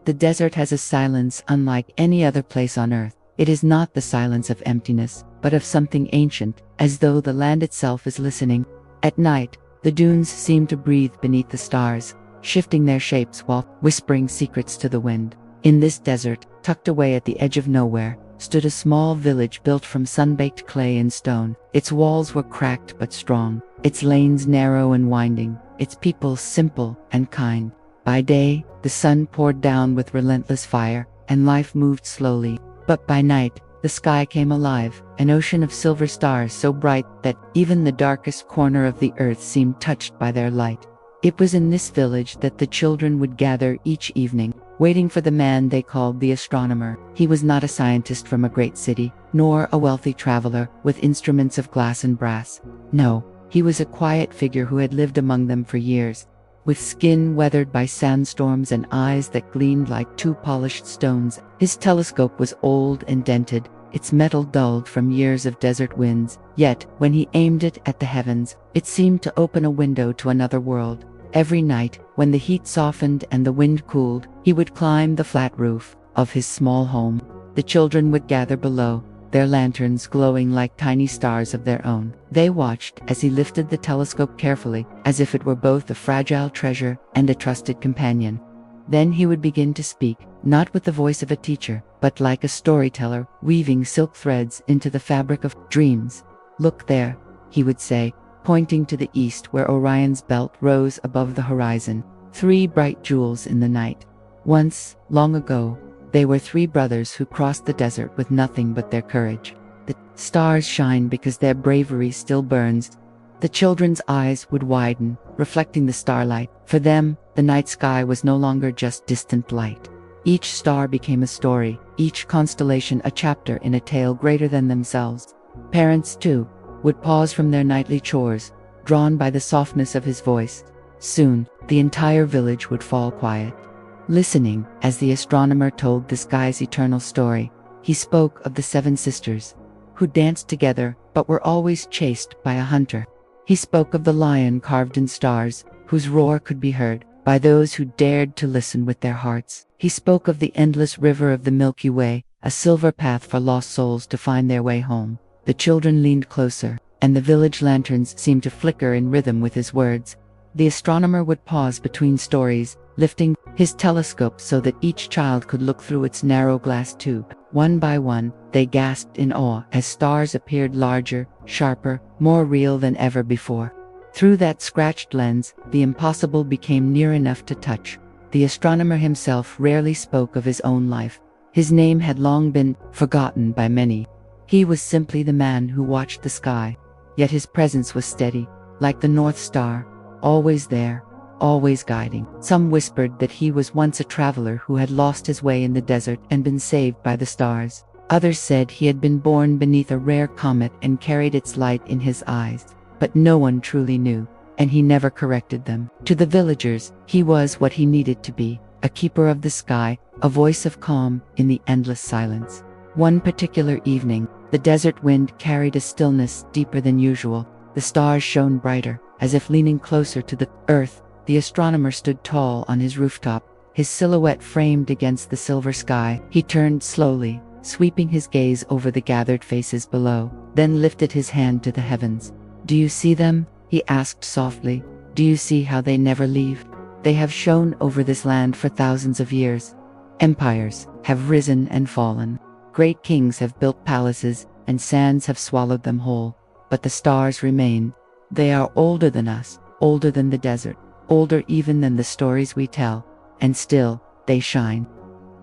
The desert has a silence unlike any other place on earth. It is not the silence of emptiness, but of something ancient, as though the land itself is listening. At night, the dunes seem to breathe beneath the stars, shifting their shapes while whispering secrets to the wind. In this desert, tucked away at the edge of nowhere, stood a small village built from sun-baked clay and stone. Its walls were cracked but strong, its lanes narrow and winding, its people simple and kind. By day, the sun poured down with relentless fire, and life moved slowly. But by night, the sky came alive, an ocean of silver stars so bright that even the darkest corner of the earth seemed touched by their light. It was in this village that the children would gather each evening, waiting for the man they called the Astronomer. He was not a scientist from a great city, nor a wealthy traveler with instruments of glass and brass. No, he was a quiet figure who had lived among them for years, with skin weathered by sandstorms and eyes that gleamed like two polished stones. His telescope was old and dented, its metal dulled from years of desert winds, yet, when he aimed it at the heavens, it seemed to open a window to another world. Every night, when the heat softened and the wind cooled, he would climb the flat roof of his small home. The children would gather below, their lanterns glowing like tiny stars of their own. They watched as he lifted the telescope carefully, as if it were both a fragile treasure and a trusted companion. Then he would begin to speak, not with the voice of a teacher, but like a storyteller, weaving silk threads into the fabric of dreams. "Look there," he would say, pointing to the east where Orion's belt rose above the horizon, 3 bright jewels in the night. Once, long ago, they were 3 brothers who crossed the desert with nothing but their courage. The stars shine because their bravery still burns. The children's eyes would widen, reflecting the starlight. For them, the night sky was no longer just distant light. Each star became a story, each constellation a chapter in a tale greater than themselves. Parents, too, would pause from their nightly chores, drawn by the softness of his voice. Soon, the entire village would fall quiet, listening as the Astronomer told the sky's eternal story. He spoke of the 7 sisters, who danced together but were always chased by a hunter. He spoke of the lion carved in stars, whose roar could be heard by those who dared to listen with their hearts. He spoke of the endless river of the Milky Way, a silver path for lost souls to find their way home. The children leaned closer, and the village lanterns seemed to flicker in rhythm with his words. The Astronomer would pause between stories, lifting his telescope so that each child could look through its narrow glass tube. One by one, they gasped in awe as stars appeared larger, sharper, more real than ever before. Through that scratched lens, the impossible became near enough to touch. The Astronomer himself rarely spoke of his own life. His name had long been forgotten by many. He was simply the man who watched the sky, yet his presence was steady, like the North Star, always there, always guiding. Some whispered that he was once a traveler who had lost his way in the desert and been saved by the stars. Others said he had been born beneath a rare comet and carried its light in his eyes. But no one truly knew, and he never corrected them. To the villagers, he was what he needed to be, a keeper of the sky, a voice of calm in the endless silence. One particular evening, the desert wind carried a stillness deeper than usual. The stars shone brighter, as if leaning closer to the earth. The Astronomer stood tall on his rooftop, his silhouette framed against the silver sky. He turned slowly, sweeping his gaze over the gathered faces below, then lifted his hand to the heavens. "Do you see them?" he asked softly. "Do you see how they never leave? They have shone over this land for thousands of years. Empires have risen and fallen. Great kings have built palaces, and sands have swallowed them whole. But the stars remain. They are older than us, older than the desert, older even than the stories we tell, and still, they shine."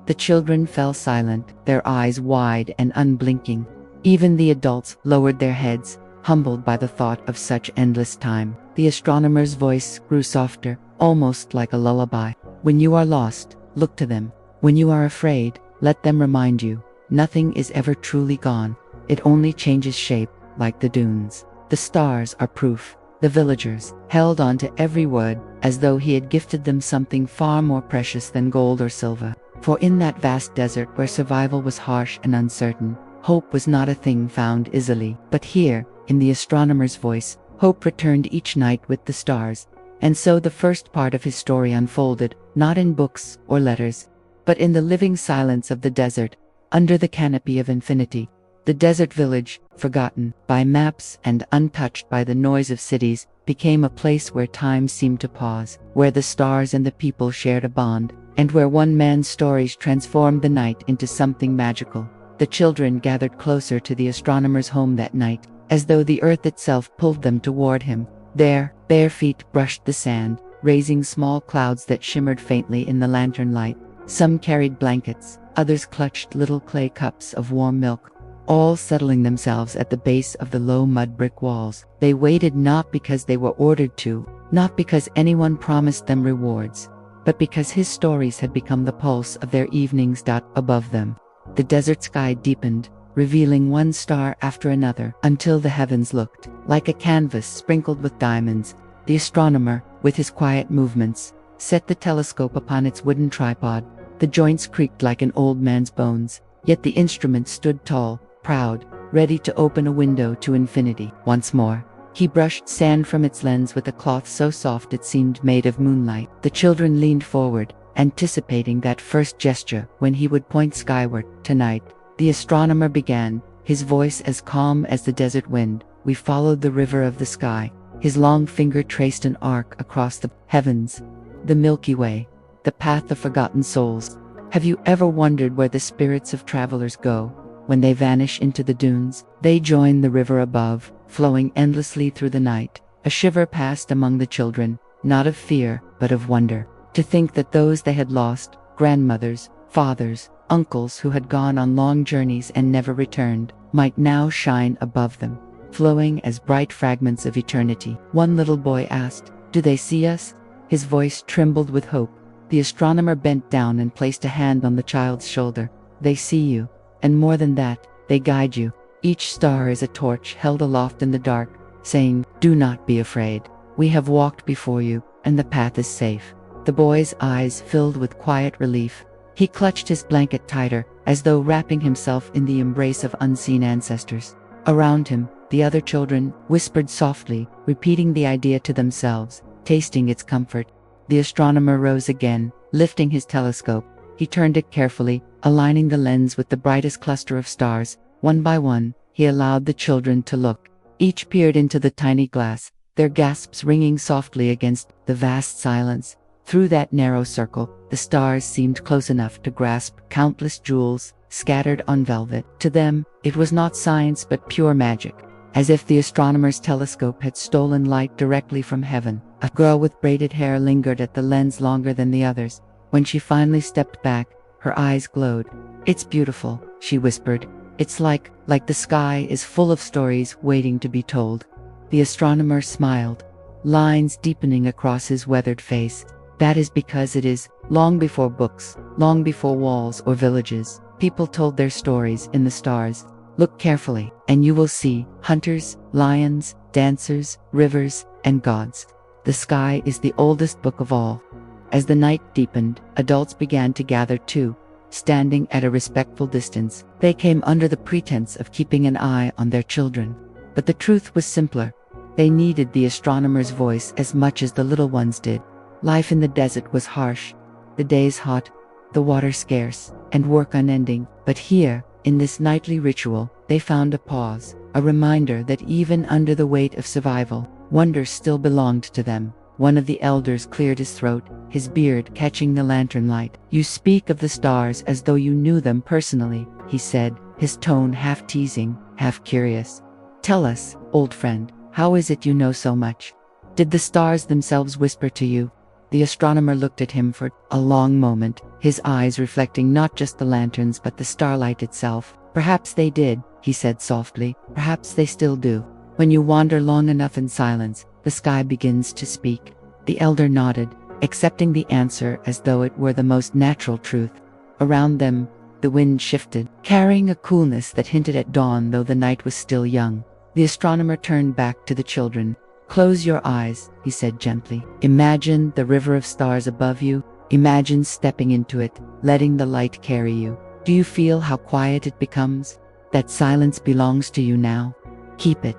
The children fell silent, their eyes wide and unblinking. Even the adults lowered their heads, humbled by the thought of such endless time. The Astronomer's voice grew softer, almost like a lullaby. "When you are lost, look to them. When you are afraid, let them remind you. Nothing is ever truly gone. It only changes shape, like the dunes. The stars are proof." The villagers held on to every word, as though he had gifted them something far more precious than gold or silver. For in that vast desert where survival was harsh and uncertain, hope was not a thing found easily. But here, in the Astronomer's voice, hope returned each night with the stars. And so the first part of his story unfolded, not in books or letters, But in the living silence of the desert, under the canopy of infinity, the desert village, forgotten by maps and untouched by the noise of cities, became a place where time seemed to pause, where the stars and the people shared a bond, and where one man's stories transformed the night into something magical. The children gathered closer to the astronomer's home that night, as though the earth itself pulled them toward him. Their bare feet brushed the sand, raising small clouds that shimmered faintly in the lantern light. Some carried blankets, others clutched little clay cups of warm milk, all settling themselves at the base of the low mud brick walls. They waited not because they were ordered to, not because anyone promised them rewards, but because his stories had become the pulse of their evenings. Above them, the desert sky deepened, revealing one star after another, until the heavens looked like a canvas sprinkled with diamonds. The astronomer, with his quiet movements, set the telescope upon its wooden tripod. The joints creaked like an old man's bones, yet the instrument stood tall, proud, ready to open a window to infinity. Once more, he brushed sand from its lens with a cloth so soft it seemed made of moonlight. The children leaned forward, anticipating that first gesture when he would point skyward. Tonight, the astronomer began, his voice as calm as the desert wind. We followed the river of the sky. His long finger traced an arc across the heavens. The Milky Way, the path of forgotten souls. Have you ever wondered where the spirits of travelers go? When they vanish into the dunes, they join the river above, flowing endlessly through the night. A shiver passed among the children, not of fear, but of wonder. To think that those they had lost, grandmothers, fathers, uncles who had gone on long journeys and never returned, might now shine above them, flowing as bright fragments of eternity. One little boy asked, "Do they see us?" His voice trembled with hope. The astronomer bent down and placed a hand on the child's shoulder. "They see you, and more than that, they guide you. Each star is a torch held aloft in the dark, saying, 'Do not be afraid. We have walked before you, and the path is safe.'" The boy's eyes filled with quiet relief. He clutched his blanket tighter, as though wrapping himself in the embrace of unseen ancestors. Around him, the other children whispered softly, repeating the idea to themselves, tasting its comfort. The astronomer rose again, lifting his telescope. He turned it carefully, aligning the lens with the brightest cluster of stars. One by one, he allowed the children to look. Each peered into the tiny glass, their gasps ringing softly against the vast silence. Through that narrow circle, the stars seemed close enough to grasp countless jewels scattered on velvet. To them, it was not science but pure magic, as if the astronomer's telescope had stolen light directly from heaven. A girl with braided hair lingered at the lens longer than the others. When she finally stepped back, her eyes glowed. "It's beautiful," she whispered. "It's like the sky is full of stories waiting to be told." The astronomer smiled, lines deepening across his weathered face. "That is because it is. Long before books, long before walls or villages, people told their stories in the stars. Look carefully, and you will see hunters, lions, dancers, rivers, and gods. The sky is the oldest book of all." As the night deepened, adults began to gather too, standing at a respectful distance. They came under the pretense of keeping an eye on their children. But the truth was simpler. They needed the astronomer's voice as much as the little ones did. Life in the desert was harsh, the days hot, the water scarce, and work unending. But here, in this nightly ritual, they found a pause, a reminder that even under the weight of survival, wonder still belonged to them. One of the elders cleared his throat, his beard catching the lantern light. "You speak of the stars as though you knew them personally," he said, his tone half teasing, half curious. "Tell us, old friend, how is it you know so much? Did the stars themselves whisper to you?" The astronomer looked at him for a long moment, his eyes reflecting not just the lanterns but the starlight itself. "Perhaps they did," he said softly. "Perhaps they still do. When you wander long enough in silence, the sky begins to speak." The elder nodded, accepting the answer as though it were the most natural truth. Around them, the wind shifted, carrying a coolness that hinted at dawn though the night was still young. The astronomer turned back to the children. "Close your eyes," he said gently. "Imagine the river of stars above you. Imagine stepping into it, letting the light carry you. Do you feel how quiet it becomes? That silence belongs to you now. Keep it,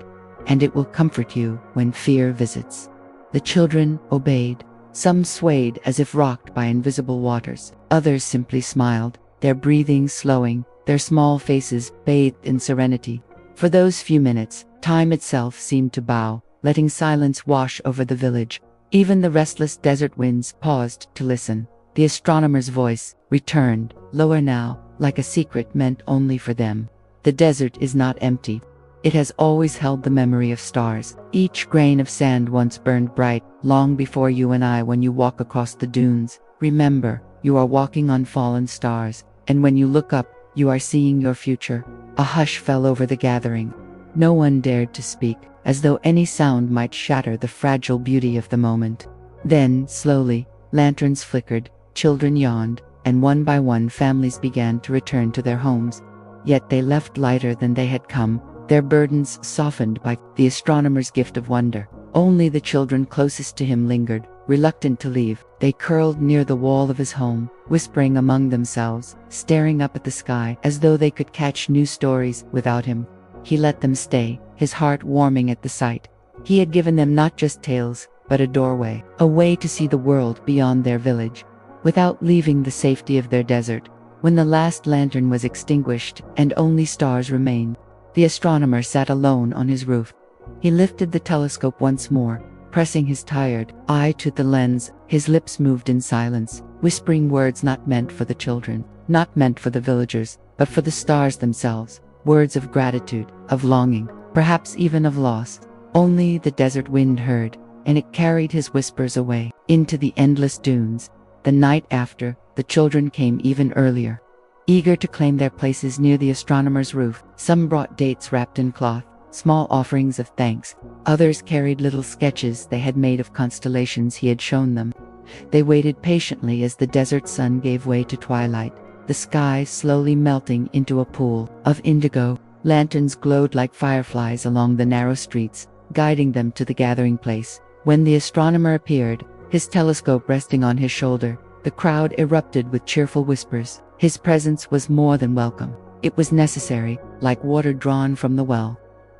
and it will comfort you when fear visits." The children obeyed, Some swayed as if rocked by invisible waters. Others simply smiled, their breathing slowing, their small faces bathed in serenity. For those few minutes, time itself seemed to bow, letting silence wash over the village. Even the restless desert winds paused to listen. The astronomer's voice returned, lower now, like a secret meant only for them. The desert is not empty. It has always held the memory of stars. Each grain of sand once burned bright, long before you and I. When you walk across the dunes, remember, you are walking on fallen stars, and when you look up, you are seeing your future. A hush fell over the gathering. No one dared to speak, as though any sound might shatter the fragile beauty of the moment. Then, slowly, lanterns flickered, children yawned, and one by one families began to return to their homes. Yet they left lighter than they had come, their burdens softened by the astronomer's gift of wonder. Only the children closest to him lingered, reluctant to leave. They curled near the wall of his home, whispering among themselves, staring up at the sky as though they could catch new stories without him. He let them stay, his heart warming at the sight. He had given them not just tales, but a doorway, a way to see the world beyond their village, without leaving the safety of their desert. When the last lantern was extinguished and only stars remained, the astronomer sat alone on his roof. He lifted the telescope once more, pressing his tired eye to the lens. His lips moved in silence, whispering words not meant for the children, not meant for the villagers, but for the stars themselves. Words of gratitude, of longing, perhaps even of loss. Only the desert wind heard, and it carried his whispers away, into the endless dunes. The night after, the children came even earlier, eager to claim their places near the astronomer's roof. Some brought dates wrapped in cloth, small offerings of thanks. Others carried little sketches they had made of constellations he had shown them. They waited patiently as the desert sun gave way to twilight, the sky slowly melting into a pool of indigo. Lanterns glowed like fireflies along the narrow streets, guiding them to the gathering place. When the astronomer appeared, his telescope resting on his shoulder, the crowd erupted with cheerful whispers. His presence was more than welcome. It was necessary, like water drawn from the well.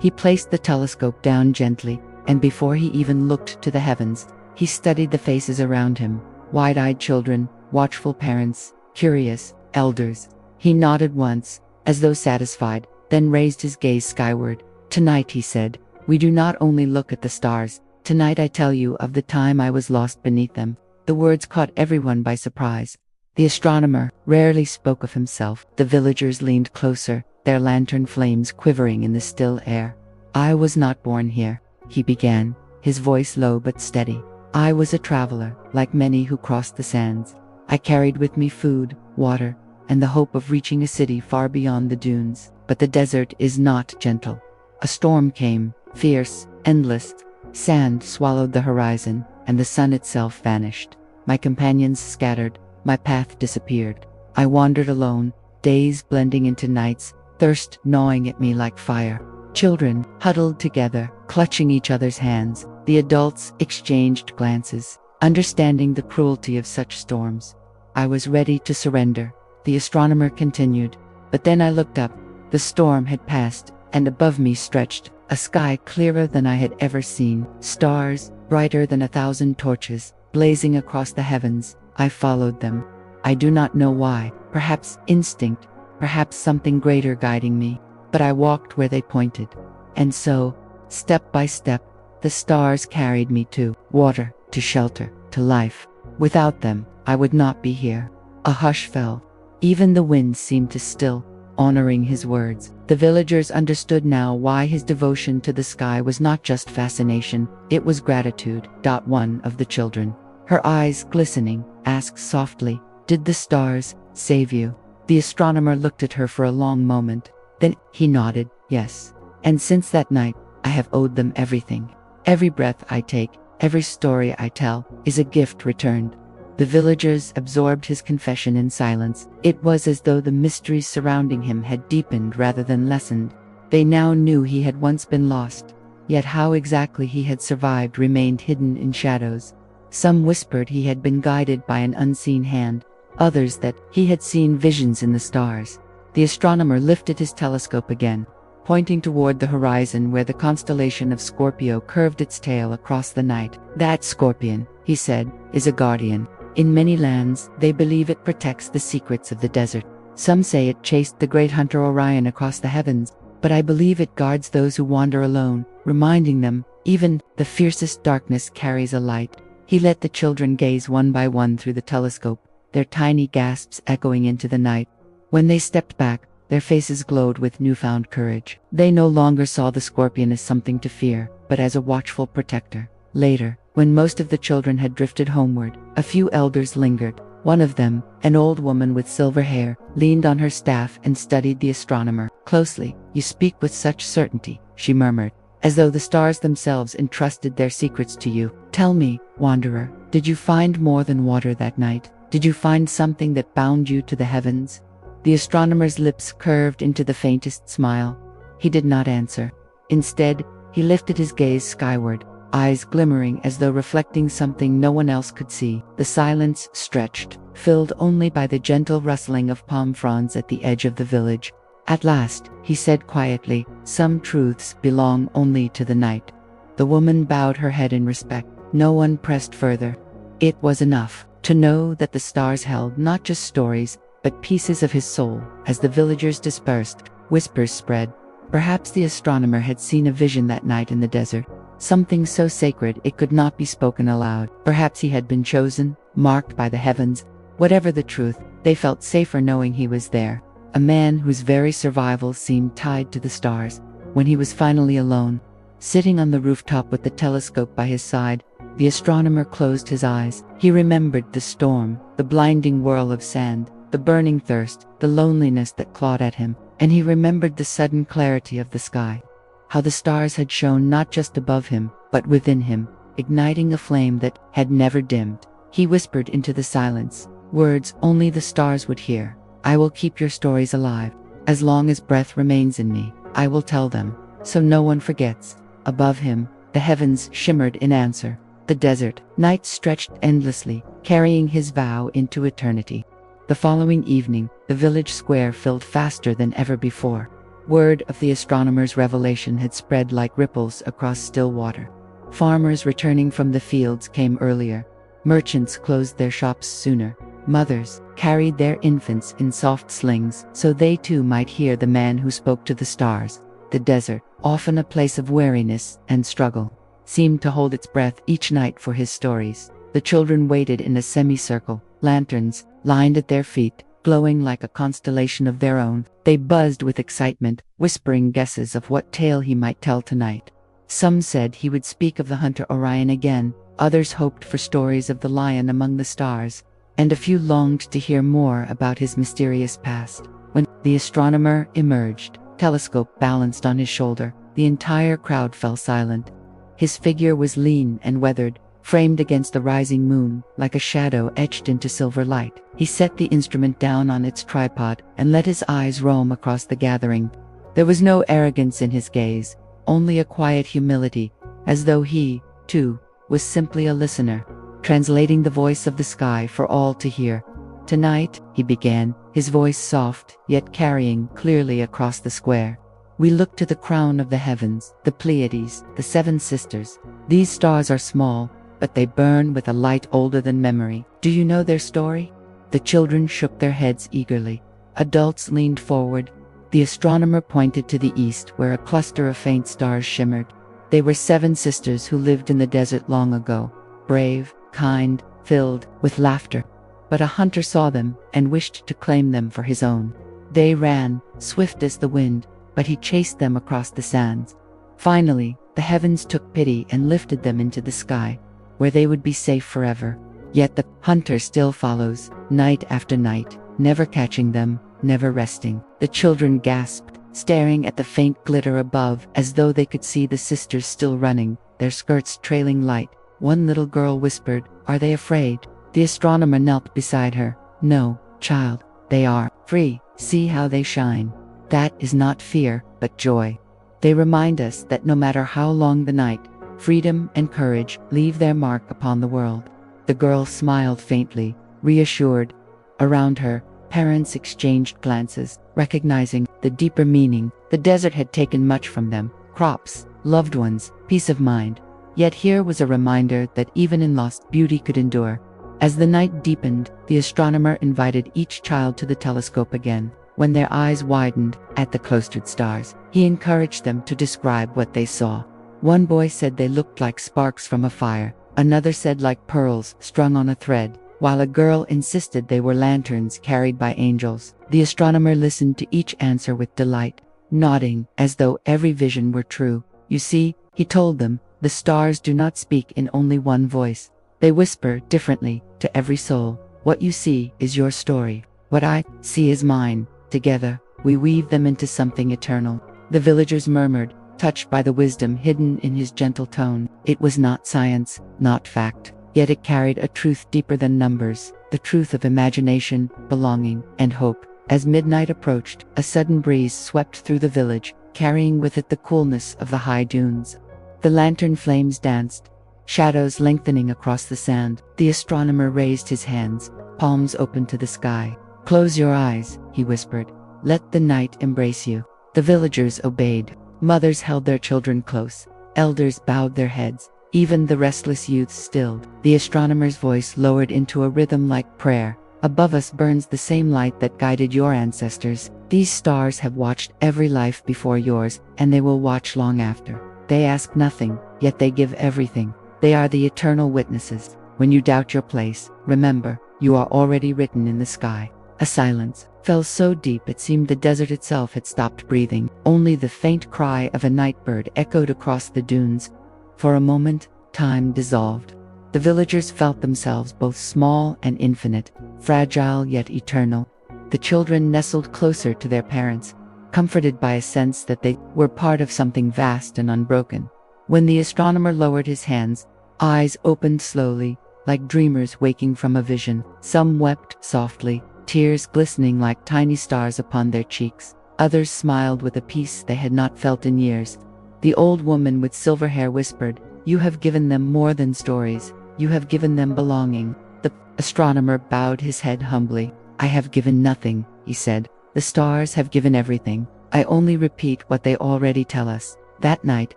He placed the telescope down gently, and before he even looked to the heavens, he studied the faces around him. Wide-eyed children, watchful parents, curious elders. He nodded once, as though satisfied, then raised his gaze skyward. "Tonight," he said, "we do not only look at the stars. Tonight I tell you of the time I was lost beneath them." The words caught everyone by surprise. The astronomer rarely spoke of himself. The villagers leaned closer, their lantern flames quivering in the still air. "I was not born here," he began, his voice low but steady. "I was a traveler, like many who crossed the sands. I carried with me food, water, and the hope of reaching a city far beyond the dunes. But the desert is not gentle. A storm came, fierce, endless. Sand swallowed the horizon, and the sun itself vanished. My companions scattered, my path disappeared. I wandered alone, days blending into nights, thirst gnawing at me like fire. Children huddled together, clutching each other's hands. The adults exchanged glances, understanding the cruelty of such storms. I was ready to surrender," the astronomer continued. "But then I looked up. The storm had passed, and above me stretched a sky clearer than I had ever seen. Stars, brighter than 1,000 torches, blazing across the heavens. I followed them. I do not know why, perhaps instinct, perhaps something greater guiding me. But I walked where they pointed. And so, step by step, the stars carried me to water, to shelter, to life. Without them, I would not be here." A hush fell. Even the wind seemed to still, honoring his words. The villagers understood now why his devotion to the sky was not just fascination, it was gratitude. One of the children, her eyes glistening, asked softly, "Did the stars save you?" The astronomer looked at her for a long moment. Then he nodded, "Yes. And since that night, I have owed them everything. Every breath I take, every story I tell, is a gift returned." The villagers absorbed his confession in silence. It was as though the mysteries surrounding him had deepened rather than lessened. They now knew he had once been lost, yet how exactly he had survived remained hidden in shadows. Some whispered he had been guided by an unseen hand, others that he had seen visions in the stars. The astronomer lifted his telescope again. pointing toward the horizon where the constellation of Scorpio curved its tail across the night. "That scorpion," he said, "is a guardian. In many lands, they believe it protects the secrets of the desert. Some say it chased the great hunter Orion across the heavens, but I believe it guards those who wander alone, reminding them, even the fiercest darkness carries a light." He let the children gaze one by one through the telescope, their tiny gasps echoing into the night. When they stepped back, their faces glowed with newfound courage. They no longer saw the scorpion as something to fear, but as a watchful protector. Later, when most of the children had drifted homeward, a few elders lingered. One of them, an old woman with silver hair, leaned on her staff and studied the astronomer closely. "You speak with such certainty," she murmured, "as though the stars themselves entrusted their secrets to you. Tell me, wanderer, did you find more than water that night? Did you find something that bound you to the heavens?" The astronomer's lips curved into the faintest smile. He did not answer. Instead, he lifted his gaze skyward, eyes glimmering as though reflecting something no one else could see. The silence stretched, filled only by the gentle rustling of palm fronds at the edge of the village. At last, he said quietly, "Some truths belong only to the night." The woman bowed her head in respect. No one pressed further. It was enough to know that the stars held not just stories, but pieces of his soul. As the villagers dispersed, whispers spread. Perhaps the astronomer had seen a vision that night in the desert, something so sacred it could not be spoken aloud. Perhaps he had been chosen, marked by the heavens. Whatever the truth, they felt safer knowing he was there. A man whose very survival seemed tied to the stars. When he was finally alone, sitting on the rooftop with the telescope by his side, the astronomer closed his eyes. He remembered the storm, the blinding whirl of sand, the burning thirst, the loneliness that clawed at him, and he remembered the sudden clarity of the sky. How the stars had shone not just above him, but within him, igniting a flame that had never dimmed. He whispered into the silence, words only the stars would hear. "I will keep your stories alive. As long as breath remains in me, I will tell them, so no one forgets." Above him, the heavens shimmered in answer. The desert night stretched endlessly, carrying his vow into eternity. The following evening, the village square filled faster than ever before. Word of the astronomer's revelation had spread like ripples across still water. Farmers returning from the fields came earlier. Merchants closed their shops sooner. Mothers carried their infants in soft slings so they too might hear the man who spoke to the stars. The desert, often a place of weariness and struggle, seemed to hold its breath each night for his stories. The children waited in a semicircle, lanterns lined at their feet, glowing like a constellation of their own. They buzzed with excitement, whispering guesses of what tale he might tell tonight. Some said he would speak of the hunter Orion again, others hoped for stories of the lion among the stars, and a few longed to hear more about his mysterious past. When the astronomer emerged, telescope balanced on his shoulder, the entire crowd fell silent. His figure was lean and weathered, framed against the rising moon, like a shadow etched into silver light. He set the instrument down on its tripod and let his eyes roam across the gathering. There was no arrogance in his gaze, only a quiet humility, as though he, too, was simply a listener, translating the voice of the sky for all to hear. "Tonight," he began, his voice soft, yet carrying clearly across the square, "we look to the crown of the heavens, the Pleiades, the seven sisters. These stars are small, but they burn with a light older than memory. Do you know their story?" The children shook their heads eagerly. Adults leaned forward. The astronomer pointed to the east, where a cluster of faint stars shimmered. They were seven sisters who lived in the desert long ago, brave, kind, filled with laughter. But a hunter saw them and wished to claim them for his own. They ran, swift as the wind, but he chased them across the sands. Finally, the heavens took pity and lifted them into the sky, where they would be safe forever. Yet the hunter still follows, night after night, never catching them, never resting. The children gasped, staring at the faint glitter above as though they could see the sisters still running, their skirts trailing light. One little girl whispered, "Are they afraid?" The astronomer knelt beside her. "No, child, they are free. See how they shine. That is not fear, but joy. They remind us that no matter how long the night, freedom and courage leave their mark upon the world." The girl smiled faintly, reassured. Around her, parents exchanged glances, recognizing the deeper meaning. The desert had taken much from them: crops, loved ones, peace of mind. Yet here was a reminder that even in lost, beauty could endure. As the night deepened, the astronomer invited each child to the telescope again. When their eyes widened at the clustered stars, he encouraged them to describe what they saw. One boy said they looked like sparks from a fire. Another said like pearls strung on a thread, while a girl insisted they were lanterns carried by angels. The astronomer listened to each answer with delight, nodding as though every vision were true. You see, he told them, the stars do not speak in only one voice. They whisper differently to every soul. What you see is your story. What I see is mine. Together, we weave them into something eternal. The villagers murmured, touched by the wisdom hidden in his gentle tone. It was not science, not fact, yet it carried a truth deeper than numbers, the truth of imagination, belonging, and hope. As midnight approached, a sudden breeze swept through the village, carrying with it the coolness of the high dunes. The lantern flames danced, shadows lengthening across the sand. The astronomer raised his hands, palms open to the sky. Close your eyes, he whispered. Let the night embrace you. The villagers obeyed. Mothers held their children close. Elders bowed their heads. Even the restless youths stilled. The astronomer's voice lowered into a rhythm like prayer. Above us burns the same light that guided your ancestors. These stars have watched every life before yours, and they will watch long after. They ask nothing, yet they give everything. They are the eternal witnesses. When you doubt your place, remember, you are already written in the sky. A silence fell so deep it seemed the desert itself had stopped breathing. Only the faint cry of a night bird echoed across the dunes. For a moment, time dissolved. The villagers felt themselves both small and infinite, fragile yet eternal. The children nestled closer to their parents, comforted by a sense that they were part of something vast and unbroken. When the astronomer lowered his hands, eyes opened slowly, like dreamers waking from a vision. Some wept softly, tears glistening like tiny stars upon their cheeks. Others smiled with a peace they had not felt in years. The old woman with silver hair whispered, "You have given them more than stories. You have given them belonging." The astronomer bowed his head humbly. "I have given nothing," he said. "The stars have given everything. I only repeat what they already tell us." That night,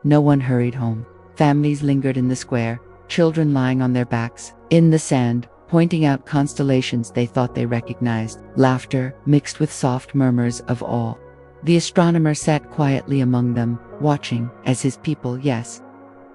no one hurried home. Families lingered in the square, children lying on their backs, in the sand, pointing out constellations they thought they recognized. Laughter mixed with soft murmurs of awe. The astronomer sat quietly among them, watching as his people, yes,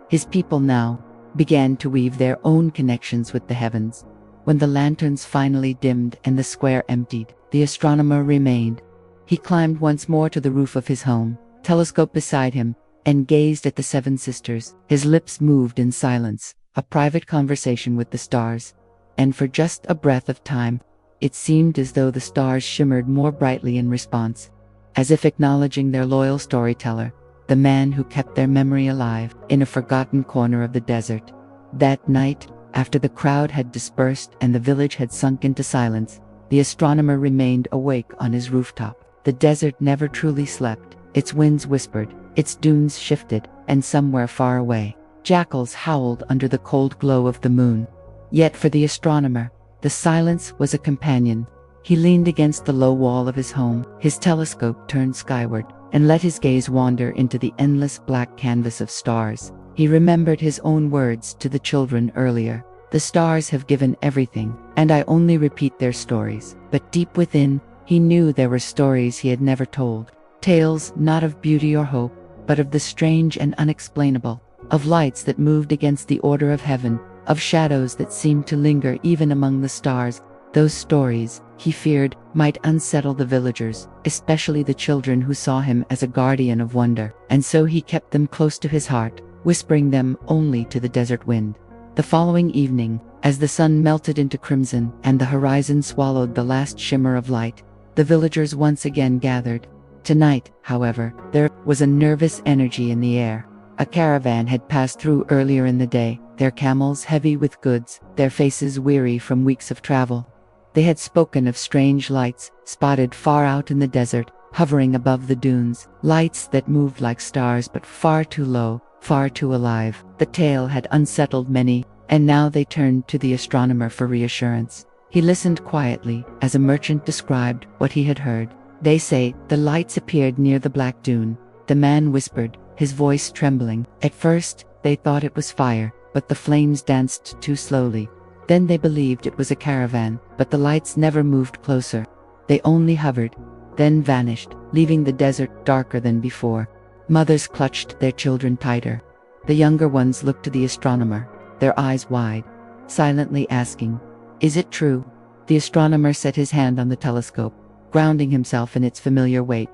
his people now, began to weave their own connections with the heavens. When the lanterns finally dimmed and the square emptied, the astronomer remained. He climbed once more to the roof of his home, telescope beside him, and gazed at the seven sisters. His lips moved in silence, a private conversation with the stars. And for just a breath of time, it seemed as though the stars shimmered more brightly in response, as if acknowledging their loyal storyteller, the man who kept their memory alive in a forgotten corner of the desert. That night, after the crowd had dispersed and the village had sunk into silence, the astronomer remained awake on his rooftop. The desert never truly slept. Its winds whispered, its dunes shifted, and somewhere far away, jackals howled under the cold glow of the moon. Yet for the astronomer, the silence was a companion. He leaned against the low wall of his home, his telescope turned skyward, and let his gaze wander into the endless black canvas of stars. He remembered his own words to the children earlier. "The stars have given everything, and I only repeat their stories." But deep within, he knew there were stories he had never told. Tales not of beauty or hope, but of the strange and unexplainable, of lights that moved against the order of heaven, of shadows that seemed to linger even among the stars. Those stories, he feared, might unsettle the villagers, especially the children who saw him as a guardian of wonder, and so he kept them close to his heart, whispering them only to the desert wind. The following evening, as the sun melted into crimson and the horizon swallowed the last shimmer of light, the villagers once again gathered. Tonight, however, there was a nervous energy in the air. A caravan had passed through earlier in the day, their camels heavy with goods, their faces weary from weeks of travel. They had spoken of strange lights, spotted far out in the desert, hovering above the dunes, lights that moved like stars but far too low, far too alive. The tale had unsettled many, and now they turned to the astronomer for reassurance. He listened quietly as a merchant described what he had heard. They say the lights appeared near the black dune. The man whispered, his voice trembling. At first, they thought it was fire, but the flames danced too slowly. Then they believed it was a caravan, but the lights never moved closer. They only hovered, then vanished, leaving the desert darker than before. Mothers clutched their children tighter. The younger ones looked to the astronomer, their eyes wide, silently asking, "Is it true?" The astronomer set his hand on the telescope, grounding himself in its familiar weight.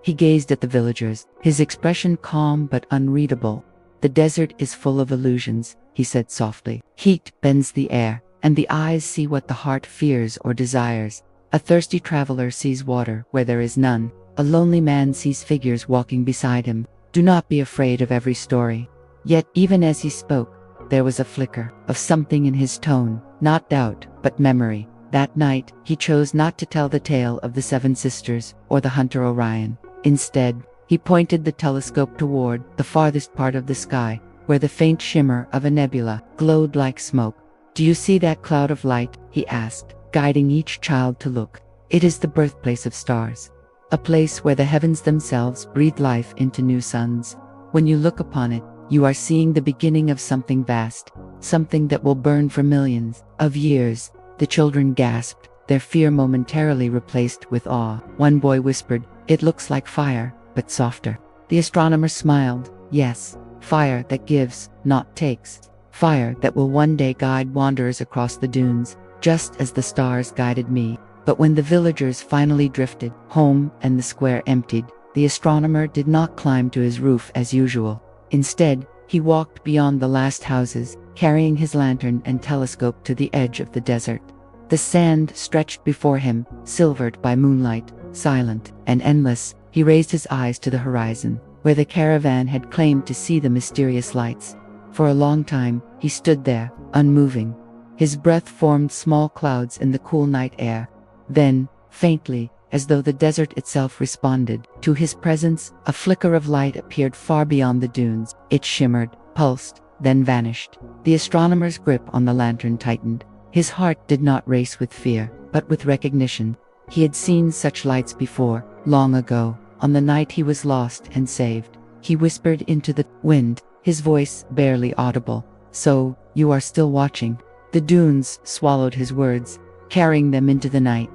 He gazed at the villagers, his expression calm but unreadable. "The desert is full of illusions," he said softly. "Heat bends the air, and the eyes see what the heart fears or desires. A thirsty traveler sees water where there is none. A lonely man sees figures walking beside him. Do not be afraid of every story." Yet even as he spoke, there was a flicker of something in his tone, not doubt, but memory. That night, he chose not to tell the tale of the seven sisters or the hunter Orion. Instead, he pointed the telescope toward the farthest part of the sky, where the faint shimmer of a nebula glowed like smoke. "Do you see that cloud of light?" he asked, guiding each child to look. "It is the birthplace of stars, a place where the heavens themselves breathe life into new suns. When you look upon it, you are seeing the beginning of something vast, something that will burn for millions of years." The children gasped, their fear momentarily replaced with awe. One boy whispered, "It looks like fire, but softer." The astronomer smiled. "Yes, fire that gives, not takes. Fire that will one day guide wanderers across the dunes, just as the stars guided me." But when the villagers finally drifted home and the square emptied, the astronomer did not climb to his roof as usual. Instead, he walked beyond the last houses, carrying his lantern and telescope to the edge of the desert. The sand stretched before him, silvered by moonlight, silent and endless. He raised his eyes to the horizon, where the caravan had claimed to see the mysterious lights. For a long time, he stood there, unmoving. His breath formed small clouds in the cool night air. Then, faintly, as though the desert itself responded to his presence, a flicker of light appeared far beyond the dunes. It shimmered, pulsed, then vanished. The astronomer's grip on the lantern tightened. His heart did not race with fear, but with recognition. He had seen such lights before, long ago, on the night he was lost and saved. He whispered into the wind, his voice barely audible, "So, you are still watching?" The dunes swallowed his words, carrying them into the night.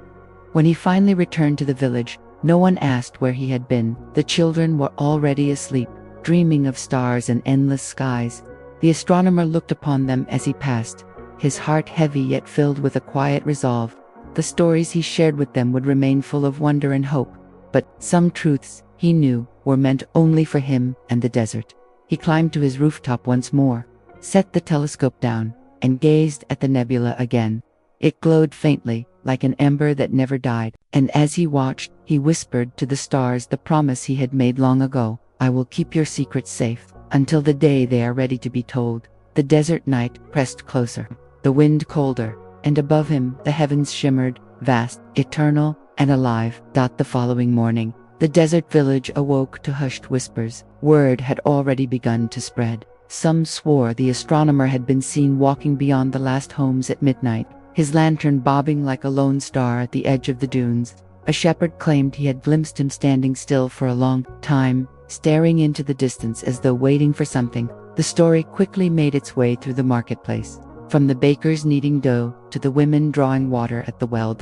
When he finally returned to the village, no one asked where he had been. The children were already asleep, dreaming of stars and endless skies. The astronomer looked upon them as he passed, his heart heavy yet filled with a quiet resolve. The stories he shared with them would remain full of wonder and hope, but some truths, he knew, were meant only for him and the desert. He climbed to his rooftop once more, set the telescope down, and gazed at the nebula again. It glowed faintly, like an ember that never died, and as he watched, he whispered to the stars the promise he had made long ago: "I will keep your secrets safe, until the day they are ready to be told." The desert night pressed closer, the wind colder, and above him the heavens shimmered, vast, eternal, and alive. The following morning, the desert village awoke to hushed whispers. Word had already begun to spread. Some swore the astronomer had been seen walking beyond the last homes at midnight, his lantern bobbing like a lone star at the edge of the dunes. A shepherd claimed he had glimpsed him standing still for a long time, staring into the distance as though waiting for something. The story quickly made its way through the marketplace, from the bakers kneading dough to the women drawing water at the well.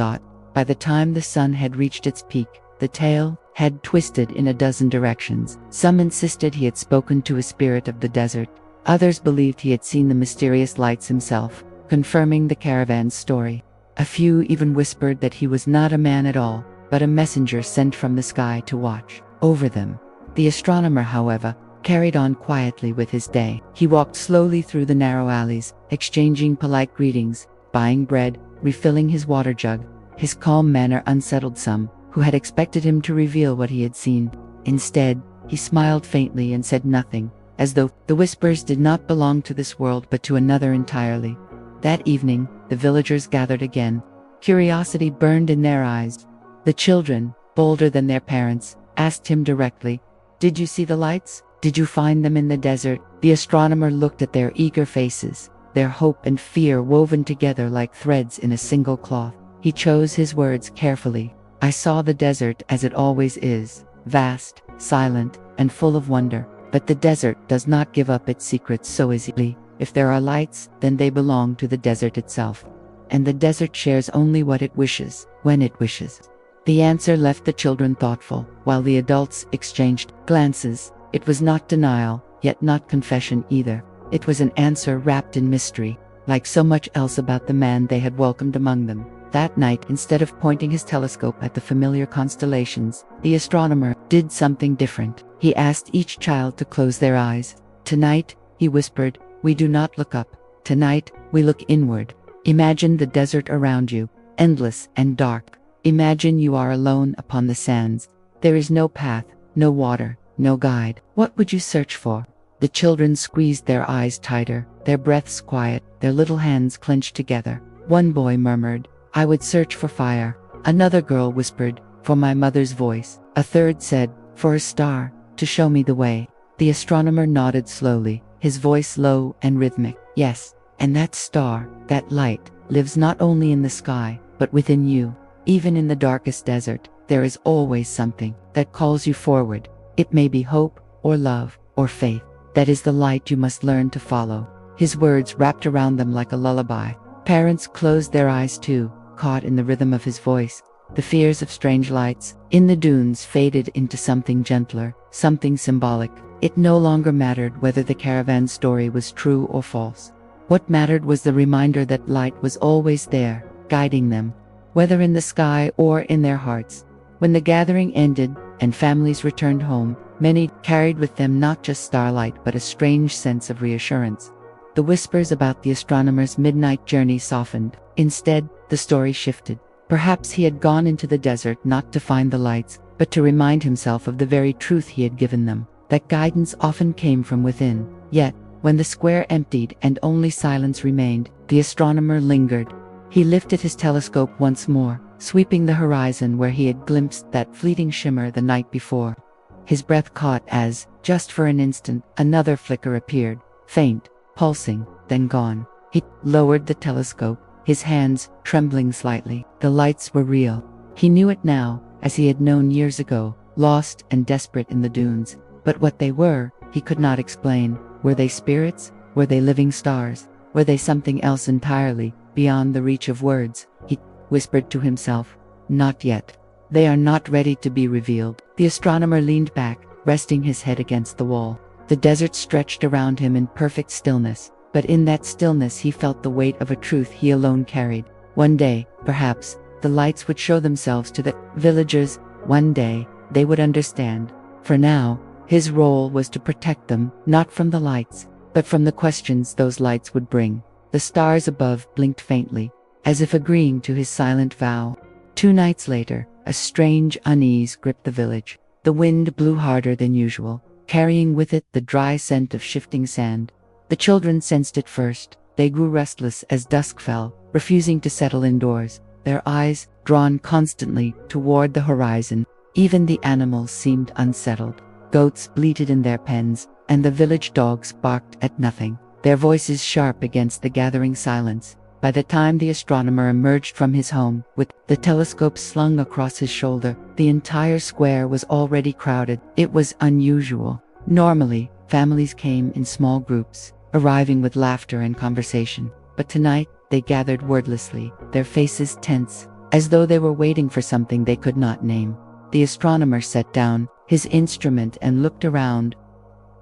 By the time the sun had reached its peak, the tale had twisted in a dozen directions. Some insisted he had spoken to a spirit of the desert. Others believed he had seen the mysterious lights himself, confirming the caravan's story. A few even whispered that he was not a man at all, but a messenger sent from the sky to watch over them. The astronomer, however, carried on quietly with his day. He walked slowly through the narrow alleys, exchanging polite greetings, buying bread, refilling his water jug. His calm manner unsettled some, who had expected him to reveal what he had seen. Instead, he smiled faintly and said nothing, as though the whispers did not belong to this world but to another entirely. That evening, the villagers gathered again. Curiosity burned in their eyes. The children, bolder than their parents, asked him directly, "Did you see the lights? Did you find them in the desert?" The astronomer looked at their eager faces, their hope and fear woven together like threads in a single cloth. He chose his words carefully. I saw the desert as it always is, vast, silent, and full of wonder. But the desert does not give up its secrets so easily. If there are lights, then they belong to the desert itself. And the desert shares only what it wishes, when it wishes. The answer left the children thoughtful, while the adults exchanged glances. It was not denial, yet not confession either. It was an answer wrapped in mystery, like so much else about the man they had welcomed among them. That night, instead of pointing his telescope at the familiar constellations, the astronomer did something different. He asked each child to close their eyes. Tonight, he whispered, we do not look up. Tonight, we look inward. Imagine the desert around you, endless and dark. Imagine you are alone upon the sands. There is no path, no water, no guide. What would you search for? The children squeezed their eyes tighter, their breaths quiet, their little hands clenched together. One boy murmured, I would search for fire. Another girl whispered, for my mother's voice. A third said, for a star, to show me the way. The astronomer nodded slowly, his voice low and rhythmic. Yes, and that star, that light, lives not only in the sky, but within you. Even in the darkest desert, there is always something that calls you forward. It may be hope, or love, or faith. That is the light you must learn to follow. His words wrapped around them like a lullaby. Parents closed their eyes too, caught in the rhythm of his voice. The fears of strange lights in the dunes faded into something gentler, something symbolic. It no longer mattered whether the caravan story was true or false. What mattered was the reminder that light was always there, guiding them, whether in the sky or in their hearts. When the gathering ended and families returned home, many carried with them not just starlight but a strange sense of reassurance. The whispers about the astronomer's midnight journey softened. Instead, the story shifted. Perhaps he had gone into the desert not to find the lights, but to remind himself of the very truth he had given them, that guidance often came from within. Yet, when the square emptied and only silence remained, the astronomer lingered. He lifted his telescope once more, sweeping the horizon where he had glimpsed that fleeting shimmer the night before. His breath caught as, just for an instant, another flicker appeared, faint, pulsing, then gone. He lowered the telescope, his hands trembling slightly. The lights were real. He knew it now, as he had known years ago, lost and desperate in the dunes. But what they were, he could not explain. Were they spirits? Were they living stars? Were they something else entirely, beyond the reach of words? He whispered to himself, not yet. They are not ready to be revealed. The astronomer leaned back, resting his head against the wall. The desert stretched around him in perfect stillness, but in that stillness he felt the weight of a truth he alone carried. One day, perhaps, the lights would show themselves to the villagers. One day, they would understand. For now, his role was to protect them, not from the lights, but from the questions those lights would bring. The stars above blinked faintly, as if agreeing to his silent vow. 2 nights later, a strange unease gripped the village. The wind blew harder than usual, carrying with it the dry scent of shifting sand. The children sensed it first. They grew restless as dusk fell, refusing to settle indoors, their eyes drawn constantly toward the horizon. Even the animals seemed unsettled. Goats bleated in their pens, and the village dogs barked at nothing, their voices sharp against the gathering silence. By the time the astronomer emerged from his home, with the telescope slung across his shoulder, the entire square was already crowded. It was unusual. Normally, families came in small groups, arriving with laughter and conversation. But tonight, they gathered wordlessly, their faces tense, as though they were waiting for something they could not name. The astronomer set down his instrument and looked around.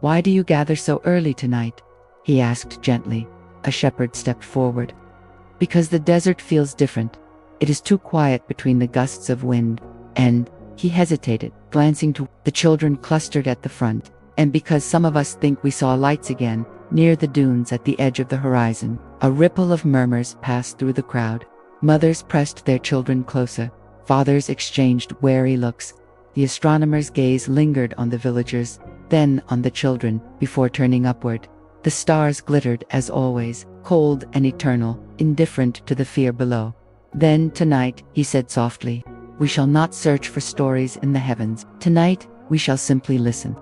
Why do you gather so early tonight? He asked gently. A shepherd stepped forward. Because the desert feels different. It is too quiet between the gusts of wind. And, he hesitated, glancing to the children clustered at the front. And because some of us think we saw lights again, near the dunes at the edge of the horizon. A ripple of murmurs passed through the crowd. Mothers pressed their children closer. Fathers exchanged wary looks. The astronomer's gaze lingered on the villagers, then on the children, before turning upward. The stars glittered as always, cold and eternal, indifferent to the fear below. Then tonight, he said softly, we shall not search for stories in the heavens. Tonight, we shall simply listen.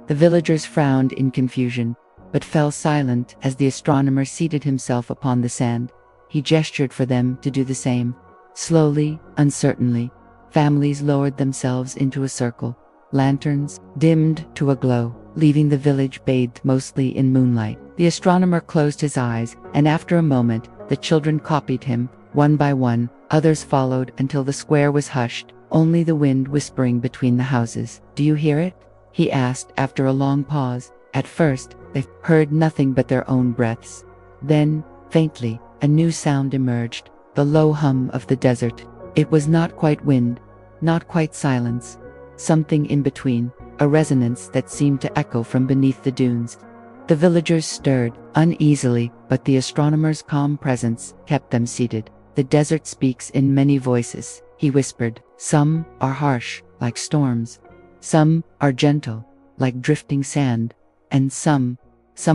The villagers frowned in confusion, but fell silent as the astronomer seated himself upon the sand. He gestured for them to do the same. Slowly, uncertainly, Families lowered themselves into a circle. Lanterns dimmed to a glow, leaving the village bathed mostly in moonlight. The astronomer closed his eyes, and after a moment, the children copied him. One by one, others followed until the square was hushed, only the wind whispering between the houses. "Do you hear it?" he asked after a long pause. At first, they heard nothing but their own breaths. Then, faintly, a new sound emerged, the low hum of the desert. It was not quite wind, not quite silence. Something in between, a resonance that seemed to echo from beneath the dunes. The villagers stirred, uneasily, but the astronomer's calm presence kept them seated. "The desert speaks in many voices," he whispered. "Some are harsh, like storms. Some are gentle, like drifting sand. And some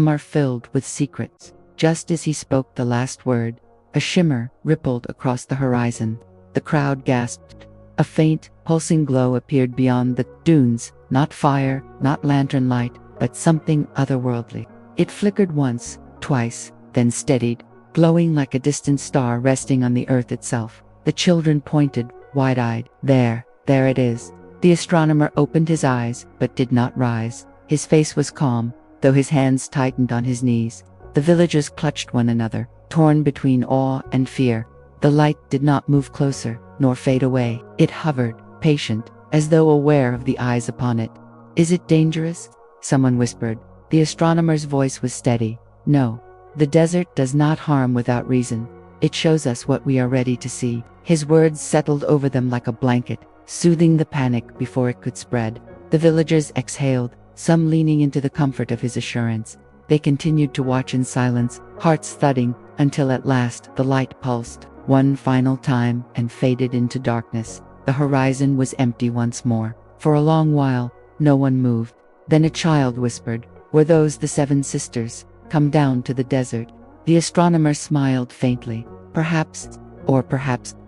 are filled with secrets." Just as he spoke the last word, a shimmer rippled across the horizon. The crowd gasped. A faint, pulsing glow appeared beyond the dunes, not fire, not lantern light, but something otherworldly. It flickered once, twice, then steadied, glowing like a distant star resting on the earth itself. The children pointed, wide-eyed. There it is." The astronomer opened his eyes, but did not rise. His face was calm, though his hands tightened on his knees. The villagers clutched one another, torn between awe and fear. The light did not move closer, nor fade away. It hovered, patient, as though aware of the eyes upon it. "Is it dangerous?" someone whispered. The astronomer's voice was steady. "No. The desert does not harm without reason. It shows us what we are ready to see." His words settled over them like a blanket, soothing the panic before it could spread. The villagers exhaled, some leaning into the comfort of his assurance. They continued to watch in silence, hearts thudding, until at last the light pulsed one final time and faded into darkness. The horizon was empty once more. For a long while, no one moved. Then a child whispered, "Were those the 7 sisters, come down to the desert?" The astronomer smiled faintly. Perhaps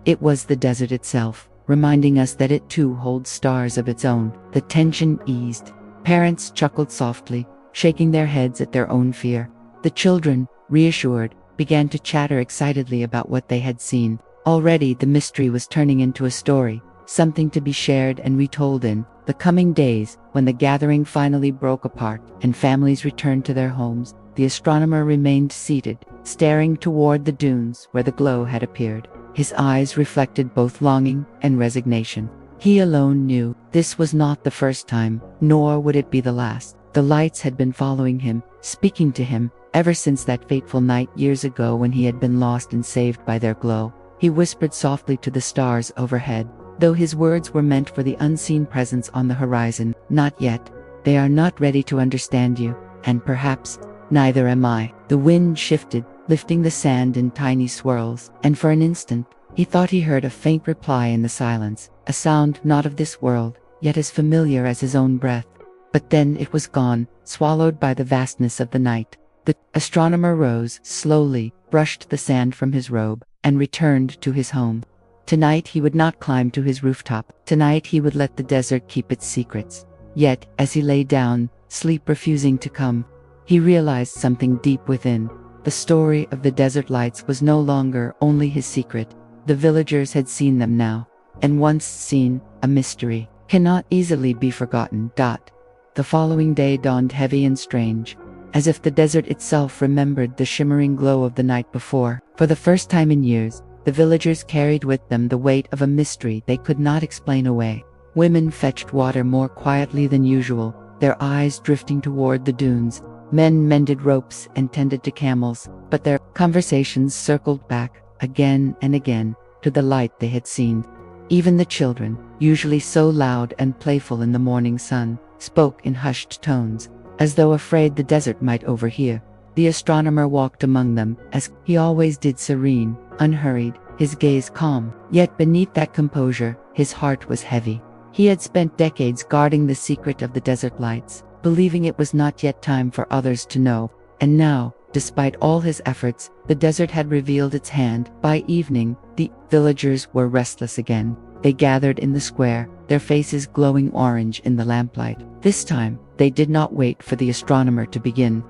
it was the desert itself, reminding us that it too holds stars of its own. The tension eased. Parents chuckled softly, shaking their heads at their own fear. The children, reassured, began to chatter excitedly about what they had seen. Already the mystery was turning into a story, something to be shared and retold in the coming days. When the gathering finally broke apart and families returned to their homes, the astronomer remained seated, staring toward the dunes where the glow had appeared. His eyes reflected both longing and resignation. He alone knew this was not the first time, nor would it be the last. The lights had been following him, speaking to him, ever since that fateful night years ago when he had been lost and saved by their glow. He whispered softly to the stars overhead, though his words were meant for the unseen presence on the horizon. "Not yet. They are not ready to understand you, and perhaps neither am I." The wind shifted, lifting the sand in tiny swirls, and for an instant, he thought he heard a faint reply in the silence, a sound not of this world, yet as familiar as his own breath. But then it was gone, swallowed by the vastness of the night. The astronomer rose slowly, brushed the sand from his robe, and returned to his home. Tonight he would not climb to his rooftop. Tonight he would let the desert keep its secrets. Yet, as he lay down, sleep refusing to come, he realized something deep within. The story of the desert lights was no longer only his secret. The villagers had seen them now, and once seen, a mystery cannot easily be forgotten. The following day dawned heavy and strange, as if the desert itself remembered the shimmering glow of the night before. For the first time in years, the villagers carried with them the weight of a mystery they could not explain away. Women fetched water more quietly than usual, their eyes drifting toward the dunes. Men mended ropes and tended to camels, but their conversations circled back, again and again, to the light they had seen. Even the children, usually so loud and playful in the morning sun, spoke in hushed tones, as though afraid the desert might overhear. The astronomer walked among them, as he always did, serene, unhurried, his gaze calm. Yet beneath that composure, his heart was heavy. He had spent decades guarding the secret of the desert lights, believing it was not yet time for others to know. And now, despite all his efforts, the desert had revealed its hand. By evening, the villagers were restless again. They gathered in the square, their faces glowing orange in the lamplight. This time, they did not wait for the astronomer to begin.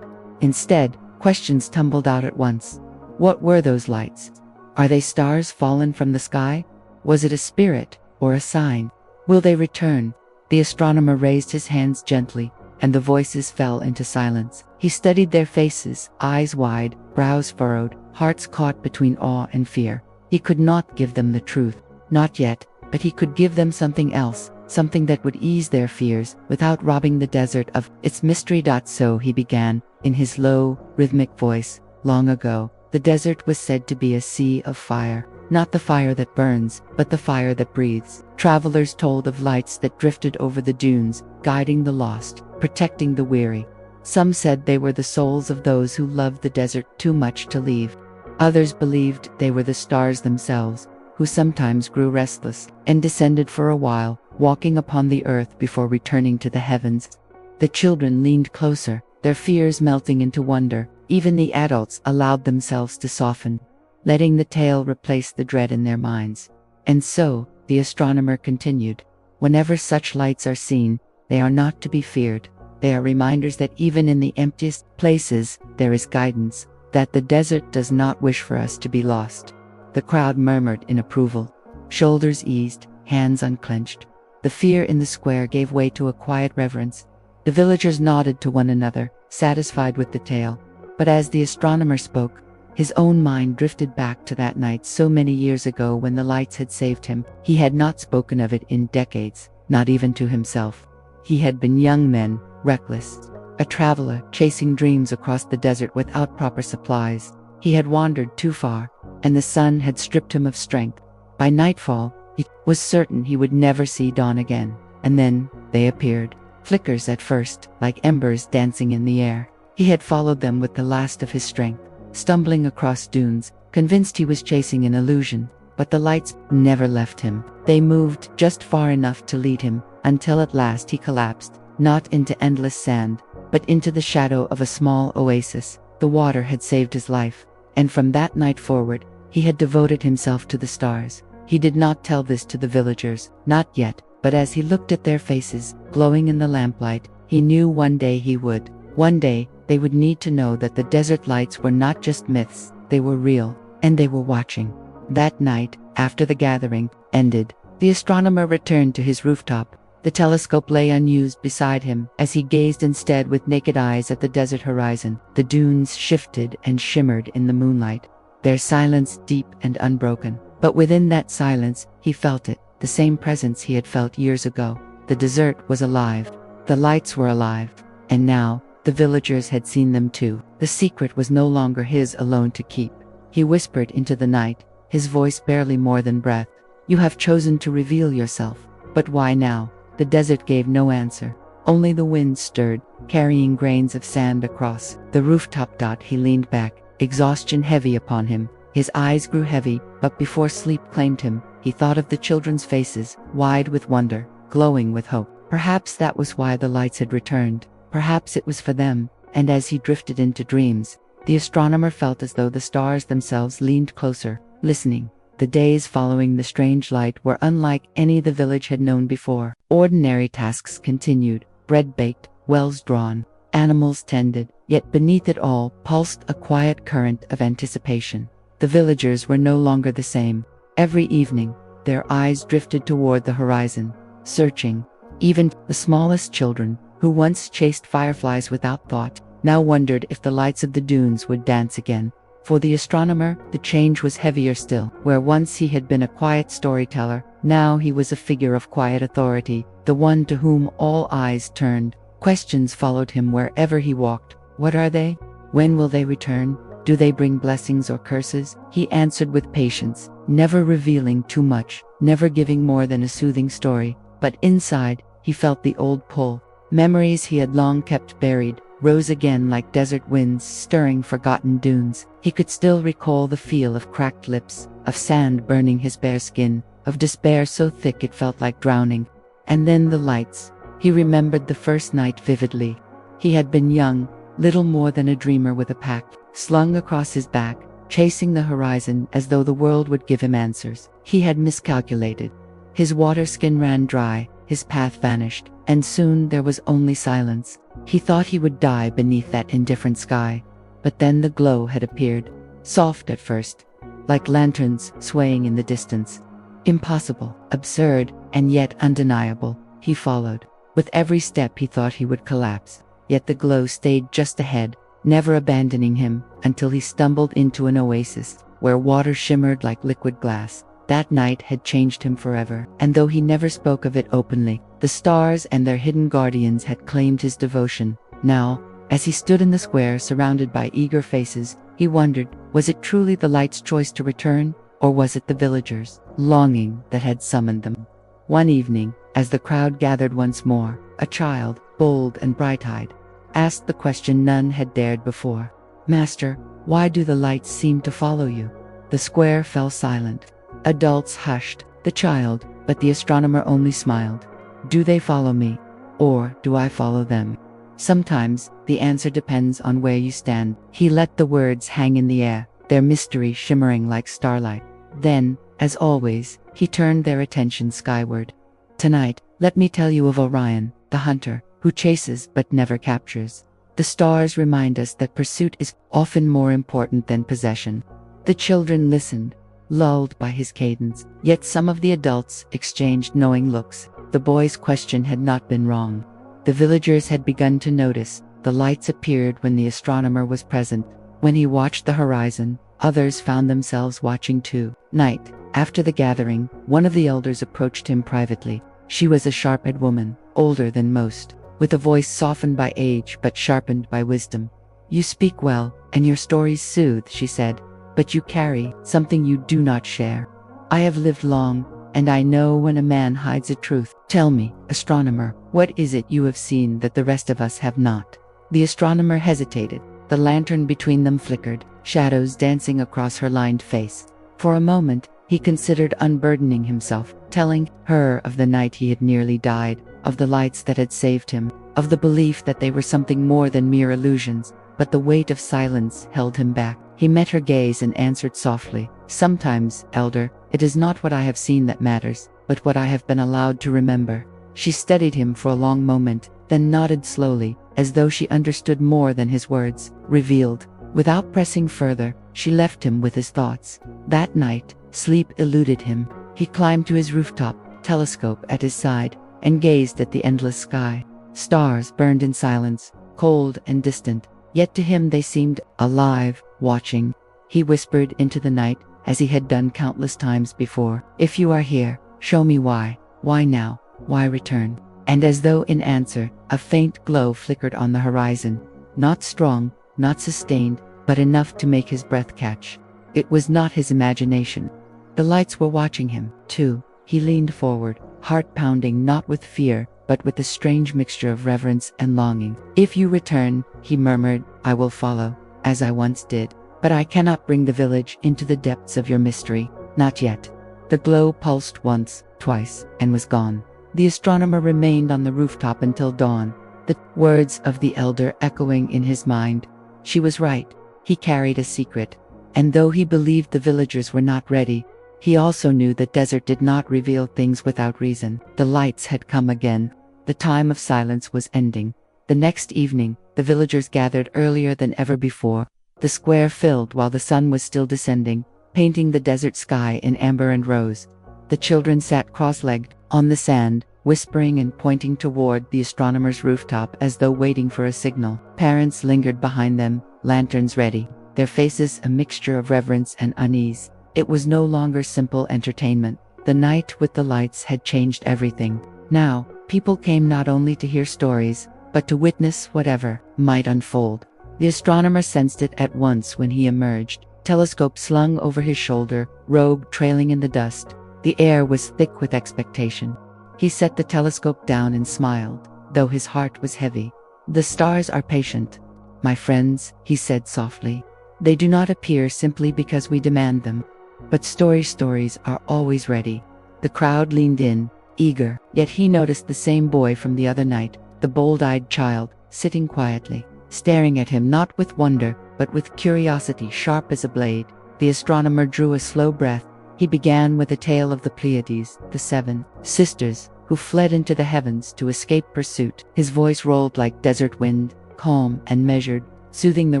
Instead, questions tumbled out at once. What were those lights? Are they stars fallen from the sky? Was it a spirit, or a sign? Will they return? The astronomer raised his hands gently, and the voices fell into silence. He studied their faces, eyes wide, brows furrowed, hearts caught between awe and fear. He could not give them the truth, not yet, but he could give them something else, something that would ease their fears without robbing the desert of its mystery. So he began, in his low, rhythmic voice. Long ago, the desert was said to be a sea of fire. Not the fire that burns, but the fire that breathes. Travelers told of lights that drifted over the dunes, guiding the lost, protecting the weary. Some said they were the souls of those who loved the desert too much to leave. Others believed they were the stars themselves, who sometimes grew restless and descended for a while, walking upon the earth before returning to the heavens. The children leaned closer, their fears melting into wonder. Even the adults allowed themselves to soften, letting the tale replace the dread in their minds. And so, the astronomer continued, whenever such lights are seen, they are not to be feared. They are reminders that even in the emptiest places, there is guidance, that the desert does not wish for us to be lost. The crowd murmured in approval. Shoulders eased, hands unclenched. The fear in the square gave way to a quiet reverence. The villagers nodded to one another, satisfied with the tale. But as the astronomer spoke, his own mind drifted back to that night so many years ago when the lights had saved him. He had not spoken of it in decades, not even to himself. He had been young man, reckless, a traveler chasing dreams across the desert without proper supplies. He had wandered too far, and the sun had stripped him of strength. By nightfall, he was certain he would never see dawn again. And then, they appeared, flickers at first, like embers dancing in the air. He had followed them with the last of his strength, stumbling across dunes, convinced he was chasing an illusion. But the lights never left him. They moved just far enough to lead him, until at last he collapsed, not into endless sand, but into the shadow of a small oasis. The water had saved his life, and from that night forward, he had devoted himself to the stars. He did not tell this to the villagers, not yet, but as he looked at their faces, glowing in the lamplight, he knew one day he would. One day, they would need to know that the desert lights were not just myths, they were real, and they were watching. That night, after the gathering ended, the astronomer returned to his rooftop. The telescope lay unused beside him as he gazed instead with naked eyes at the desert horizon. The dunes shifted and shimmered in the moonlight, their silence deep and unbroken. But within that silence, he felt it, the same presence he had felt years ago. The desert was alive. The lights were alive. And now, the villagers had seen them too. The secret was no longer his alone to keep. He whispered into the night, his voice barely more than breath. You have chosen to reveal yourself. But why now? The desert gave no answer. Only the wind stirred, carrying grains of sand across the rooftop. He leaned back, exhaustion heavy upon him. His eyes grew heavy, but before sleep claimed him, he thought of the children's faces, wide with wonder, glowing with hope. Perhaps that was why the lights had returned. Perhaps it was for them. And as he drifted into dreams, the astronomer felt as though the stars themselves leaned closer, listening. The days following the strange light were unlike any the village had known before. Ordinary tasks continued, bread baked, wells drawn, animals tended, yet beneath it all pulsed a quiet current of anticipation. The villagers were no longer the same. Every evening, their eyes drifted toward the horizon, searching. Even the smallest children, who once chased fireflies without thought, now wondered if the lights of the dunes would dance again. For the astronomer, the change was heavier still. Where once he had been a quiet storyteller, now he was a figure of quiet authority, the one to whom all eyes turned. Questions followed him wherever he walked. What are they? When will they return? Do they bring blessings or curses? He answered with patience, never revealing too much, never giving more than a soothing story. But inside, he felt the old pull. Memories he had long kept buried rose again like desert winds stirring forgotten dunes. He could still recall the feel of cracked lips, of sand burning his bare skin, of despair so thick it felt like drowning. And then the lights. He remembered the first night vividly. He had been young, little more than a dreamer with a pack slung across his back, chasing the horizon as though the world would give him answers. He had miscalculated. His water skin ran dry, his path vanished, and soon there was only silence. He thought he would die beneath that indifferent sky. But then the glow had appeared, soft at first, like lanterns swaying in the distance. Impossible, absurd, and yet undeniable. He followed. With every step he thought he would collapse, yet the glow stayed just ahead, never abandoning him, until he stumbled into an oasis, where water shimmered like liquid glass. That night had changed him forever, and though he never spoke of it openly, the stars and their hidden guardians had claimed his devotion. Now, as he stood in the square surrounded by eager faces, he wondered, was it truly the light's choice to return, or was it the villagers' longing that had summoned them? One evening, as the crowd gathered once more, a child, bold and bright-eyed, asked the question none had dared before. "Master, why do the lights seem to follow you?" The square fell silent. Adults hushed, the child, but the astronomer only smiled. "Do they follow me, or do I follow them? Sometimes, the answer depends on where you stand." He let the words hang in the air, their mystery shimmering like starlight. Then, as always, he turned their attention skyward. "Tonight, let me tell you of Orion, the hunter, who chases but never captures. The stars remind us that pursuit is often more important than possession." The children listened, lulled by his cadence, yet some of the adults exchanged knowing looks. The boy's question had not been wrong. The villagers had begun to notice. The lights appeared when the astronomer was present. When he watched the horizon, others found themselves watching too. Night, after the gathering, one of the elders approached him privately. She was a sharp-eyed woman, older than most, with a voice softened by age but sharpened by wisdom. "You speak well, and your stories soothe," she said, "but you carry something you do not share. I have lived long, and I know when a man hides a truth. Tell me, astronomer, what is it you have seen that the rest of us have not?" The astronomer hesitated. The lantern between them flickered, shadows dancing across her lined face. For a moment, he considered unburdening himself, telling her of the night he had nearly died, of the lights that had saved him, of the belief that they were something more than mere illusions. But the weight of silence held him back. He met her gaze and answered softly, "Sometimes, elder, it is not what I have seen that matters, but what I have been allowed to remember." She studied him for a long moment, then nodded slowly, as though she understood more than his words revealed. Without pressing further, she left him with his thoughts. That night, sleep eluded him. He climbed to his rooftop, telescope at his side, and gazed at the endless sky. Stars burned in silence, cold and distant, yet to him they seemed alive, watching. He whispered into the night, as he had done countless times before, "If you are here, show me why. Why now? Why return?" And as though in answer, a faint glow flickered on the horizon. Not strong, not sustained, but enough to make his breath catch. It was not his imagination. The lights were watching him, too. He leaned forward, heart pounding not with fear, but with a strange mixture of reverence and longing. "If you return," he murmured, "I will follow, as I once did. But I cannot bring the village into the depths of your mystery, not yet." The glow pulsed once, twice, and was gone. The astronomer remained on the rooftop until dawn, the words of the elder echoing in his mind. She was right. He carried a secret. And though he believed the villagers were not ready, he also knew that desert did not reveal things without reason. The lights had come again. The time of silence was ending. The next evening, the villagers gathered earlier than ever before. The square filled while the sun was still descending, painting the desert sky in amber and rose. The children sat cross-legged on the sand, whispering and pointing toward the astronomer's rooftop as though waiting for a signal. Parents lingered behind them, lanterns ready, their faces a mixture of reverence and unease. It was no longer simple entertainment. The night with the lights had changed everything. Now, people came not only to hear stories, but to witness whatever might unfold. The astronomer sensed it at once when he emerged, telescope slung over his shoulder, robe trailing in the dust. The air was thick with expectation. He set the telescope down and smiled, though his heart was heavy. "The stars are patient, my friends," he said softly. "They do not appear simply because we demand them. But stories are always ready." The crowd leaned in, eager, yet he noticed the same boy from the other night, the bold-eyed child, sitting quietly, staring at him not with wonder, but with curiosity sharp as a blade. The astronomer drew a slow breath. He began with a tale of the Pleiades, the 7 sisters, who fled into the heavens to escape pursuit. His voice rolled like desert wind, calm and measured, soothing the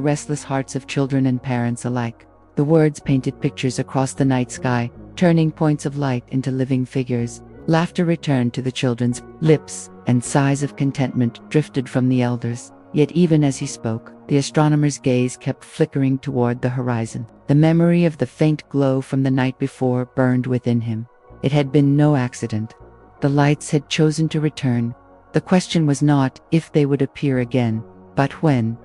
restless hearts of children and parents alike. The words painted pictures across the night sky, turning points of light into living figures. Laughter returned to the children's lips, and sighs of contentment drifted from the elders. Yet even as he spoke, the astronomer's gaze kept flickering toward the horizon. The memory of the faint glow from the night before burned within him. It had been no accident. The lights had chosen to return. The question was not if they would appear again, but when.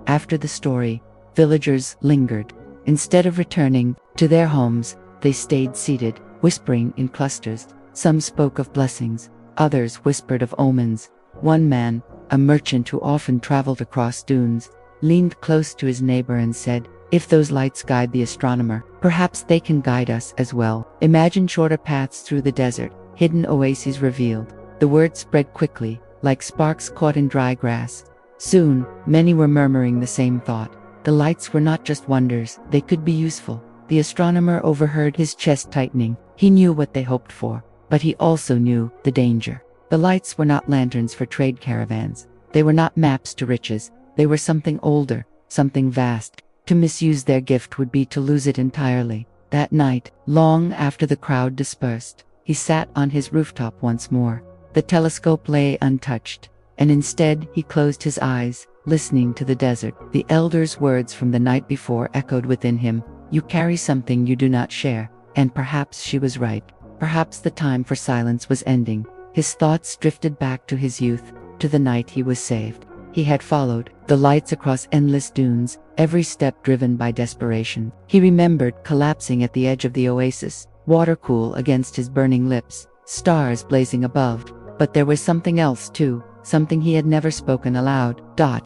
After the story, villagers lingered. Instead of returning to their homes, they stayed seated, whispering in clusters. Some spoke of blessings, others whispered of omens. One man, a merchant who often traveled across dunes, leaned close to his neighbor and said, "If those lights guide the astronomer, perhaps they can guide us as well." Imagine shorter paths through the desert, hidden oases revealed. The word spread quickly, like sparks caught in dry grass. Soon, many were murmuring the same thought. The lights were not just wonders, they could be useful. The astronomer overheard his chest tightening. He knew what they hoped for, but he also knew the danger. The lights were not lanterns for trade caravans. They were not maps to riches. They were something older, something vast. To misuse their gift would be to lose it entirely. That night, long after the crowd dispersed, he sat on his rooftop once more. The telescope lay untouched, and instead he closed his eyes, listening to the desert. The elder's words from the night before echoed within him. "You carry something you do not share." And perhaps she was right. Perhaps the time for silence was ending. His thoughts drifted back to his youth, to the night he was saved. He had followed the lights across endless dunes, every step driven by desperation. He remembered collapsing at the edge of the oasis, water cool against his burning lips, stars blazing above. But there was something else too, something he had never spoken aloud.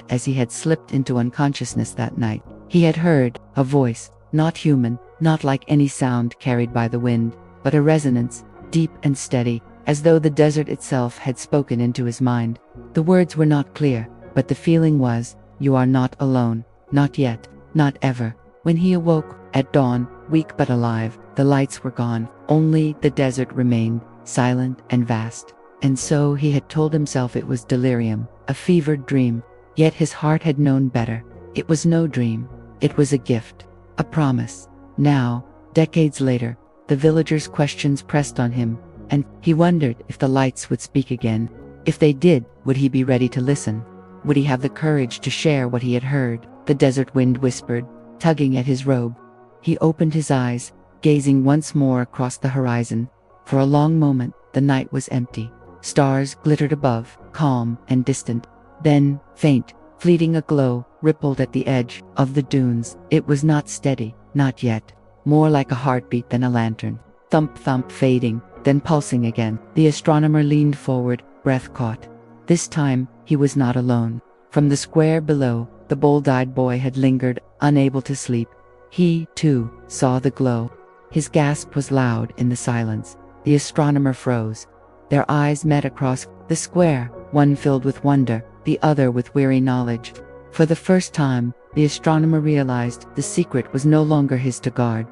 As he had slipped into unconsciousness that night, he had heard a voice, not human, not like any sound carried by the wind, but a resonance, deep and steady, as though the desert itself had spoken into his mind. The words were not clear, but the feeling was, "You are not alone, not yet, not ever." When he awoke, at dawn, weak but alive, the lights were gone. Only the desert remained, silent and vast. And so he had told himself it was delirium, a fevered dream. Yet his heart had known better. It was no dream. It was a gift, a promise. Now, decades later, the villagers' questions pressed on him, and he wondered if the lights would speak again. If they did, would he be ready to listen? Would he have the courage to share what he had heard? The desert wind whispered, tugging at his robe. He opened his eyes, gazing once more across the horizon. For a long moment, the night was empty. Stars glittered above, calm and distant. Then, faint, fleeting a glow, rippled at the edge of the dunes. It was not steady, not yet. More like a heartbeat than a lantern. Thump thump fading, then pulsing again. The astronomer leaned forward, breath caught. This time, he was not alone. From the square below, the bold-eyed boy had lingered, unable to sleep. He, too, saw the glow. His gasp was loud in the silence. The astronomer froze. Their eyes met across the square, one filled with wonder, the other with weary knowledge. For the first time, the astronomer realized the secret was no longer his to guard.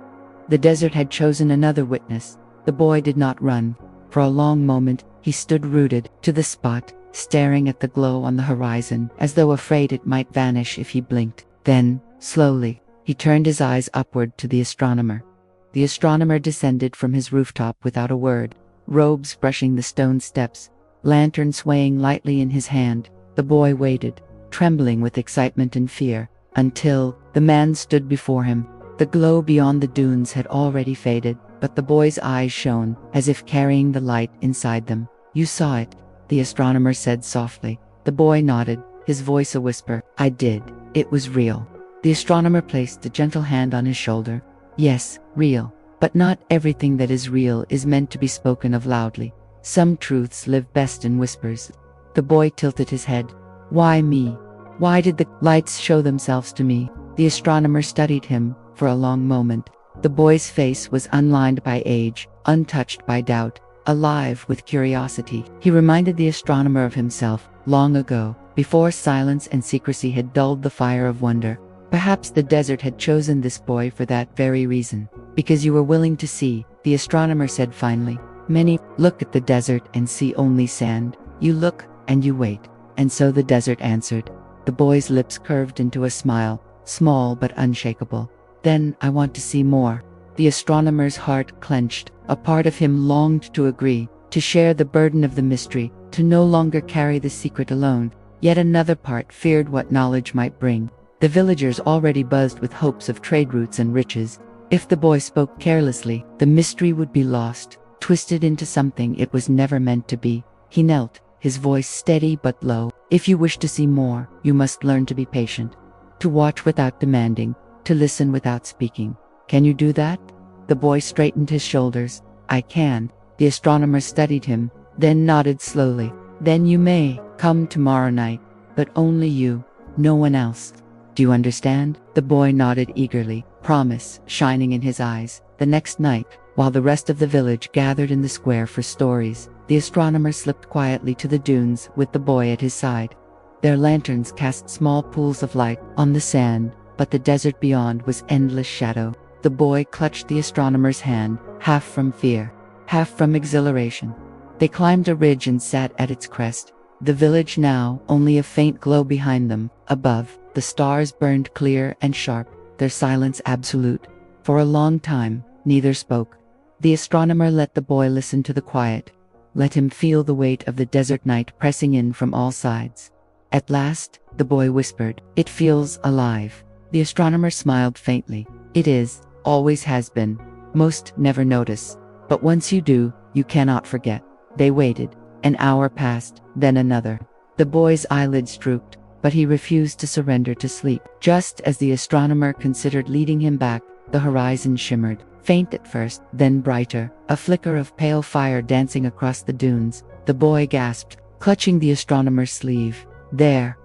The desert had chosen another witness. The boy did not run. For a long moment, he stood rooted to the spot, staring at the glow on the horizon, as though afraid it might vanish if he blinked. Then, slowly, he turned his eyes upward to the astronomer. The astronomer descended from his rooftop without a word, robes brushing the stone steps, lantern swaying lightly in his hand. The boy waited, trembling with excitement and fear, until the man stood before him. The glow beyond the dunes had already faded, but the boy's eyes shone, as if carrying the light inside them. "You saw it," the astronomer said softly. The boy nodded, his voice a whisper. "I did. It was real." The astronomer placed a gentle hand on his shoulder. "Yes, real. But not everything that is real is meant to be spoken of loudly. Some truths live best in whispers." The boy tilted his head. "Why me? Why did the lights show themselves to me?" The astronomer studied him for a long moment. The boy's face was unlined by age, untouched by doubt, alive with curiosity. He reminded the astronomer of himself, long ago, before silence and secrecy had dulled the fire of wonder. Perhaps the desert had chosen this boy for that very reason. "Because you were willing to see," the astronomer said finally. "Many look at the desert and see only sand. You look, and you wait." And so the desert answered. The boy's lips curved into a smile, small but unshakable. "Then I want to see more." The astronomer's heart clenched. A part of him longed to agree, to share the burden of the mystery, to no longer carry the secret alone. Yet another part feared what knowledge might bring. The villagers already buzzed with hopes of trade routes and riches. If the boy spoke carelessly, the mystery would be lost, twisted into something it was never meant to be. He knelt, his voice steady but low. If you wish to see more, you must learn to be patient, to watch without demanding, to listen without speaking. Can you do that? The boy straightened his shoulders. I can. The astronomer studied him, then nodded slowly. Then you may come tomorrow night, but only you, no one else. Do you understand? The boy nodded eagerly, promise shining in his eyes. The next night, while the rest of the village gathered in the square for stories, the astronomer slipped quietly to the dunes with the boy at his side. Their lanterns cast small pools of light on the sand, but the desert beyond was endless shadow. The boy clutched the astronomer's hand, half from fear, half from exhilaration. They climbed a ridge and sat at its crest. The village now, only a faint glow behind them. Above, the stars burned clear and sharp, their silence absolute. For a long time, neither spoke. The astronomer let the boy listen to the quiet, let him feel the weight of the desert night pressing in from all sides. At last, the boy whispered, "It feels alive." The astronomer smiled faintly. "It is, always has been. Most never notice. But once you do, you cannot forget." They waited. An hour passed, then another. The boy's eyelids drooped, but he refused to surrender to sleep. Just as the astronomer considered leading him back, the horizon shimmered, faint at first, then brighter, a flicker of pale fire dancing across the dunes. The boy gasped, clutching the astronomer's sleeve. There,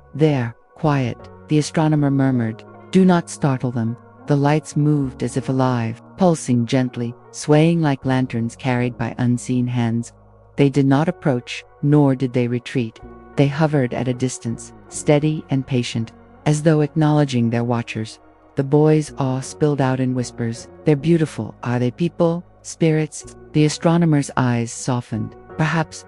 quiet," the astronomer murmured. "Do not startle them." The lights moved as if alive, pulsing gently, swaying like lanterns carried by unseen hands. They did not approach, nor did they retreat. They hovered at a distance, steady and patient, as though acknowledging their watchers. The boy's awe spilled out in whispers. "They're beautiful. Are they people? Spirits?" The astronomer's eyes softened. Perhaps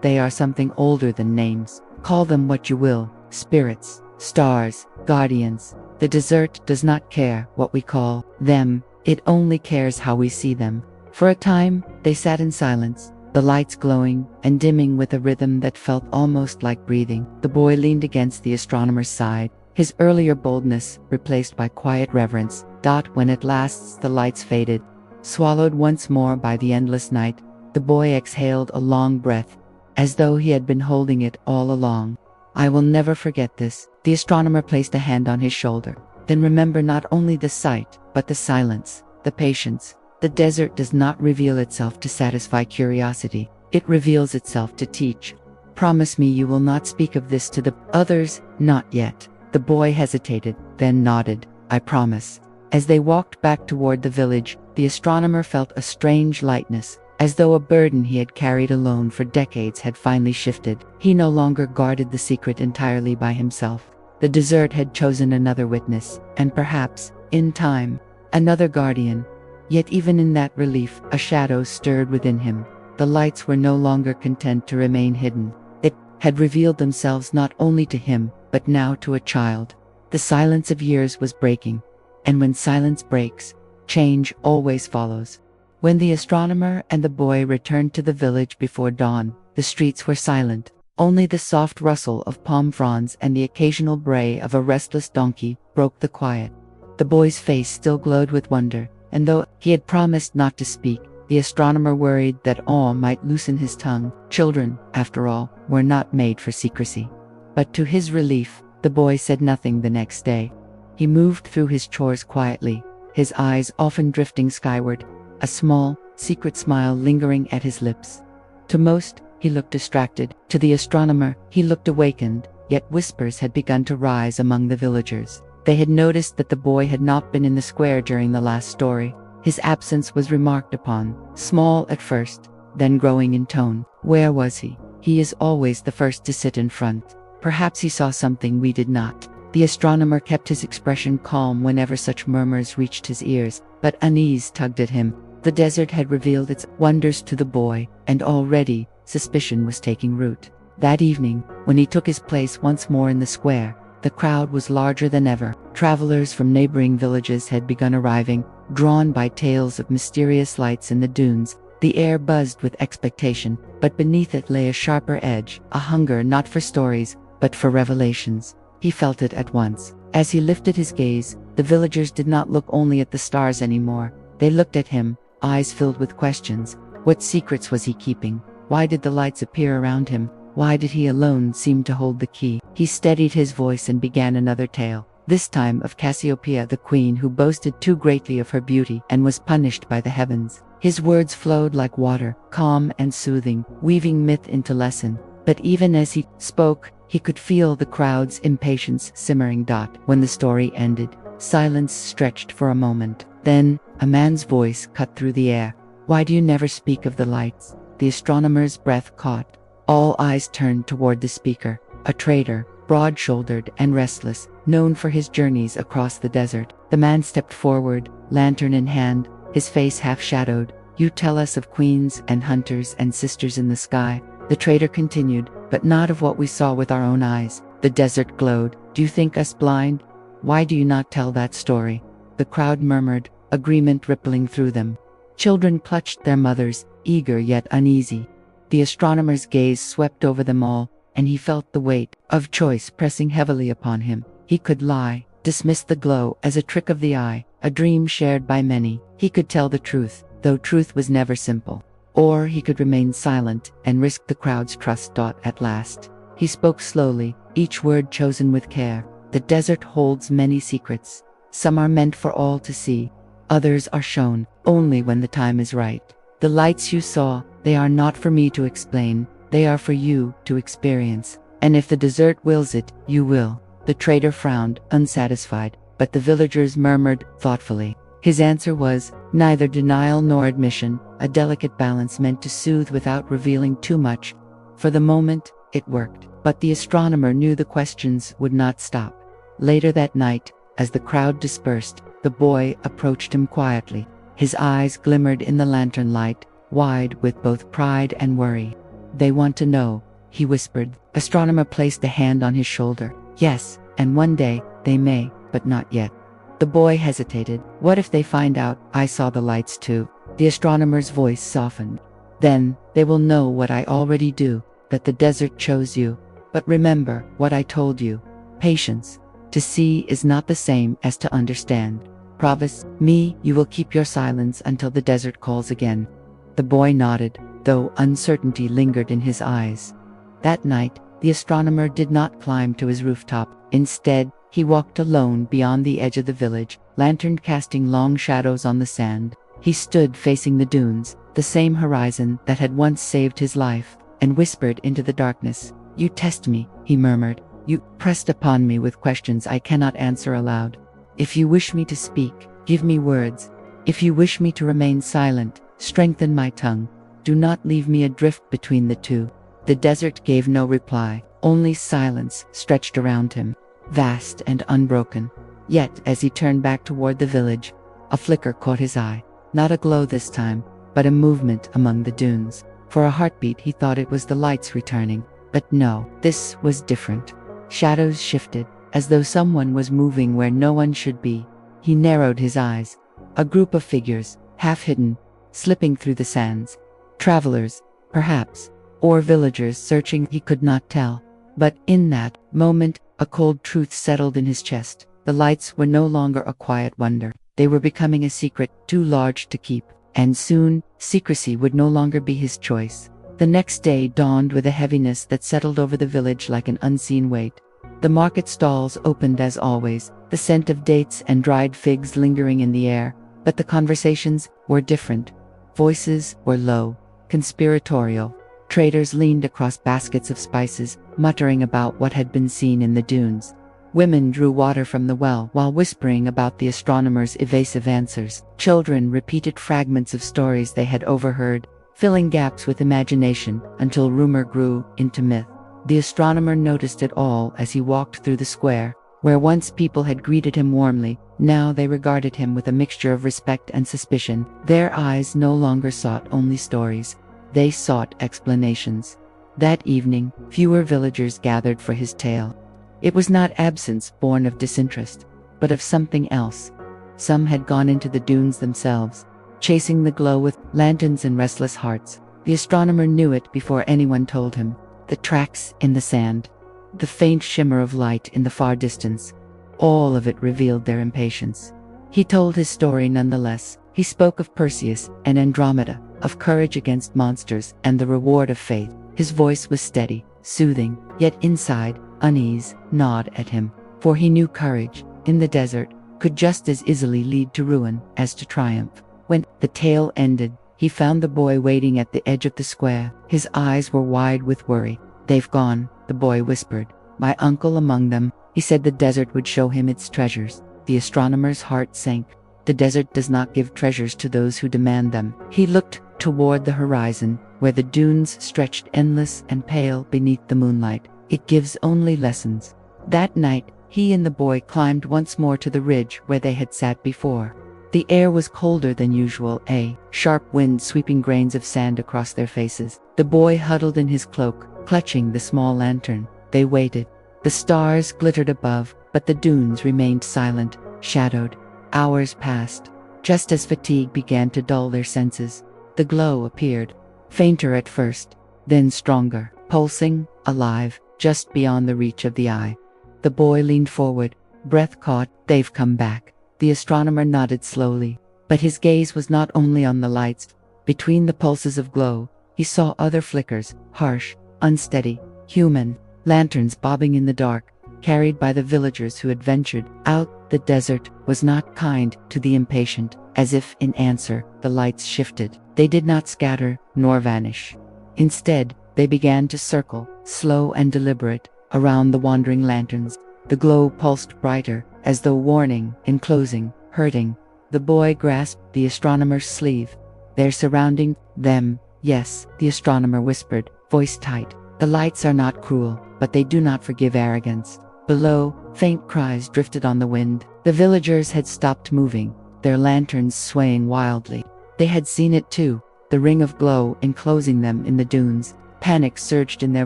they are something older than names. Call them what you will. Spirits, stars, guardians. The desert does not care what we call them. It only cares how we see them. For a time, they sat in silence, the lights glowing and dimming with a rhythm that felt almost like breathing. The boy leaned against the astronomer's side, his earlier boldness replaced by quiet reverence. When at last the lights faded, swallowed once more by the endless night, the boy exhaled a long breath, as though he had been holding it all along. "I will never forget this." The astronomer placed a hand on his shoulder. "Then remember not only the sight, but the silence, the patience. The desert does not reveal itself to satisfy curiosity. It reveals itself to teach. Promise me you will not speak of this to the others." "Not yet." The boy hesitated, then nodded. "I promise." As they walked back toward the village, the astronomer felt a strange lightness, as though a burden he had carried alone for decades had finally shifted. He no longer guarded the secret entirely by himself. The desert had chosen another witness, and perhaps, in time, another guardian. Yet even in that relief, a shadow stirred within him. The lights were no longer content to remain hidden. It had revealed themselves not only to him, but now to a child. The silence of years was breaking. And when silence breaks, change always follows. When the astronomer and the boy returned to the village before dawn, the streets were silent. Only the soft rustle of palm fronds and the occasional bray of a restless donkey broke the quiet. The boy's face still glowed with wonder, and though he had promised not to speak, the astronomer worried that awe might loosen his tongue. Children, after all, were not made for secrecy. But to his relief, the boy said nothing the next day. He moved through his chores quietly, his eyes often drifting skyward, a small, secret smile lingering at his lips. To most, he looked distracted. To the astronomer, he looked awakened, yet whispers had begun to rise among the villagers. They had noticed that the boy had not been in the square during the last story. His absence was remarked upon, small at first, then growing in tone. Where was he? He is always the first to sit in front. Perhaps he saw something we did not. The astronomer kept his expression calm whenever such murmurs reached his ears, but unease tugged at him. The desert had revealed its wonders to the boy, and already, suspicion was taking root. That evening, when he took his place once more in the square, the crowd was larger than ever. Travelers from neighboring villages had begun arriving, drawn by tales of mysterious lights in the dunes. The air buzzed with expectation, but beneath it lay a sharper edge, a hunger not for stories, but for revelations. He felt it at once. As he lifted his gaze, the villagers did not look only at the stars anymore. They looked at him, eyes filled with questions. What secrets was he keeping? Why did the lights appear around him? Why did he alone seem to hold the key? He steadied his voice and began another tale, this time of Cassiopeia, the queen who boasted too greatly of her beauty and was punished by the heavens. His words flowed like water, calm and soothing, weaving myth into lesson. But even as he spoke, he could feel the crowd's impatience simmering. When the story ended, silence stretched for a moment. Then, a man's voice cut through the air. "Why do you never speak of the lights?" The astronomer's breath caught. All eyes turned toward the speaker, a trader, broad-shouldered and restless, known for his journeys across the desert. The man stepped forward, lantern in hand, his face half-shadowed. "You tell us of queens and hunters and sisters in the sky," the trader continued, "but not of what we saw with our own eyes." The desert glowed. "Do you think us blind? Why do you not tell that story?" The crowd murmured, agreement rippling through them. Children clutched their mothers, eager yet uneasy. The astronomer's gaze swept over them all, and he felt the weight of choice pressing heavily upon him. He could lie, dismiss the glow as a trick of the eye, a dream shared by many. He could tell the truth, though truth was never simple. Or he could remain silent and risk the crowd's trust. At last, he spoke slowly, each word chosen with care. "The desert holds many secrets. Some are meant for all to see. Others are shown only when the time is right. The lights you saw, they are not for me to explain. They are for you to experience. And if the desert wills it, you will." The trader frowned, unsatisfied, but the villagers murmured thoughtfully. His answer was neither denial nor admission, a delicate balance meant to soothe without revealing too much. For the moment, it worked. But the astronomer knew the questions would not stop. Later that night, as the crowd dispersed, the boy approached him quietly. His eyes glimmered in the lantern light, wide with both pride and worry. "They want to know," he whispered. Astronomer placed a hand on his shoulder. "Yes, and one day, they may, but not yet." The boy hesitated. "What if they find out I saw the lights too?" The astronomer's voice softened. "Then, they will know what I already do, that the desert chose you. But remember what I told you. Patience. To see is not the same as to understand. Promise me you will keep your silence until the desert calls again." The boy nodded, though uncertainty lingered in his eyes. That night, the astronomer did not climb to his rooftop. Instead, he walked alone beyond the edge of the village, lantern casting long shadows on the sand. He stood facing the dunes, the same horizon that had once saved his life, and whispered into the darkness. "You test me," he murmured. "You pressed upon me with questions I cannot answer aloud. If you wish me to speak, give me words. If you wish me to remain silent, strengthen my tongue. Do not leave me adrift between the two." The desert gave no reply, only silence stretched around him, vast and unbroken. Yet, as he turned back toward the village, a flicker caught his eye. Not a glow this time, but a movement among the dunes. For a heartbeat he thought it was the lights returning. But no, this was different. Shadows shifted, as though someone was moving where no one should be. He narrowed his eyes. A group of figures, half hidden, slipping through the sands. Travelers, perhaps, or villagers searching, he could not tell. But in that moment, a cold truth settled in his chest. The lights were no longer a quiet wonder. They were becoming a secret too large to keep. And soon, secrecy would no longer be his choice. The next day dawned with a heaviness that settled over the village like an unseen weight. The market stalls opened as always, the scent of dates and dried figs lingering in the air. But the conversations were different. Voices were low, conspiratorial. Traders leaned across baskets of spices, muttering about what had been seen in the dunes. Women drew water from the well while whispering about the astronomer's evasive answers. Children repeated fragments of stories they had overheard, filling gaps with imagination until rumor grew into myth. The astronomer noticed it all as he walked through the square, where once people had greeted him warmly. Now they regarded him with a mixture of respect and suspicion. Their eyes no longer sought only stories. They sought explanations. That evening, fewer villagers gathered for his tale. It was not absence born of disinterest, but of something else. Some had gone into the dunes themselves, chasing the glow with lanterns and restless hearts. The astronomer knew it before anyone told him. The tracks in the sand, the faint shimmer of light in the far distance, all of it revealed their impatience. He told his story nonetheless. He spoke of Perseus and Andromeda, of courage against monsters and the reward of faith. His voice was steady, soothing, yet inside, unease gnawed at him, for he knew courage, in the desert, could just as easily lead to ruin as to triumph. When the tale ended, he found the boy waiting at the edge of the square. His eyes were wide with worry. "They've gone," the boy whispered. "My uncle among them." He said the desert would show him its treasures. The astronomer's heart sank. The desert does not give treasures to those who demand them. He looked toward the horizon, where the dunes stretched endless and pale beneath the moonlight. "It gives only lessons." That night, he and the boy climbed once more to the ridge where they had sat before. The air was colder than usual, a sharp wind sweeping grains of sand across their faces. The boy huddled in his cloak, clutching the small lantern. They waited. The stars glittered above, but the dunes remained silent, shadowed. Hours passed. Just as fatigue began to dull their senses, the glow appeared, fainter at first, then stronger, pulsing, alive, just beyond the reach of the eye. The boy leaned forward, breath caught. "They've come back." The astronomer nodded slowly, but his gaze was not only on the lights. Between the pulses of glow, he saw other flickers, harsh, unsteady, human, lanterns bobbing in the dark, carried by the villagers who had ventured out. The desert was not kind to the impatient. As if in answer, the lights shifted. They did not scatter, nor vanish. Instead, they began to circle, slow and deliberate, around the wandering lanterns. The glow pulsed brighter, as though warning, enclosing, hurting. The boy grasped the astronomer's sleeve. "They're surrounding them." "Yes," the astronomer whispered, voice tight. "The lights are not cruel, but they do not forgive arrogance." Below, faint cries drifted on the wind. The villagers had stopped moving, their lanterns swaying wildly. They had seen it too, the ring of glow enclosing them in the dunes. Panic surged in their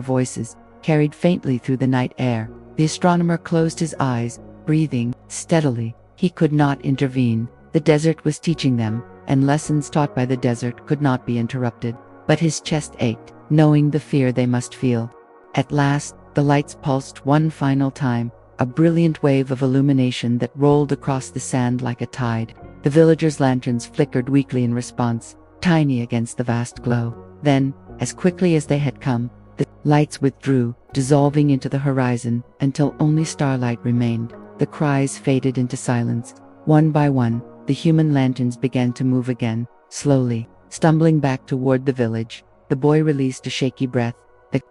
voices, carried faintly through the night air. The astronomer closed his eyes, breathing steadily. He could not intervene. The desert was teaching them, and lessons taught by the desert could not be interrupted. But his chest ached, knowing the fear they must feel. At last, the lights pulsed one final time, a brilliant wave of illumination that rolled across the sand like a tide. The villagers' lanterns flickered weakly in response, tiny against the vast glow. Then, as quickly as they had come, the lights withdrew, dissolving into the horizon until only starlight remained. The cries faded into silence. One by one, the human lanterns began to move again, slowly, stumbling back toward the village. The boy released a shaky breath.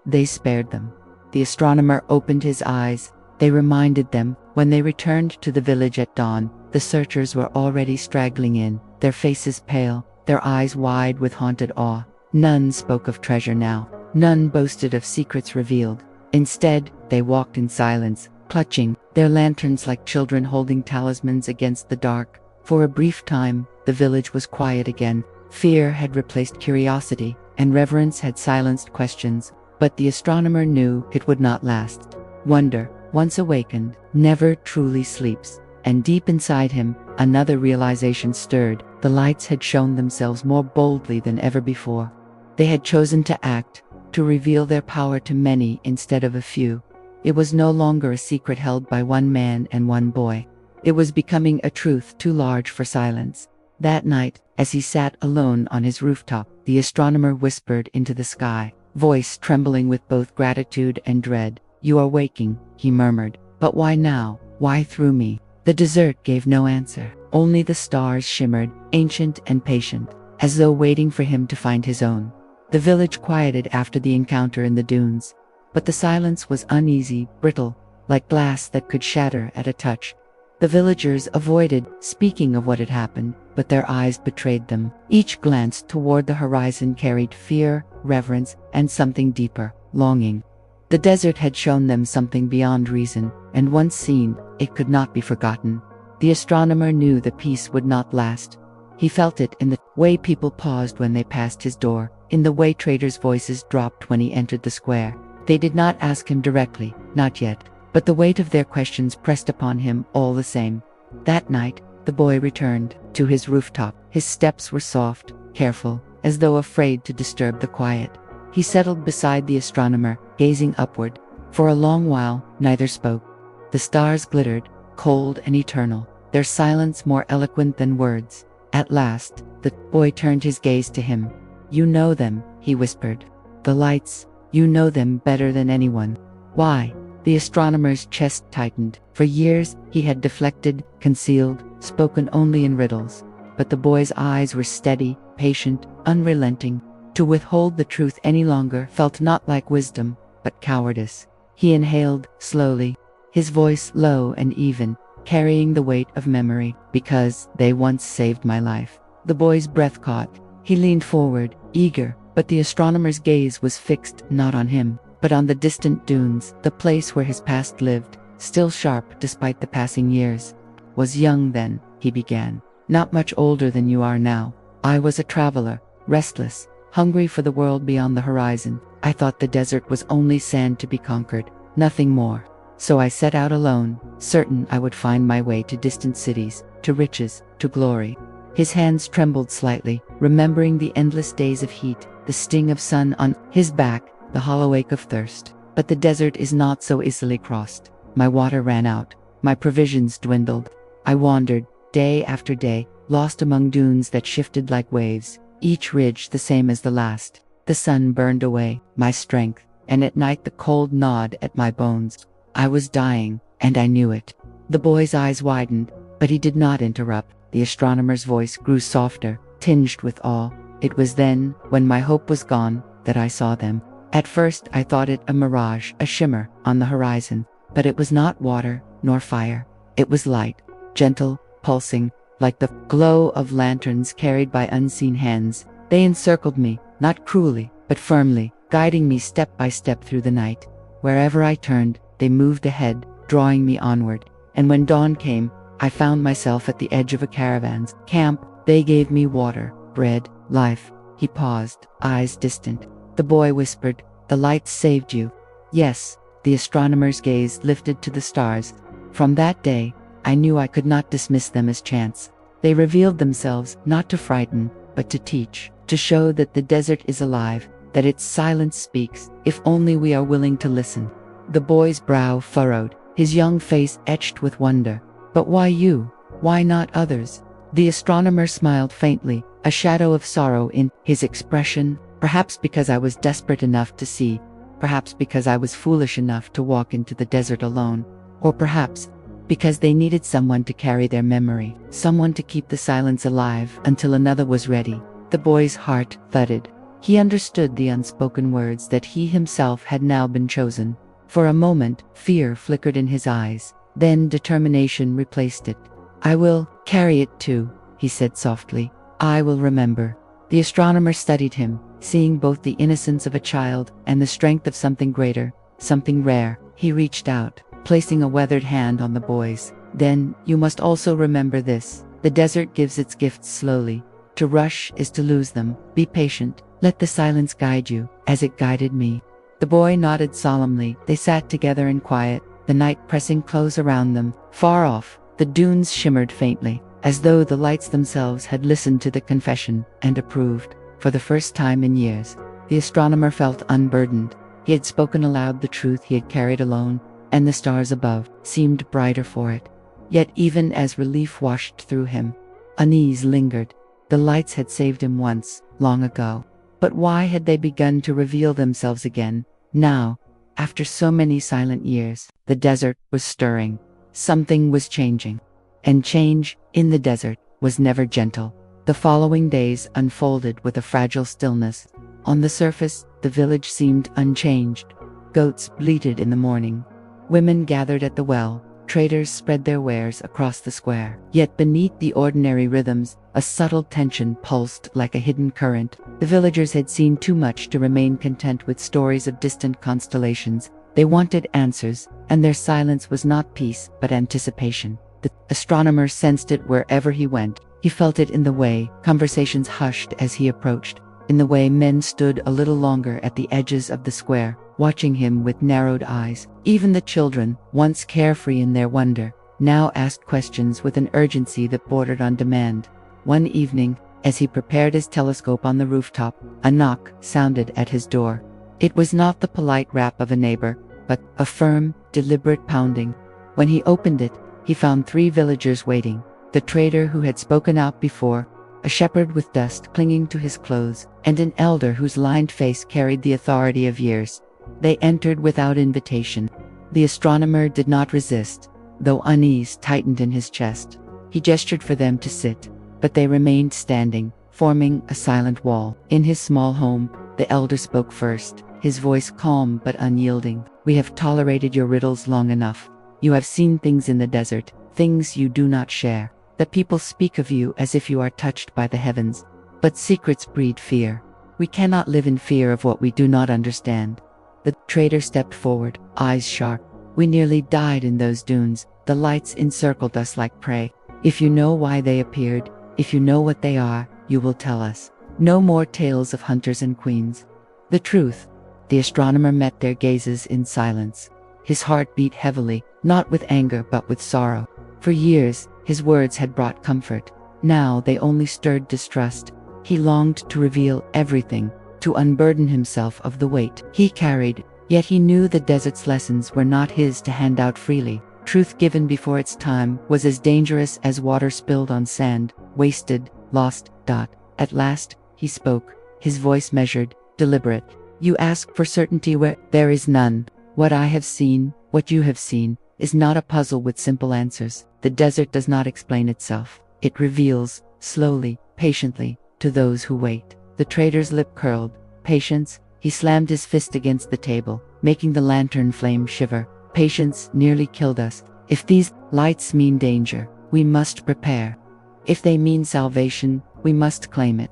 They spared them. The astronomer opened his eyes. They reminded them, when they returned to the village at dawn, the searchers were already straggling in, their faces pale, their eyes wide with haunted awe. None spoke of treasure now. None boasted of secrets revealed. Instead, they walked in silence, clutching their lanterns like children holding talismans against the dark. For a brief time, the village was quiet again. Fear had replaced curiosity, and reverence had silenced questions. But the astronomer knew it would not last. Wonder, once awakened, never truly sleeps. And deep inside him, another realization stirred. The lights had shown themselves more boldly than ever before. They had chosen to act, to reveal their power to many instead of a few. It was no longer a secret held by one man and one boy. It was becoming a truth too large for silence. That night, as he sat alone on his rooftop, the astronomer whispered into the sky, voice trembling with both gratitude and dread. "You are waking," he murmured. "But why now? Why through me?" The desert gave no answer. Only the stars shimmered, ancient and patient, as though waiting for him to find his own. The village quieted after the encounter in the dunes, but the silence was uneasy, brittle, like glass that could shatter at a touch. The villagers avoided speaking of what had happened, but their eyes betrayed them. Each glance toward the horizon carried fear, reverence, and something deeper, longing. The desert had shown them something beyond reason, and once seen, it could not be forgotten. The astronomer knew the peace would not last. He felt it in the way people paused when they passed his door, in the way traders' voices dropped when he entered the square. They did not ask him directly, not yet, but the weight of their questions pressed upon him all the same. That night, The boy returned to his rooftop. His steps were soft, careful, as though afraid to disturb the quiet. He settled beside the astronomer, gazing upward. For a long while, neither spoke. The stars glittered, cold and eternal, their silence more eloquent than words. At last, the boy turned his gaze to him. "You know them," he whispered. "The lights, you know them better than anyone." "Why?" The astronomer's chest tightened. For years, he had deflected, concealed, spoken only in riddles. But the boy's eyes were steady, patient, unrelenting. To withhold the truth any longer felt not like wisdom, but cowardice. He inhaled, slowly, his voice low and even, carrying the weight of memory. "Because they once saved my life." The boy's breath caught. He leaned forward, eager, but the astronomer's gaze was fixed not on him, but on the distant dunes, the place where his past lived, still sharp despite the passing years. "Was young then," he began. "Not much older than you are now. I was a traveler, restless, hungry for the world beyond the horizon. I thought the desert was only sand to be conquered, nothing more. So I set out alone, certain I would find my way to distant cities, to riches, to glory." His hands trembled slightly, remembering the endless days of heat, the sting of sun on his back, the hollow ache of thirst. "But the desert is not so easily crossed. My water ran out, my provisions dwindled. I wandered, day after day, lost among dunes that shifted like waves, each ridge the same as the last. The sun burned away my strength, and at night the cold gnawed at my bones. I was dying, and I knew it." The boy's eyes widened, but he did not interrupt. The astronomer's voice grew softer, tinged with awe. "It was then, when my hope was gone, that I saw them. At first I thought it a mirage, a shimmer on the horizon. But it was not water, nor fire. It was light, gentle, pulsing, like the glow of lanterns carried by unseen hands. They encircled me, not cruelly, but firmly, guiding me step by step through the night. Wherever I turned, they moved ahead, drawing me onward. And when dawn came, I found myself at the edge of a caravan's camp. They gave me water, bread, life." He paused, eyes distant. The boy whispered, "The lights saved you." "Yes." The astronomer's gaze lifted to the stars. "From that day, I knew I could not dismiss them as chance. They revealed themselves not to frighten, but to teach, to show that the desert is alive, that its silence speaks, if only we are willing to listen." The boy's brow furrowed, his young face etched with wonder. "But why you? Why not others?" The astronomer smiled faintly, a shadow of sorrow in his expression. "Perhaps because I was desperate enough to see, perhaps because I was foolish enough to walk into the desert alone, or perhaps because they needed someone to carry their memory, someone to keep the silence alive until another was ready." The boy's heart thudded. He understood the unspoken words that he himself had now been chosen. For a moment, fear flickered in his eyes, then determination replaced it. "I will carry it too," he said softly. "I will remember." The astronomer studied him, seeing both the innocence of a child and the strength of something greater, something rare. He reached out, placing a weathered hand on the boy's. "Then, you must also remember this. The desert gives its gifts slowly. To rush is to lose them. Be patient. Let the silence guide you, as it guided me." The boy nodded solemnly. They sat together in quiet, the night pressing close around them. Far off, the dunes shimmered faintly, as though the lights themselves had listened to the confession and approved. For the first time in years, the astronomer felt unburdened. He had spoken aloud the truth he had carried alone, and the stars above seemed brighter for it. Yet even as relief washed through him, unease lingered. The lights had saved him once, long ago. But why had they begun to reveal themselves again, now, after so many silent years? The desert was stirring. Something was changing. And change, in the desert, was never gentle. The following days unfolded with a fragile stillness. On the surface, the village seemed unchanged. Goats bleated in the morning. Women gathered at the well. Traders spread their wares across the square. Yet beneath the ordinary rhythms, a subtle tension pulsed like a hidden current. The villagers had seen too much to remain content with stories of distant constellations. They wanted answers, and their silence was not peace, but anticipation. The astronomer sensed it wherever he went. He felt it in the way conversations hushed as he approached, in the way men stood a little longer at the edges of the square, watching him with narrowed eyes. Even the children, once carefree in their wonder, now asked questions with an urgency that bordered on demand. One evening, as he prepared his telescope on the rooftop, a knock sounded at his door. It was not the polite rap of a neighbor, but a firm, deliberate pounding. When he opened it, he found 3 villagers waiting: the trader who had spoken out before, a shepherd with dust clinging to his clothes, and an elder whose lined face carried the authority of years. They entered without invitation. The astronomer did not resist, though unease tightened in his chest. He gestured for them to sit, but they remained standing, forming a silent wall. In his small home, the elder spoke first, his voice calm but unyielding. "We have tolerated your riddles long enough. You have seen things in the desert, things you do not share. The people speak of you as if you are touched by the heavens. But secrets breed fear. We cannot live in fear of what we do not understand." The trader stepped forward, eyes sharp. "We nearly died in those dunes. The lights encircled us like prey. If you know why they appeared, if you know what they are, you will tell us. No more tales of hunters and queens. The truth." The astronomer met their gazes in silence. His heart beat heavily, not with anger but with sorrow. For years, his words had brought comfort. Now they only stirred distrust. He longed to reveal everything, to unburden himself of the weight he carried, yet he knew the desert's lessons were not his to hand out freely. Truth given before its time was as dangerous as water spilled on sand, wasted, lost. At last, he spoke, his voice measured, deliberate. "You ask for certainty where there is none. What I have seen, what you have seen, is not a puzzle with simple answers. The desert does not explain itself. It reveals, slowly, patiently, to those who wait." The trader's lip curled. Patience? He slammed his fist against the table, making the lantern flame shiver. "Patience nearly killed us. If these lights mean danger, we must prepare. If they mean salvation, we must claim it.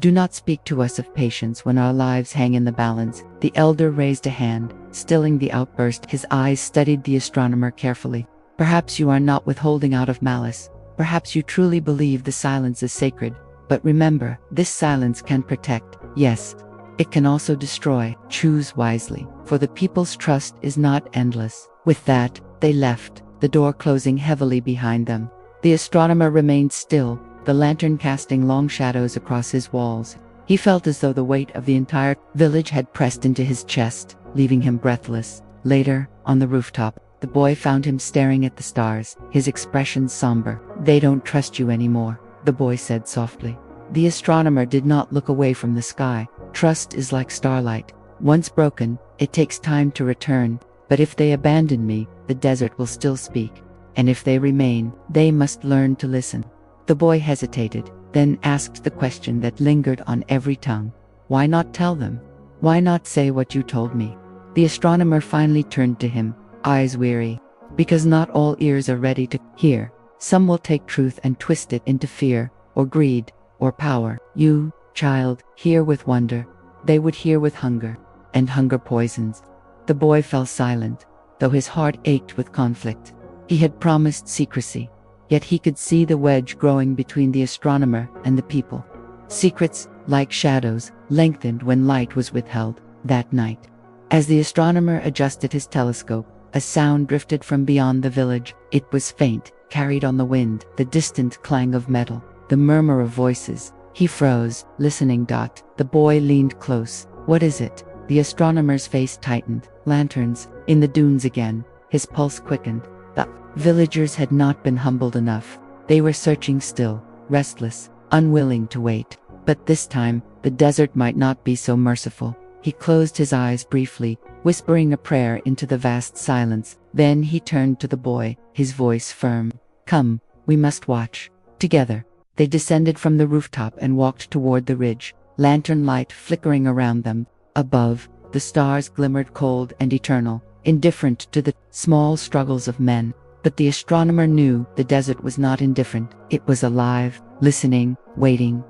Do not speak to us of patience when our lives hang in the balance." The elder raised a hand, stilling the outburst. His eyes studied the astronomer carefully. "Perhaps you are not withholding out of malice. Perhaps you truly believe the silence is sacred. But remember, this silence can protect. Yes, it can also destroy. Choose wisely, for the people's trust is not endless." With that, they left, the door closing heavily behind them. The astronomer remained still, the lantern casting long shadows across his walls. He felt as though the weight of the entire village had pressed into his chest, leaving him breathless. Later, on the rooftop, the boy found him staring at the stars, his expression somber. "They don't trust you anymore," the boy said softly. The astronomer did not look away from the sky. "Trust is like starlight. Once broken, it takes time to return. But if they abandon me, the desert will still speak. And if they remain, they must learn to listen." The boy hesitated, then asked the question that lingered on every tongue. "Why not tell them? Why not say what you told me?" The astronomer finally turned to him, eyes weary. "Because not all ears are ready to hear. Some will take truth and twist it into fear, or greed, or power. You, child, hear with wonder. They would hear with hunger. And hunger poisons." The boy fell silent, though his heart ached with conflict. He had promised secrecy, yet he could see the wedge growing between the astronomer and the people. Secrets, like shadows, lengthened when light was withheld. That night, as the astronomer adjusted his telescope, a sound drifted from beyond the village. It was faint, carried on the wind, the distant clang of metal, the murmur of voices. He froze, listening. The boy leaned close. "What is it?" The astronomer's face tightened. "Lanterns, in the dunes again." His pulse quickened. The villagers had not been humbled enough. They were searching still, restless, unwilling to wait. But this time, the desert might not be so merciful. He closed his eyes briefly, whispering a prayer into the vast silence. Then he turned to the boy, his voice firm. "Come, we must watch. Together." They descended from the rooftop and walked toward the ridge, lantern light flickering around them. Above, the stars glimmered cold and eternal, indifferent to the small struggles of men. But the astronomer knew the desert was not indifferent. It was alive, listening, waiting.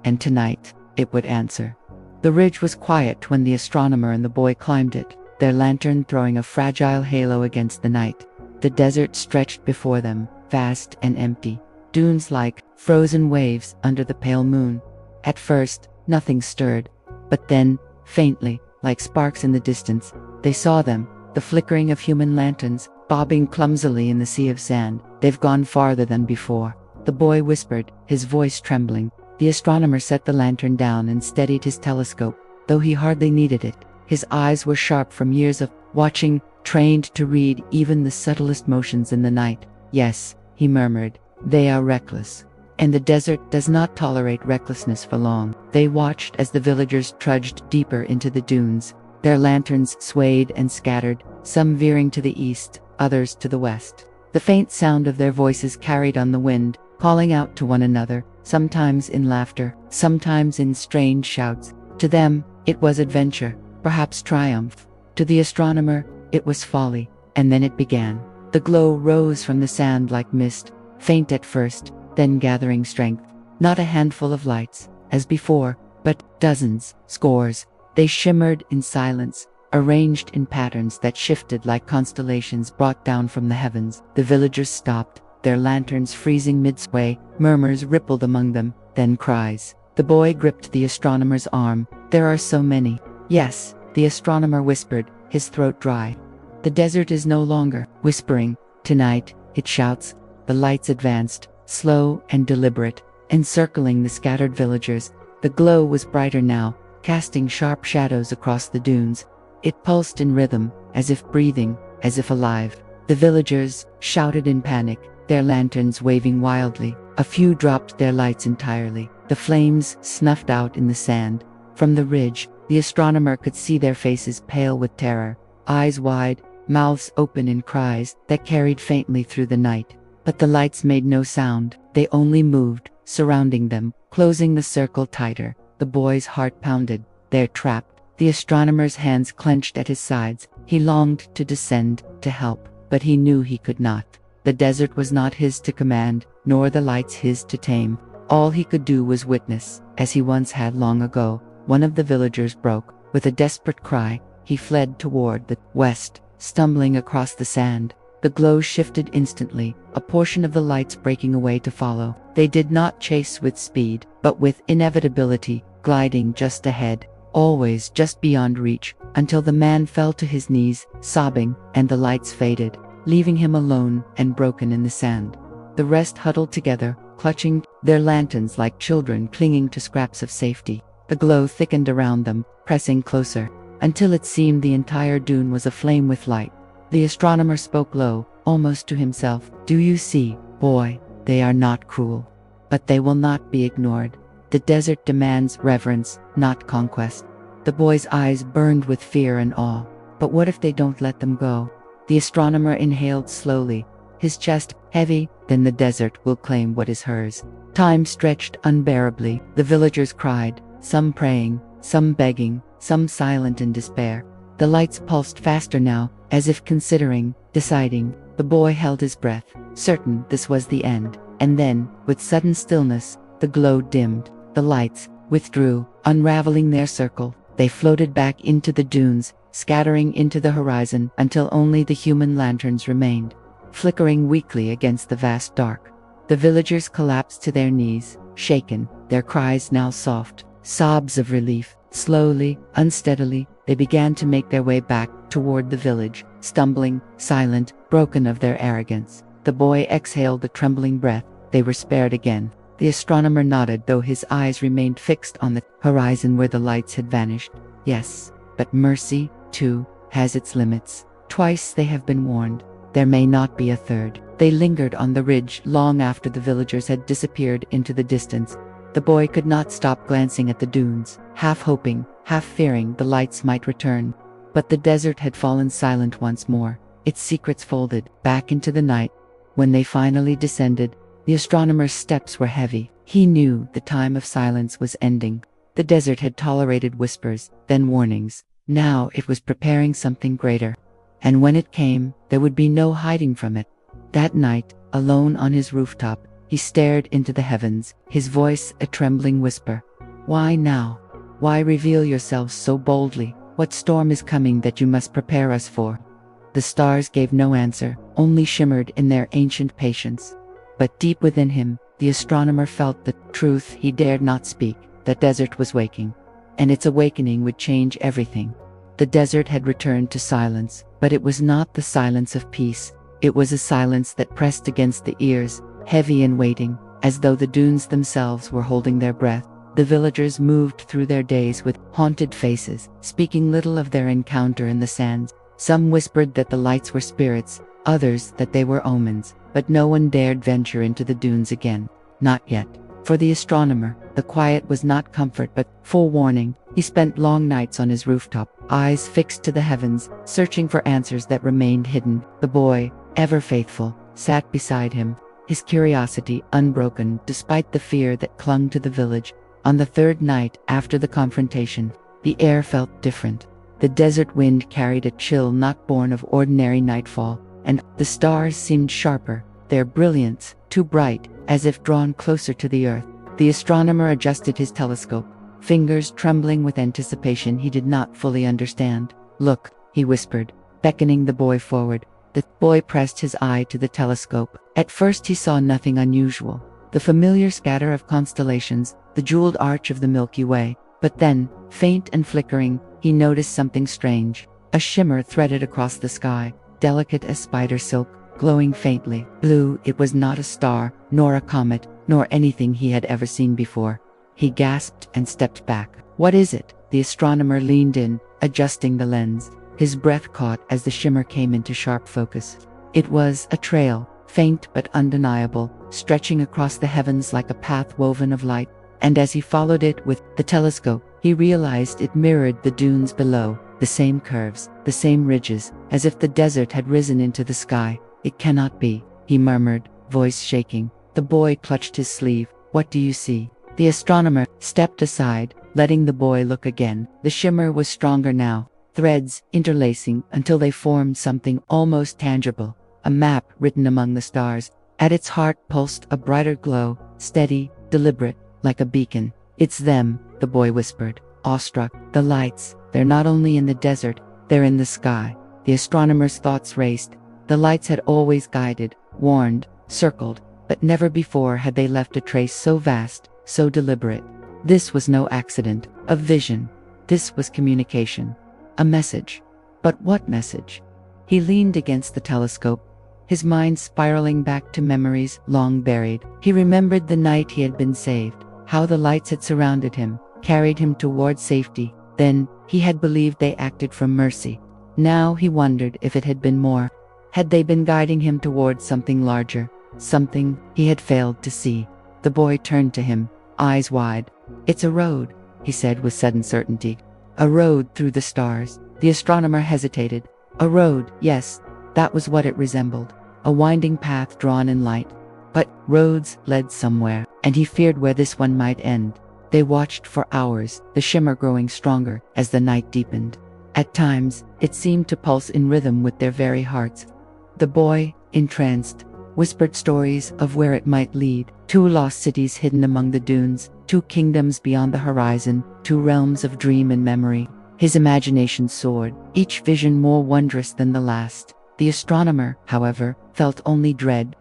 And tonight, it would answer. The ridge was quiet when the astronomer and the boy climbed it, their lantern throwing a fragile halo against the night. The desert stretched before them, vast and empty, dunes like frozen waves under the pale moon. At first, nothing stirred. But then, faintly, like sparks in the distance, they saw them, the flickering of human lanterns, bobbing clumsily in the sea of sand. They've gone farther than before, the boy whispered, his voice trembling. The astronomer set the lantern down and steadied his telescope, though he hardly needed it. His eyes were sharp from years of watching, trained to read even the subtlest motions in the night. Yes, he murmured, they are reckless. And the desert does not tolerate recklessness for long. They watched as the villagers trudged deeper into the dunes. Their lanterns swayed and scattered, some veering to the east, others to the west. The faint sound of their voices carried on the wind, calling out to one another, sometimes in laughter, sometimes in strange shouts. To them, it was adventure, perhaps triumph. To the astronomer, it was folly. And then it began. The glow rose from the sand like mist, faint at first, then gathering strength. Not a handful of lights, as before, but dozens, scores. They shimmered in silence, arranged in patterns that shifted like constellations brought down from the heavens. The villagers stopped, their lanterns freezing mid-sway. Murmurs rippled among them, then cries. The boy gripped the astronomer's arm. There are so many. Yes, the astronomer whispered, his throat dry. The desert is no longer whispering. Tonight, it shouts. The lights advanced, slow and deliberate, encircling the scattered villagers. The glow was brighter now, casting sharp shadows across the dunes. It pulsed in rhythm, as if breathing, as if alive. The villagers shouted in panic, their lanterns waving wildly. A few dropped their lights entirely. The flames snuffed out in the sand. From the ridge, the astronomer could see their faces pale with terror, eyes wide, mouths open in cries that carried faintly through the night. But the lights made no sound. They only moved, surrounding them, closing the circle tighter. The boy's heart pounded. They're trapped. The astronomer's hands clenched at his sides. He longed to descend, to help, but he knew he could not. The desert was not his to command, nor the lights his to tame. All he could do was witness, as he once had long ago. One of the villagers broke. With a desperate cry, he fled toward the west, stumbling across the sand. The glow shifted instantly, a portion of the lights breaking away to follow. They did not chase with speed, but with inevitability, gliding just ahead, always just beyond reach, until the man fell to his knees, sobbing, and the lights faded, leaving him alone and broken in the sand. The rest huddled together, clutching their lanterns like children clinging to scraps of safety. The glow thickened around them, pressing closer, until it seemed the entire dune was aflame with light. The astronomer spoke low, almost to himself. Do you see, boy, they are not cruel. But they will not be ignored. The desert demands reverence, not conquest. The boy's eyes burned with fear and awe. But what if they don't let them go? The astronomer inhaled slowly, his chest heavy. Then the desert will claim what is hers. Time stretched unbearably. The villagers cried, some praying, some begging, some silent in despair. The lights pulsed faster now, as if considering, deciding. The boy held his breath, certain this was the end. And then, with sudden stillness, the glow dimmed. The lights withdrew, unraveling their circle. They floated back into the dunes, scattering into the horizon until only the human lanterns remained, flickering weakly against the vast dark. The villagers collapsed to their knees, shaken, their cries now soft, sobs of relief. Slowly, unsteadily, they began to make their way back toward the village, stumbling, silent, broken of their arrogance. The boy exhaled a trembling breath. They were spared again. The astronomer nodded, though his eyes remained fixed on the horizon where the lights had vanished. Yes, but mercy, too, has its limits. Twice they have been warned. There may not be a third. They lingered on the ridge long after the villagers had disappeared into the distance. The boy could not stop glancing at the dunes, half hoping, half fearing the lights might return. But the desert had fallen silent once more, its secrets folded back into the night. When they finally descended, the astronomer's steps were heavy. He knew the time of silence was ending. The desert had tolerated whispers, then warnings. Now it was preparing something greater. And when it came, there would be no hiding from it. That night, alone on his rooftop, he stared into the heavens, his voice a trembling whisper. Why now? Why reveal yourselves so boldly? What storm is coming that you must prepare us for? The stars gave no answer, only shimmered in their ancient patience. But deep within him, the astronomer felt the truth he dared not speak. The desert was waking, and its awakening would change everything. The desert had returned to silence, But it was not the silence of peace. It was a silence that pressed against the ears, heavy and waiting, as though the dunes themselves were holding their breath. The villagers moved through their days with haunted faces, speaking little of their encounter in the sands. Some whispered that the lights were spirits, others that they were omens, but no one dared venture into the dunes again. Not yet. For the astronomer, the quiet was not comfort but forewarning. He spent long nights on his rooftop, eyes fixed to the heavens, searching for answers that remained hidden. The boy, ever faithful, sat beside him, his curiosity unbroken despite the fear that clung to the village. On the third night after the confrontation, the air felt different. The desert wind carried a chill not born of ordinary nightfall, and the stars seemed sharper, their brilliance too bright, as if drawn closer to the earth. The astronomer adjusted his telescope, fingers trembling with anticipation he did not fully understand. "Look," he whispered, beckoning the boy forward. The boy pressed his eye to the telescope. At first he saw nothing unusual, the familiar scatter of constellations, the jeweled arch of the Milky Way. But then, faint and flickering, he noticed something strange. A shimmer threaded across the sky, delicate as spider silk, glowing faintly blue. It was not a star, nor a comet, nor anything he had ever seen before. He gasped and stepped back. "What is it?" The astronomer leaned in, adjusting the lens. His breath caught as the shimmer came into sharp focus. It was a trail, faint but undeniable, stretching across the heavens like a path woven of light. And as he followed it with the telescope, he realized it mirrored the dunes below, the same curves, the same ridges, as if the desert had risen into the sky. "It cannot be," he murmured, voice shaking. The boy clutched his sleeve. "What do you see?" The astronomer stepped aside, letting the boy look again. The shimmer was stronger now, threads interlacing until they formed something almost tangible, a map written among the stars. At its heart pulsed a brighter glow, steady, deliberate, like a beacon. "It's them," the boy whispered, awestruck. "The lights, they're not only in the desert, they're in the sky." The astronomer's thoughts raced. The lights had always guided, warned, circled, but never before had they left a trace so vast, so deliberate. This was no accident, a vision. This was communication. A message. But what message? He leaned against the telescope, his mind spiraling back to memories long buried. He remembered the night he had been saved, how the lights had surrounded him, carried him toward safety. Then, he had believed they acted from mercy. Now he wondered if it had been more. Had they been guiding him toward something larger, something he had failed to see? The boy turned to him, eyes wide. "It's a road," he said with sudden certainty. "A road through the stars." The astronomer hesitated. A road, yes, that was what it resembled. A winding path drawn in light. But roads led somewhere, and he feared where this one might end. They watched for hours, the shimmer growing stronger as the night deepened. At times, it seemed to pulse in rhythm with their very hearts. The boy, entranced, whispered stories of where it might lead. 2 lost cities hidden among the dunes, 2 kingdoms beyond the horizon, 2 realms of dream and memory. His imagination soared, each vision more wondrous than the last. The astronomer, however, felt only dread.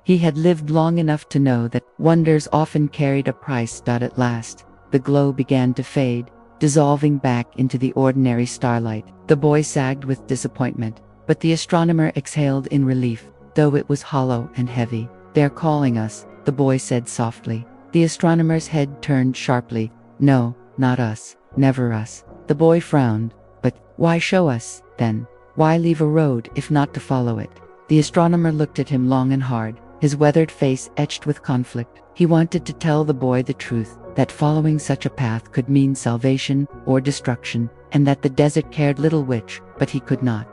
He had lived long enough to know that wonders often carried a price. At last, the glow began to fade, dissolving back into the ordinary starlight. The boy sagged with disappointment, but the astronomer exhaled in relief, though it was hollow and heavy. "They're calling us," the boy said softly. The astronomer's head turned sharply. "No, not us, never us." The boy frowned. "But why show us, then? Why leave a road if not to follow it?" The astronomer looked at him long and hard, his weathered face etched with conflict. He wanted to tell the boy the truth, that following such a path could mean salvation or destruction, and that the desert cared little which, but he could not.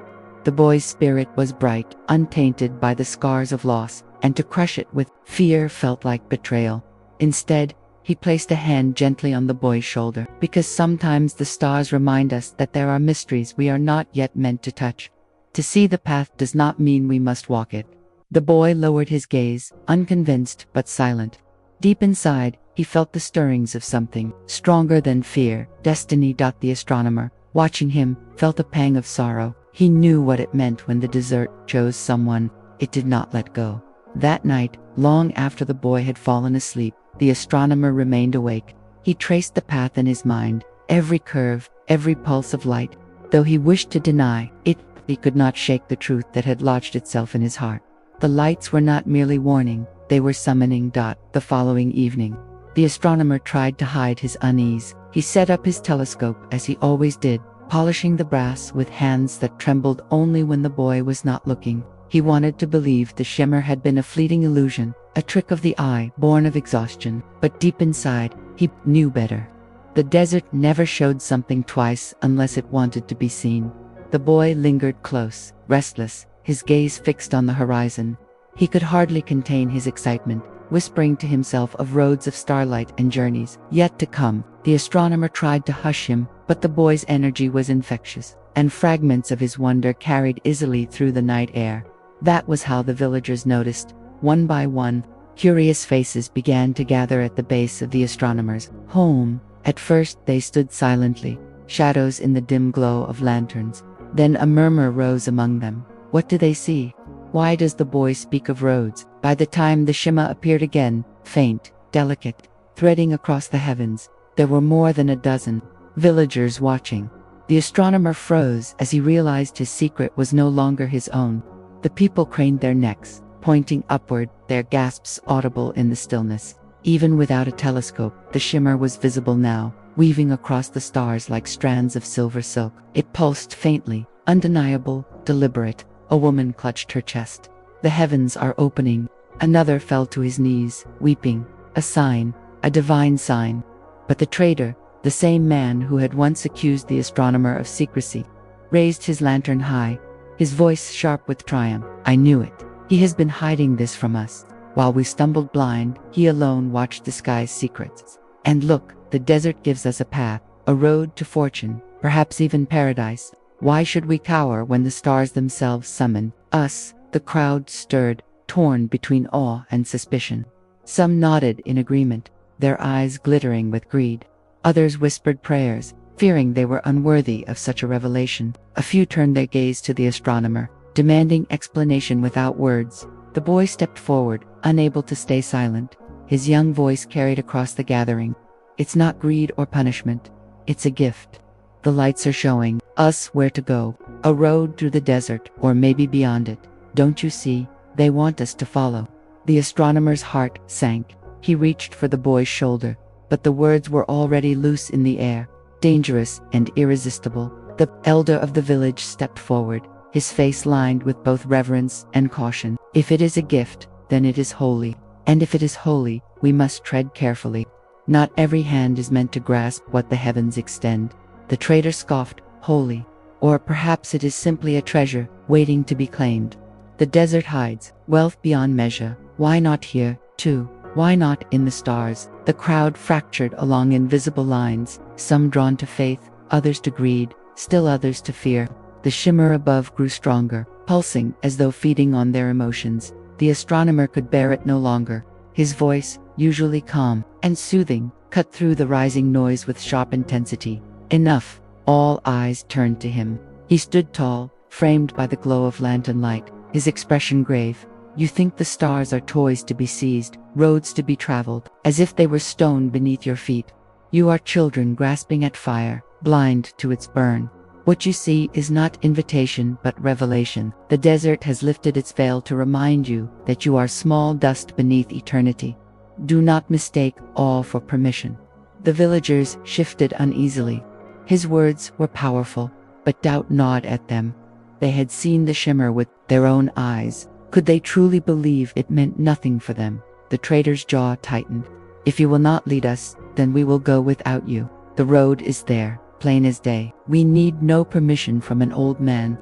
The boy's spirit was bright, untainted by the scars of loss, and to crush it with fear felt like betrayal. Instead, he placed a hand gently on the boy's shoulder. "Because sometimes the stars remind us that there are mysteries we are not yet meant to touch. To see the path does not mean we must walk it." The boy lowered his gaze, unconvinced but silent. Deep inside, he felt the stirrings of something stronger than fear. Destiny. The astronomer, watching him, felt a pang of sorrow. He knew what it meant when the desert chose someone it did not let go. That night, long after the boy had fallen asleep, the astronomer remained awake. He traced the path in his mind, every curve, every pulse of light. Though he wished to deny it, He could not shake the truth that had lodged itself in his heart. The lights were not merely warning, they were summoning. The following evening, the astronomer tried to hide his unease. He set up his telescope as he always did, polishing the brass with hands that trembled only when the boy was not looking. He wanted to believe the shimmer had been a fleeting illusion, a trick of the eye born of exhaustion, but deep inside, he knew better. The desert never showed something twice unless it wanted to be seen. The boy lingered close, restless, his gaze fixed on the horizon. He could hardly contain his excitement, whispering to himself of roads of starlight and journeys yet to come. The astronomer tried to hush him, but the boy's energy was infectious, and fragments of his wonder carried easily through the night air. That was how the villagers noticed. One by one, curious faces began to gather at the base of the astronomer's home. At first they stood silently, shadows in the dim glow of lanterns. Then a murmur rose among them. What do they see? Why does the boy speak of roads? By the time the shimmer appeared again, faint, delicate, threading across the heavens, there were more than a dozen villagers watching. The astronomer froze as he realized his secret was no longer his own. The people craned their necks, pointing upward, their gasps audible in the stillness. Even without a telescope, the shimmer was visible now, weaving across the stars like strands of silver silk. It pulsed faintly, undeniable, deliberate. A woman clutched her chest. The heavens are opening. Another fell to his knees, weeping. A sign, a divine sign. But the trader, the same man who had once accused the astronomer of secrecy, raised his lantern high, his voice sharp with triumph. I knew it. He has been hiding this from us. While we stumbled blind, he alone watched the sky's secrets. And look, the desert gives us a path, a road to fortune, perhaps even paradise. Why should we cower when the stars themselves summon us? The crowd stirred, torn between awe and suspicion. Some nodded in agreement, their eyes glittering with greed. Others whispered prayers, fearing they were unworthy of such a revelation. A few turned their gaze to the astronomer, demanding explanation without words. The boy stepped forward, unable to stay silent. His young voice carried across the gathering. It's not greed or punishment. It's a gift. The lights are showing us where to go. A road through the desert, or maybe beyond it. Don't you see? They want us to follow. The astronomer's heart sank. He reached for the boy's shoulder, but the words were already loose in the air, dangerous and irresistible. The elder of the village stepped forward, his face lined with both reverence and caution. If it is a gift, then it is holy. And if it is holy, we must tread carefully. Not every hand is meant to grasp what the heavens extend. The trader scoffed, holy. Or perhaps it is simply a treasure, waiting to be claimed. The desert hides wealth beyond measure. Why not here, too? Why not in the stars? The crowd fractured along invisible lines, some drawn to faith, others to greed, still others to fear. The shimmer above grew stronger, pulsing as though feeding on their emotions. The astronomer could bear it no longer. His voice, usually calm and soothing, cut through the rising noise with sharp intensity. Enough. All eyes turned to him. He stood tall, framed by the glow of lantern light, his expression grave. You think the stars are toys to be seized, roads to be traveled, as if they were stone beneath your feet. You are children grasping at fire, blind to its burn. What you see is not invitation but revelation. The desert has lifted its veil to remind you that you are small dust beneath eternity. Do not mistake awe for permission. The villagers shifted uneasily. His words were powerful, but doubt gnawed at them. They had seen the shimmer with their own eyes. Could they truly believe it meant nothing for them? The trader's jaw tightened. If you will not lead us, then we will go without you. The road is there, plain as day. We need no permission from an old man.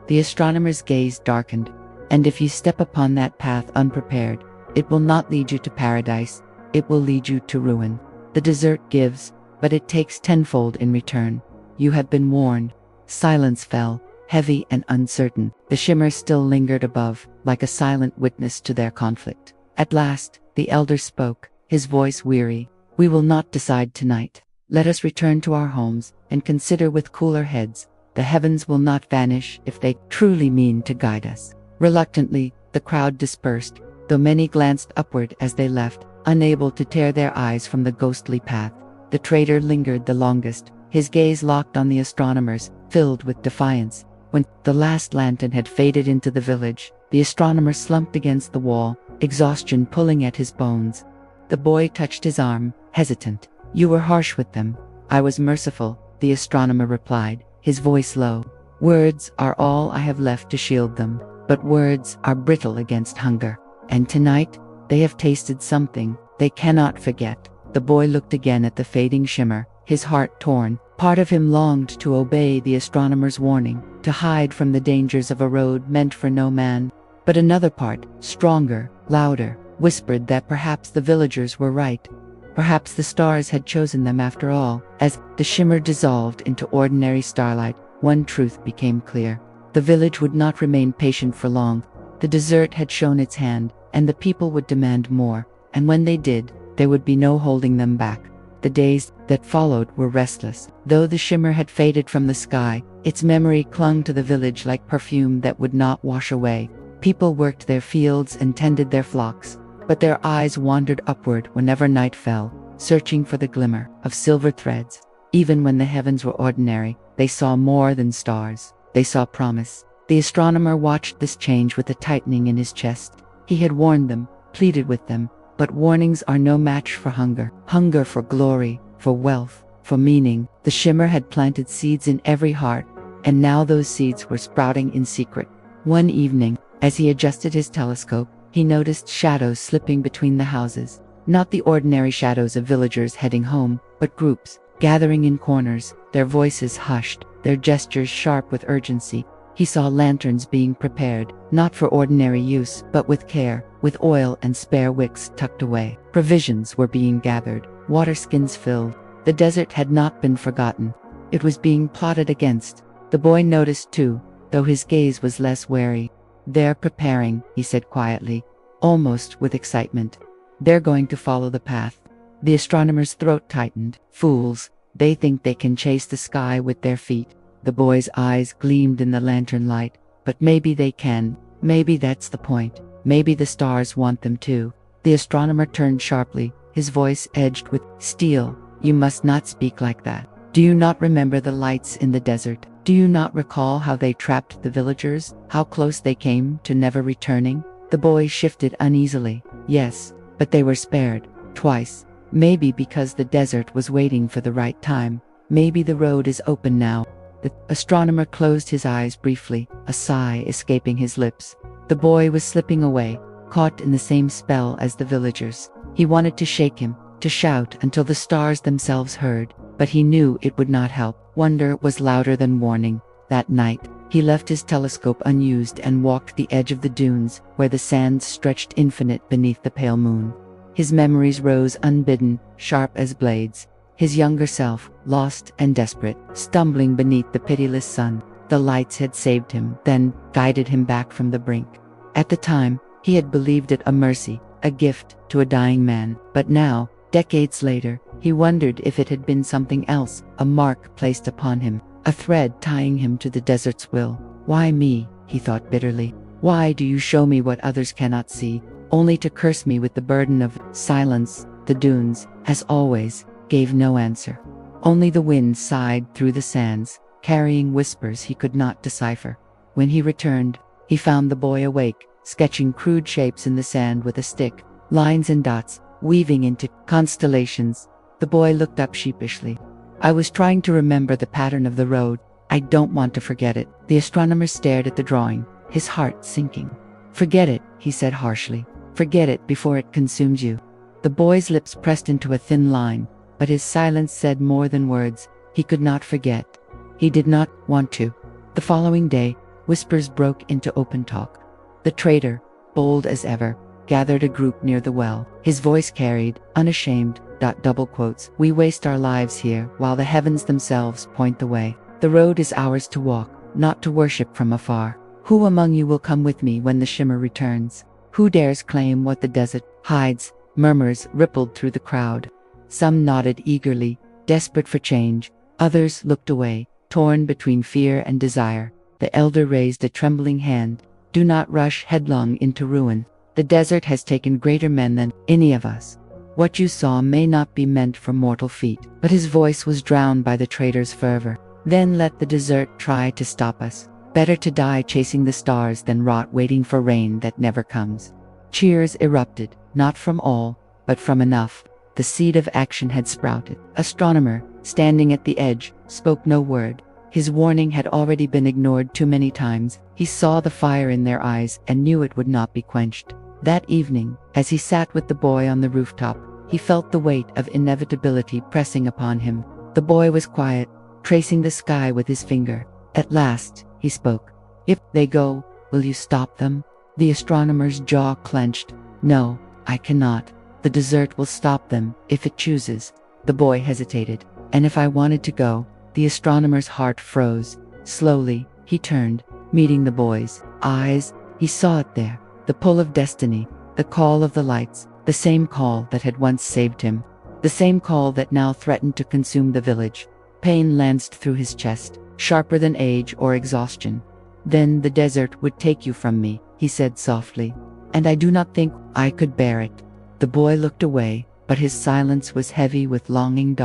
The astronomer's gaze darkened. And if you step upon that path unprepared, it will not lead you to paradise. It will lead you to ruin. The desert gives, but it takes tenfold in return. You have been warned. Silence fell, heavy and uncertain. The shimmer still lingered above, like a silent witness to their conflict. At last, the elder spoke, his voice weary. We will not decide tonight. Let us return to our homes and consider with cooler heads. The heavens will not vanish if they truly mean to guide us. Reluctantly, the crowd dispersed, though many glanced upward as they left, unable to tear their eyes from the ghostly path. The trader lingered the longest, his gaze locked on the astronomers, filled with defiance. When the last lantern had faded into the village, the astronomer slumped against the wall, exhaustion pulling at his bones. The boy touched his arm, hesitant. "You were harsh with them." "I was merciful," the astronomer replied, his voice low. "Words are all I have left to shield them, but words are brittle against hunger. And tonight, they have tasted something they cannot forget." The boy looked again at the fading shimmer, his heart torn. Part of him longed to obey the astronomer's warning, to hide from the dangers of a road meant for no man. But another part, stronger, louder, whispered that perhaps the villagers were right. Perhaps the stars had chosen them after all. As the shimmer dissolved into ordinary starlight, one truth became clear. The village would not remain patient for long. The desert had shown its hand, and the people would demand more. And when they did, there would be no holding them back. The days that followed were restless. Though the shimmer had faded from the sky, its memory clung to the village like perfume that would not wash away. People worked their fields and tended their flocks, but their eyes wandered upward whenever night fell, searching for the glimmer of silver threads. Even when the heavens were ordinary, they saw more than stars. They saw promise. The astronomer watched this change with a tightening in his chest. He had warned them, pleaded with them, but warnings are no match for hunger. Hunger for glory, for wealth, for meaning. The shimmer had planted seeds in every heart, and now those seeds were sprouting in secret. One evening, as he adjusted his telescope, he noticed shadows slipping between the houses. Not the ordinary shadows of villagers heading home, but groups, gathering in corners, their voices hushed, their gestures sharp with urgency. He saw lanterns being prepared, not for ordinary use, but with care, with oil and spare wicks tucked away. Provisions were being gathered, water skins filled. The desert had not been forgotten. It was being plotted against. The boy noticed too, though his gaze was less wary. "They're preparing," he said quietly, almost with excitement. "They're going to follow the path." The astronomer's throat tightened. Fools, they think they can chase the sky with their feet. The boy's eyes gleamed in the lantern light. But maybe they can. Maybe that's the point. Maybe the stars want them too. The astronomer turned sharply, his voice edged with steel. "You must not speak like that. Do you not remember the lights in the desert? Do you not recall how they trapped the villagers, how close they came to never returning?" The boy shifted uneasily. "Yes, but they were spared. Twice. Maybe because the desert was waiting for the right time. Maybe the road is open now." The astronomer closed his eyes briefly, a sigh escaping his lips. The boy was slipping away, caught in the same spell as the villagers. He wanted to shake him, to shout until the stars themselves heard, but he knew it would not help. Wonder was louder than warning. That night, he left his telescope unused and walked the edge of the dunes, where the sands stretched infinite beneath the pale moon. His memories rose unbidden, sharp as blades. His younger self, lost and desperate, stumbling beneath the pitiless sun. The lights had saved him, then guided him back from the brink. At the time, he had believed it a mercy, a gift to a dying man. But now, decades later, he wondered if it had been something else, a mark placed upon him, a thread tying him to the desert's will. "Why me?" he thought bitterly. "Why do you show me what others cannot see, only to curse me with the burden of silence?" The dunes, as always, gave no answer. Only the wind sighed through the sands, carrying whispers he could not decipher. When he returned, he found the boy awake, sketching crude shapes in the sand with a stick, lines and dots, weaving into constellations. The boy looked up sheepishly. "I was trying to remember the pattern of the road. I don't want to forget it." The astronomer stared at the drawing, his heart sinking. "Forget it," he said harshly. "Forget it before it consumes you." The boy's lips pressed into a thin line, but his silence said more than words. He could not forget. He did not want to. The following day, whispers broke into open talk. The trader, bold as ever, gathered a group near the well. His voice carried, unashamed, double quotes, "We waste our lives here while the heavens themselves point the way. The road is ours to walk, not to worship from afar. Who among you will come with me when the shimmer returns? Who dares claim what the desert hides?" Murmurs rippled through the crowd. Some nodded eagerly, desperate for change. Others looked away, torn between fear and desire. The elder raised a trembling hand. "Do not rush headlong into ruin. The desert has taken greater men than any of us. What you saw may not be meant for mortal feet." But his voice was drowned by the trader's fervor. "Then let the desert try to stop us. Better to die chasing the stars than rot waiting for rain that never comes. Cheers erupted, not from all, but from enough. The seed of action had sprouted. Astronomer, standing at the edge, spoke no word. His warning had already been ignored too many times. He saw the fire in their eyes and knew it would not be quenched. That evening, as he sat with the boy on the rooftop, he felt the weight of inevitability pressing upon him. The boy was quiet, tracing the sky with his finger. At last, he spoke. If they go, will you stop them? The astronomer's jaw clenched. No, I cannot. The desert will stop them, if it chooses. The boy hesitated. And if I wanted to go? The astronomer's heart froze. Slowly, he turned, meeting the boy's eyes. He saw it there. The pull of destiny, the call of the lights, the same call that had once saved him. The same call that now threatened to consume the village. Pain lanced through his chest, sharper than age or exhaustion. Then the desert would take you from me, he said softly. And I do not think I could bear it. The boy looked away, but his silence was heavy with longing.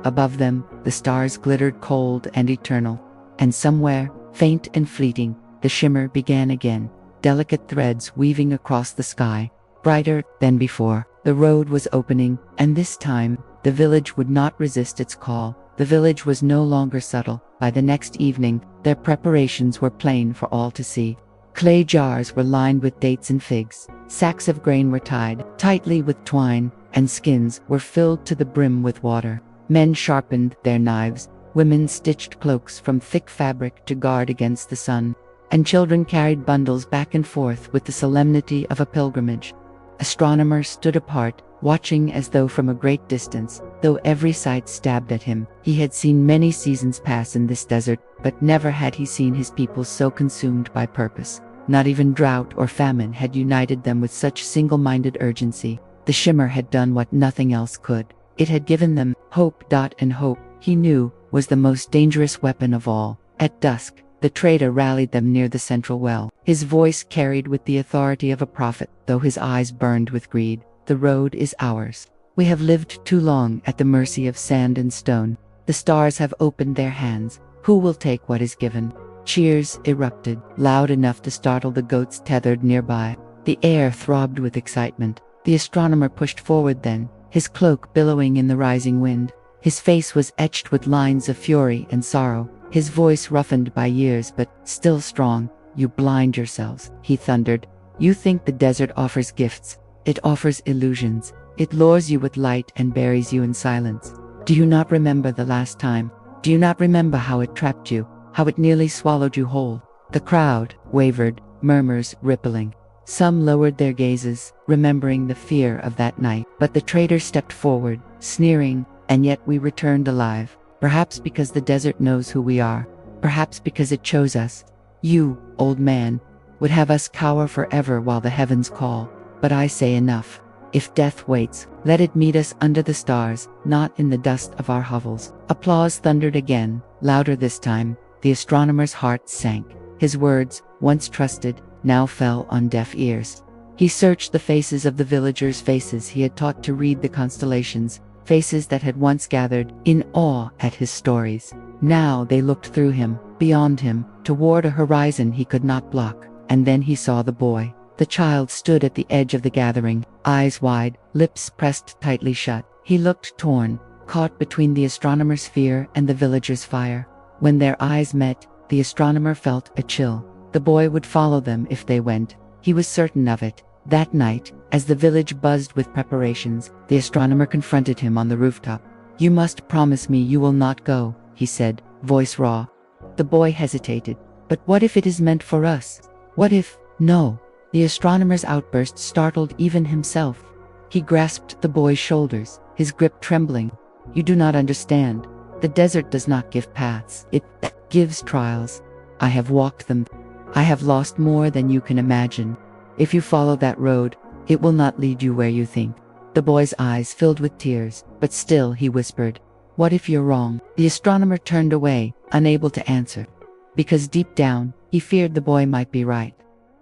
Above them, the stars glittered cold and eternal. And somewhere, faint and fleeting, the shimmer began again, delicate threads weaving across the sky. Brighter than before, the road was opening, and this time, the village would not resist its call. The village was no longer subtle. By the next evening, their preparations were plain for all to see. Clay jars were lined with dates and figs. Sacks of grain were tied tightly with twine, and skins were filled to the brim with water. Men sharpened their knives, women stitched cloaks from thick fabric to guard against the sun, and children carried bundles back and forth with the solemnity of a pilgrimage. Astronomer stood apart, watching as though from a great distance. Though every sight stabbed at him, he had seen many seasons pass in this desert, but never had he seen his people so consumed by purpose. Not even drought or famine had united them with such single-minded urgency. The shimmer had done what nothing else could. It had given them hope. And hope, he knew, was the most dangerous weapon of all. At dusk, the trader rallied them near the central well. His voice carried with the authority of a prophet, though his eyes burned with greed. The road is ours. We have lived too long at the mercy of sand and stone. The stars have opened their hands. Who will take what is given? Cheers erupted, loud enough to startle the goats tethered nearby. The air throbbed with excitement. The astronomer pushed forward then, his cloak billowing in the rising wind. His face was etched with lines of fury and sorrow, his voice roughened by years but still strong. You blind yourselves, he thundered. You think the desert offers gifts. It offers illusions. It lures you with light and buries you in silence. Do you not remember the last time? Do you not remember how it trapped you? How it nearly swallowed you whole? The crowd wavered, murmurs rippling. Some lowered their gazes, remembering the fear of that night. But the trader stepped forward, sneering, and yet we returned alive. Perhaps because the desert knows who we are. Perhaps because it chose us. You, old man, would have us cower forever while the heavens call. But I say enough. If death waits, let it meet us under the stars, not in the dust of our hovels. Applause thundered again, louder this time. The astronomer's heart sank. His words, once trusted, now fell on deaf ears. He searched the faces of the villagers' faces he had taught to read the constellations, faces that had once gathered in awe at his stories. Now they looked through him, beyond him, toward a horizon he could not block. And then he saw the boy. The child stood at the edge of the gathering, eyes wide, lips pressed tightly shut. He looked torn, caught between the astronomer's fear and the villagers' fire. When their eyes met, the astronomer felt a chill. The boy would follow them if they went. He was certain of it. That night, as the village buzzed with preparations, the astronomer confronted him on the rooftop. You must promise me you will not go, he said, voice raw. The boy hesitated. But what if it is meant for us? What if? No. The astronomer's outburst startled even himself. He grasped the boy's shoulders, his grip trembling. You do not understand. The desert does not give paths. It gives trials. I have walked them. I have lost more than you can imagine. If you follow that road, it will not lead you where you think. The boy's eyes filled with tears, but still he whispered, what if you're wrong? The astronomer turned away, unable to answer. Because deep down, he feared the boy might be right.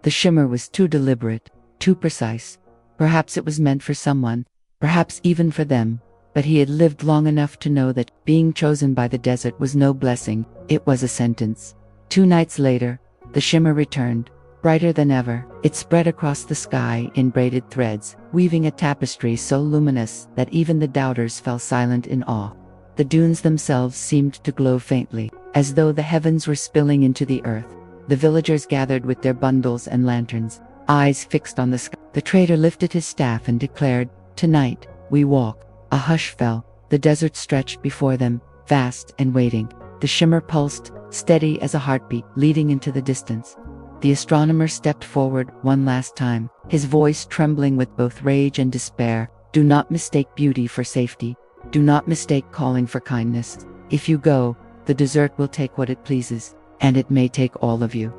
The shimmer was too deliberate, too precise. Perhaps it was meant for someone, perhaps even for them, but he had lived long enough to know that being chosen by the desert was no blessing, it was a sentence. 2 nights later, The shimmer returned, brighter than ever. It spread across the sky in braided threads, weaving a tapestry so luminous that even the doubters fell silent in awe. The dunes themselves seemed to glow faintly, as though the heavens were spilling into the earth. The villagers gathered with their bundles and lanterns, eyes fixed on the sky. The trader lifted his staff and declared, "Tonight, we walk." A hush fell. The desert stretched before them, vast and waiting. The shimmer pulsed, steady as a heartbeat, leading into the distance. The astronomer stepped forward one last time, his voice trembling with both rage and despair. "Do not mistake beauty for safety. Do not mistake calling for kindness. If you go, the desert will take what it pleases, and it may take all of you."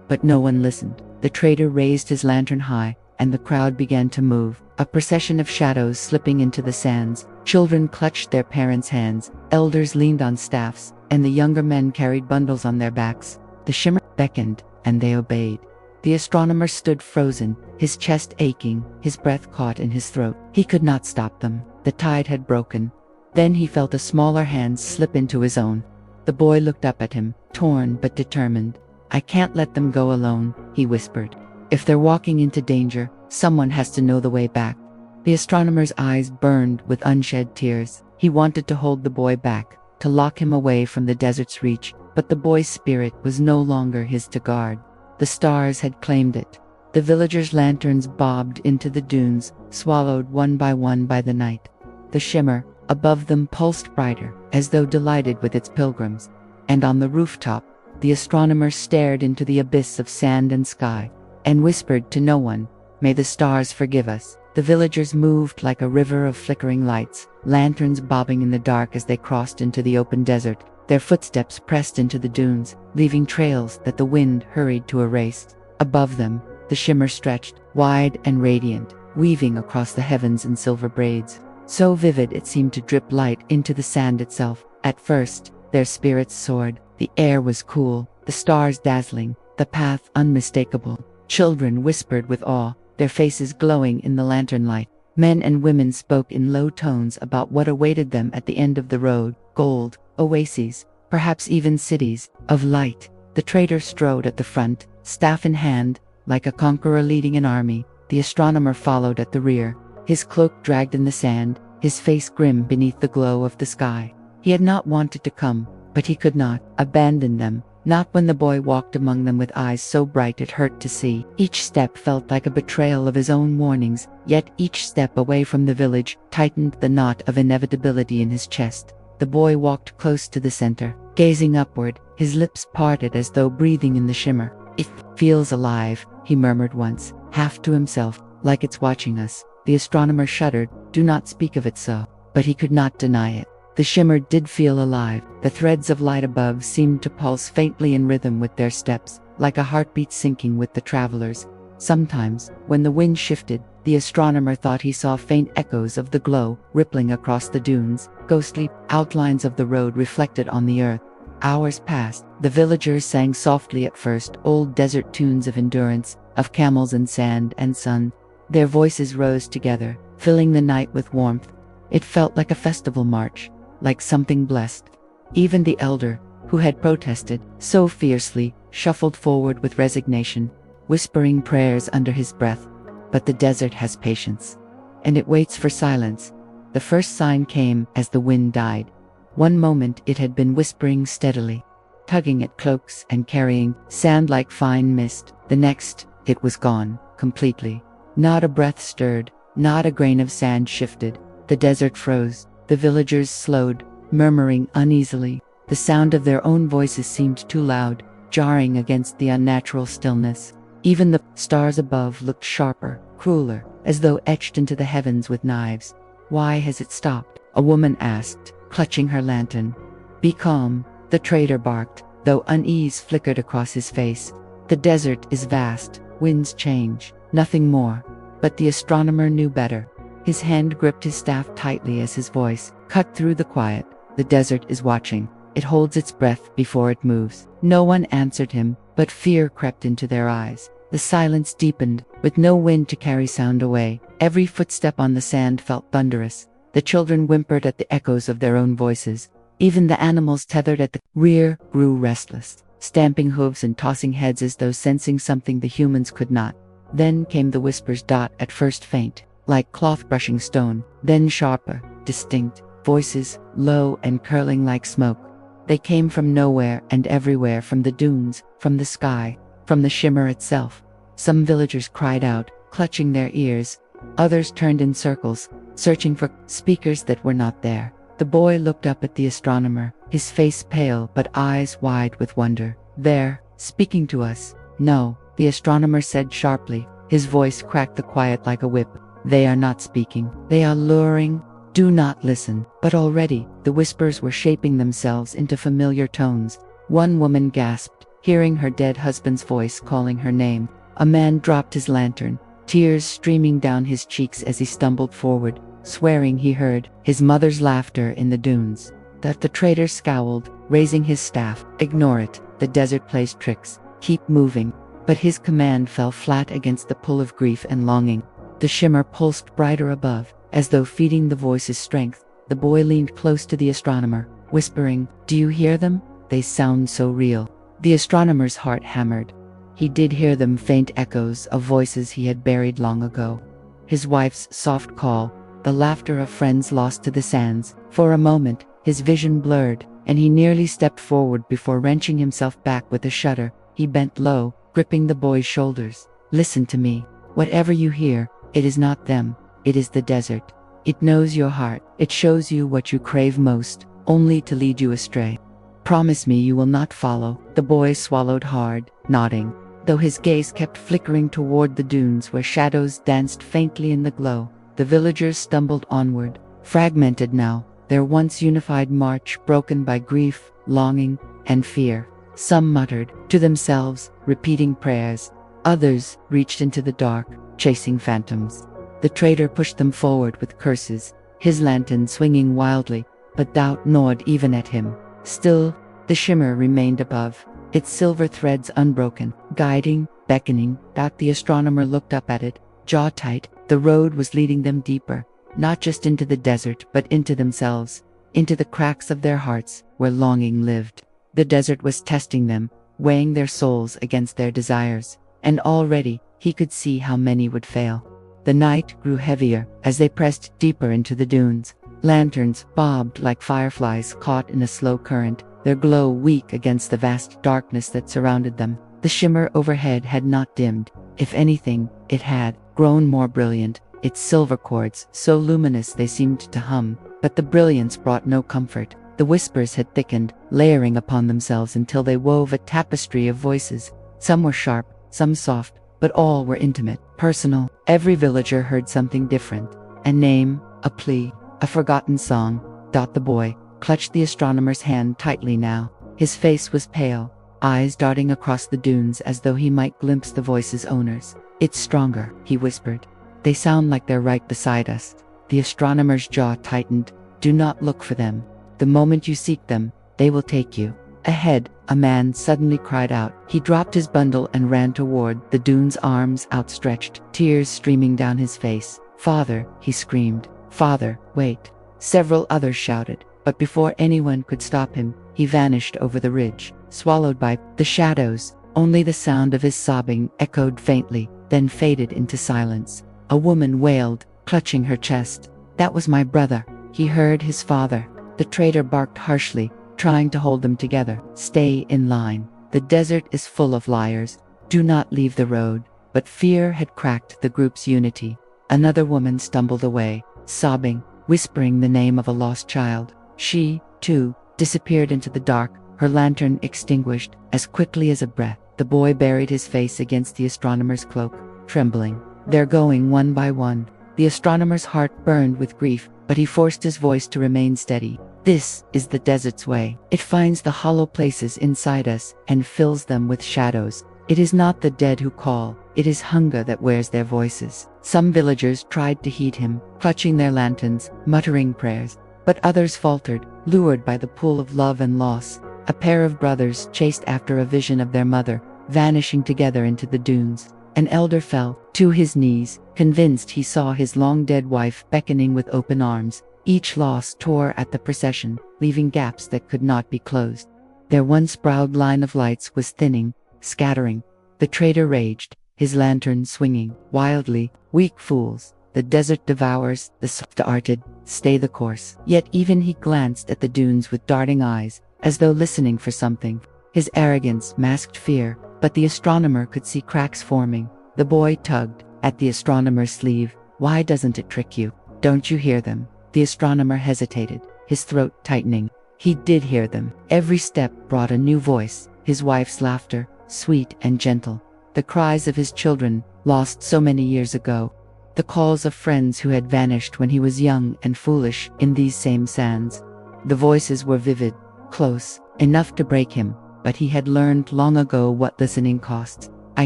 But no one listened. The trader raised his lantern high, and the crowd began to move, a procession of shadows slipping into the sands. Children clutched their parents' hands, elders leaned on staffs, and the younger men carried bundles on their backs. The shimmer beckoned, and they obeyed. The astronomer stood frozen, his chest aching, his breath caught in his throat. He could not stop them. The tide had broken. Then he felt a smaller hand slip into his own. The boy looked up at him, torn but determined. "I can't let them go alone," he whispered. "If they're walking into danger, someone has to know the way back." The astronomer's eyes burned with unshed tears. He wanted to hold the boy back, to lock him away from the desert's reach, but the boy's spirit was no longer his to guard. The stars had claimed it. The villagers' lanterns bobbed into the dunes, swallowed one by the night. The shimmer above them pulsed brighter, as though delighted with its pilgrims. And on the rooftop, the astronomer stared into the abyss of sand and sky, and whispered to no one, "May the stars forgive us." The villagers moved like a river of flickering lights, lanterns bobbing in the dark as they crossed into the open desert. Their footsteps pressed into the dunes, leaving trails that the wind hurried to erase. Above them, the shimmer stretched, wide and radiant, weaving across the heavens in silver braids. So vivid it seemed to drip light into the sand itself. At first, their spirits soared. The air was cool, the stars dazzling, the path unmistakable. Children whispered with awe, their faces glowing in the lantern light. Men and women spoke in low tones about what awaited them at the end of the road: gold, oases, perhaps even cities of light. The trader strode at the front, staff in hand, like a conqueror leading an army. The astronomer followed at the rear, his cloak dragged in the sand, his face grim beneath the glow of the sky. He had not wanted to come, but he could not abandon them. Not when the boy walked among them with eyes so bright it hurt to see. Each step felt like a betrayal of his own warnings, yet each step away from the village tightened the knot of inevitability in his chest. The boy walked close to the center, gazing upward, his lips parted as though breathing in the shimmer. "It feels alive," he murmured once, half to himself, "like it's watching us." The astronomer shuddered. "Do not speak of it so." But he could not deny it. The shimmer did feel alive. The threads of light above seemed to pulse faintly in rhythm with their steps, like a heartbeat syncing with the travelers. Sometimes, when the wind shifted, the astronomer thought he saw faint echoes of the glow rippling across the dunes, ghostly outlines of the road reflected on the earth. Hours passed. The villagers sang softly at first, old desert tunes of endurance, of camels and sand and sun. Their voices rose together, filling the night with warmth. It felt like a festival march, like something blessed. Even the elder, who had protested so fiercely, shuffled forward with resignation, whispering prayers under his breath. But the desert has patience, and it waits for silence. The first sign came as the wind died. One moment it had been whispering steadily, tugging at cloaks and carrying sand like fine mist. The next, it was gone, completely. Not a breath stirred, not a grain of sand shifted. The desert froze. The villagers slowed, murmuring uneasily. The sound of their own voices seemed too loud, jarring against the unnatural stillness. Even the stars above looked sharper, crueler, as though etched into the heavens with knives. "Why has it stopped?" a woman asked, clutching her lantern. "Be calm," the trader barked, though unease flickered across his face. "The desert is vast, winds change, nothing more." But the astronomer knew better. His hand gripped his staff tightly as his voice cut through the quiet. "The desert is watching. It holds its breath before it moves." No one answered him, but fear crept into their eyes. The silence deepened, with no wind to carry sound away. Every footstep on the sand felt thunderous. The children whimpered at the echoes of their own voices. Even the animals tethered at the rear grew restless. stamping hooves and tossing heads as though sensing something the humans could not. Then came the whispers. At first faint, like cloth brushing stone, then sharper, distinct, voices, low and curling like smoke. They came from nowhere and everywhere, from the dunes, from the sky, from the shimmer itself. Some villagers cried out, clutching their ears. Others turned in circles, searching for speakers that were not there. The boy looked up at the astronomer, his face pale but eyes wide with wonder. "There, speaking to us." "No," the astronomer said sharply. His voice cracked the quiet like a whip. "They are not speaking. They are luring. Do not listen." But already, the whispers were shaping themselves into familiar tones. One woman gasped, hearing her dead husband's voice calling her name. A man dropped his lantern, tears streaming down his cheeks as he stumbled forward, swearing he heard his mother's laughter in the dunes. The trader scowled, raising his staff. "Ignore it. The desert plays tricks. Keep moving." But his command fell flat against the pull of grief and longing. The shimmer pulsed brighter above, as though feeding the voice's strength. The boy leaned close to the astronomer, whispering, "Do you hear them? They sound so real." The astronomer's heart hammered. He did hear them, faint echoes of voices he had buried long ago. His wife's soft call, the laughter of friends lost to the sands. For a moment, his vision blurred, and he nearly stepped forward before wrenching himself back with a shudder. He bent low, gripping the boy's shoulders. "Listen to me. Whatever you hear, it is not them. It is the desert. It knows your heart. It shows you what you crave most, only to lead you astray. Promise me you will not follow." The boy swallowed hard, nodding, though his gaze kept flickering toward the dunes where shadows danced faintly in the glow. The villagers stumbled onward, fragmented now, their once unified march broken by grief, longing, and fear. Some muttered to themselves, repeating prayers. Others reached into the dark, chasing phantoms. The trader pushed them forward with curses, his lantern swinging wildly, but doubt gnawed even at him. Still, the shimmer remained above, its silver threads unbroken, guiding, beckoning. The astronomer looked up at it, jaw tight. The road was leading them deeper, not just into the desert, but into themselves, into the cracks of their hearts, where longing lived. The desert was testing them, weighing their souls against their desires, and already, he could see how many would fail. The night grew heavier as they pressed deeper into the dunes. Lanterns bobbed like fireflies caught in a slow current, their glow weak against the vast darkness that surrounded them. The shimmer overhead had not dimmed. If anything, it had grown more brilliant, its silver cords so luminous they seemed to hum. But the brilliance brought no comfort. The whispers had thickened, layering upon themselves until they wove a tapestry of voices. Some were sharp, some soft, but all were intimate, personal. Every villager heard something different. A name, a plea, a forgotten song. The boy clutched the astronomer's hand tightly now. His face was pale, eyes darting across the dunes as though he might glimpse the voice's owners. "It's stronger," he whispered. "They sound like they're right beside us." The astronomer's jaw tightened. "Do not look for them. The moment you seek them, they will take you." Ahead, a man suddenly cried out. He dropped his bundle and ran toward the dunes, arms outstretched, tears streaming down his face. "Father," he screamed. "Father, wait." Several others shouted, but before anyone could stop him, he vanished over the ridge, swallowed by the shadows. Only the sound of his sobbing echoed faintly, then faded into silence. A woman wailed, clutching her chest. "That was my brother." He heard his father. The trader barked harshly, trying to hold them together. "Stay in line. The desert is full of liars. Do not leave the road." But fear had cracked the group's unity. Another woman stumbled away, sobbing, whispering the name of a lost child. She, too, disappeared into the dark, her lantern extinguished as quickly as a breath. The boy buried his face against the astronomer's cloak, trembling. "They're going one by one." The astronomer's heart burned with grief, but he forced his voice to remain steady. "This is the desert's way. It finds the hollow places inside us and fills them with shadows. It is not the dead who call, it is hunger that wears their voices." Some villagers tried to heed him, clutching their lanterns, muttering prayers. But others faltered, lured by the pull of love and loss. A pair of brothers chased after a vision of their mother, vanishing together into the dunes. An elder fell to his knees, convinced he saw his long-dead wife beckoning with open arms. Each loss tore at the procession, leaving gaps that could not be closed. Their once proud line of lights was thinning, scattering. The trader raged, his lantern swinging wildly. Weak fools, the desert devours the soft-hearted, stay the course. Yet even he glanced at the dunes with darting eyes, as though listening for something. His arrogance masked fear, but the astronomer could see cracks forming. The boy tugged at the astronomer's sleeve. Why doesn't it trick you? Don't you hear them? The astronomer hesitated, his throat tightening. He did hear them. Every step brought a new voice, his wife's laughter, sweet and gentle. The cries of his children, lost so many years ago. The calls of friends who had vanished when he was young and foolish in these same sands. The voices were vivid, close, enough to break him, but he had learned long ago what listening costs. I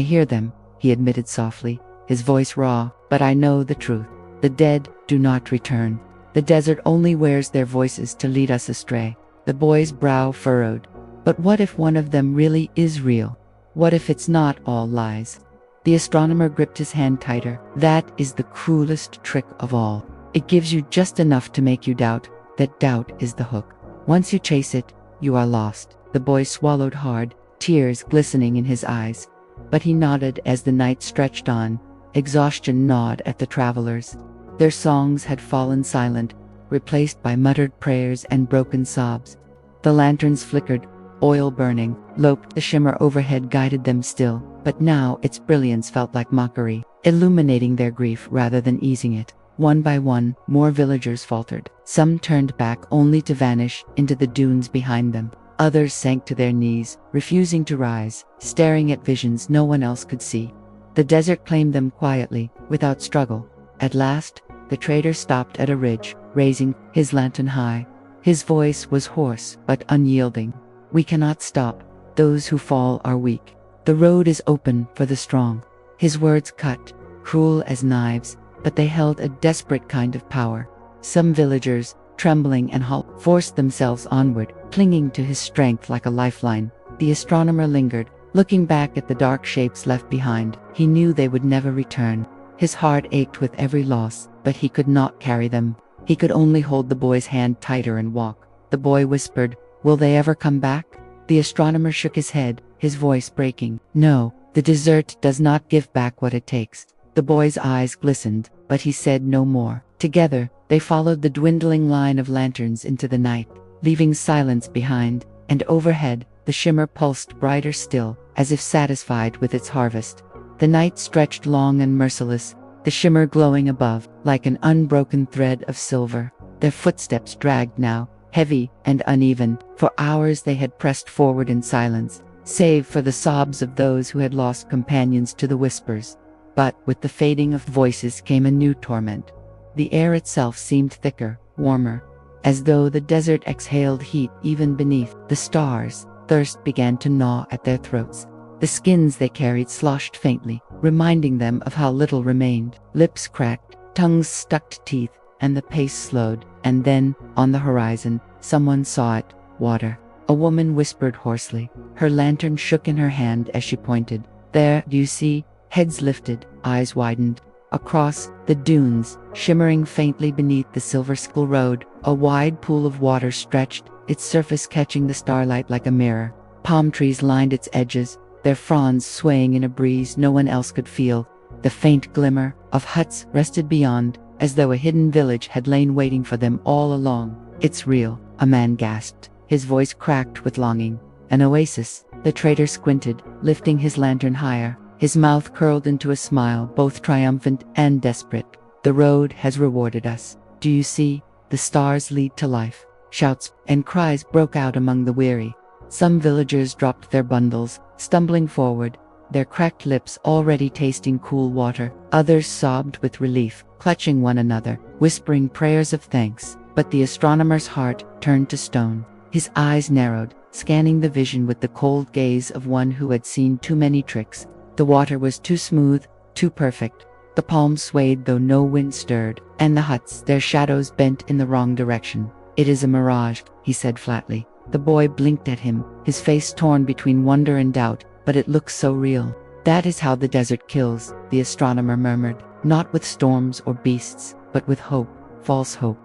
hear them, he admitted softly, his voice raw, but I know the truth. The dead do not return. The desert only wears their voices to lead us astray. The boy's brow furrowed. But what if one of them really is real? What if it's not all lies? The astronomer gripped his hand tighter. That is the cruelest trick of all. It gives you just enough to make you doubt. That doubt is the hook. Once you chase it, you are lost. The boy swallowed hard, tears glistening in his eyes. But he nodded as the night stretched on. Exhaustion gnawed at the travelers. Their songs had fallen silent, replaced by muttered prayers and broken sobs. The lanterns flickered, oil burning, loped. The shimmer overhead guided them still, but now its brilliance felt like mockery, illuminating their grief rather than easing it. One by one, more villagers faltered. Some turned back only to vanish into the dunes behind them. Others sank to their knees, refusing to rise, staring at visions no one else could see. The desert claimed them quietly, without struggle. At last, the trader stopped at a ridge, raising his lantern high. His voice was hoarse but unyielding. We cannot stop. Those who fall are weak. The road is open for the strong. His words cut, cruel as knives, but they held a desperate kind of power. Some villagers, trembling and forced themselves onward, clinging to his strength like a lifeline. The astronomer lingered, looking back at the dark shapes left behind. He knew they would never return. His heart ached with every loss, but he could not carry them. He could only hold the boy's hand tighter and walk. The boy whispered, "Will they ever come back?" The astronomer shook his head, his voice breaking. "No, the desert does not give back what it takes." The boy's eyes glistened, but he said no more. Together, they followed the dwindling line of lanterns into the night, leaving silence behind, and overhead, the shimmer pulsed brighter still, as if satisfied with its harvest. The night stretched long and merciless, the shimmer glowing above, like an unbroken thread of silver. Their footsteps dragged now, heavy and uneven. For hours they had pressed forward in silence, save for the sobs of those who had lost companions to the whispers. But with the fading of voices came a new torment. The air itself seemed thicker, warmer, as though the desert exhaled heat even beneath the stars. Thirst began to gnaw at their throats. The skins they carried sloshed faintly, reminding them of how little remained. Lips cracked, tongues stuck to teeth, and the pace slowed. And then, on the horizon, someone saw it. Water. A woman whispered hoarsely. Her lantern shook in her hand as she pointed. "There, do you see?" Heads lifted, eyes widened. Across the dunes, shimmering faintly beneath the silver skull road, a wide pool of water stretched, its surface catching the starlight like a mirror. Palm trees lined its edges, their fronds swaying in a breeze no one else could feel. The faint glimmer of huts rested beyond, as though a hidden village had lain waiting for them all along. "It's real," a man gasped, his voice cracked with longing. "An oasis." The trader squinted, lifting his lantern higher. His mouth curled into a smile, both triumphant and desperate. "The road has rewarded us. Do you see? The stars lead to life." Shouts and cries broke out among the weary. Some villagers dropped their bundles, stumbling forward, their cracked lips already tasting cool water. Others sobbed with relief, clutching one another, whispering prayers of thanks. But the astronomer's heart turned to stone. His eyes narrowed, scanning the vision with the cold gaze of one who had seen too many tricks. The water was too smooth, too perfect. The palms swayed though no wind stirred, and the huts, their shadows bent in the wrong direction. "It is a mirage," he said flatly. The boy blinked at him, his face torn between wonder and doubt, but it looked so real. "That is how the desert kills," the astronomer murmured, "not with storms or beasts, but with hope, false hope."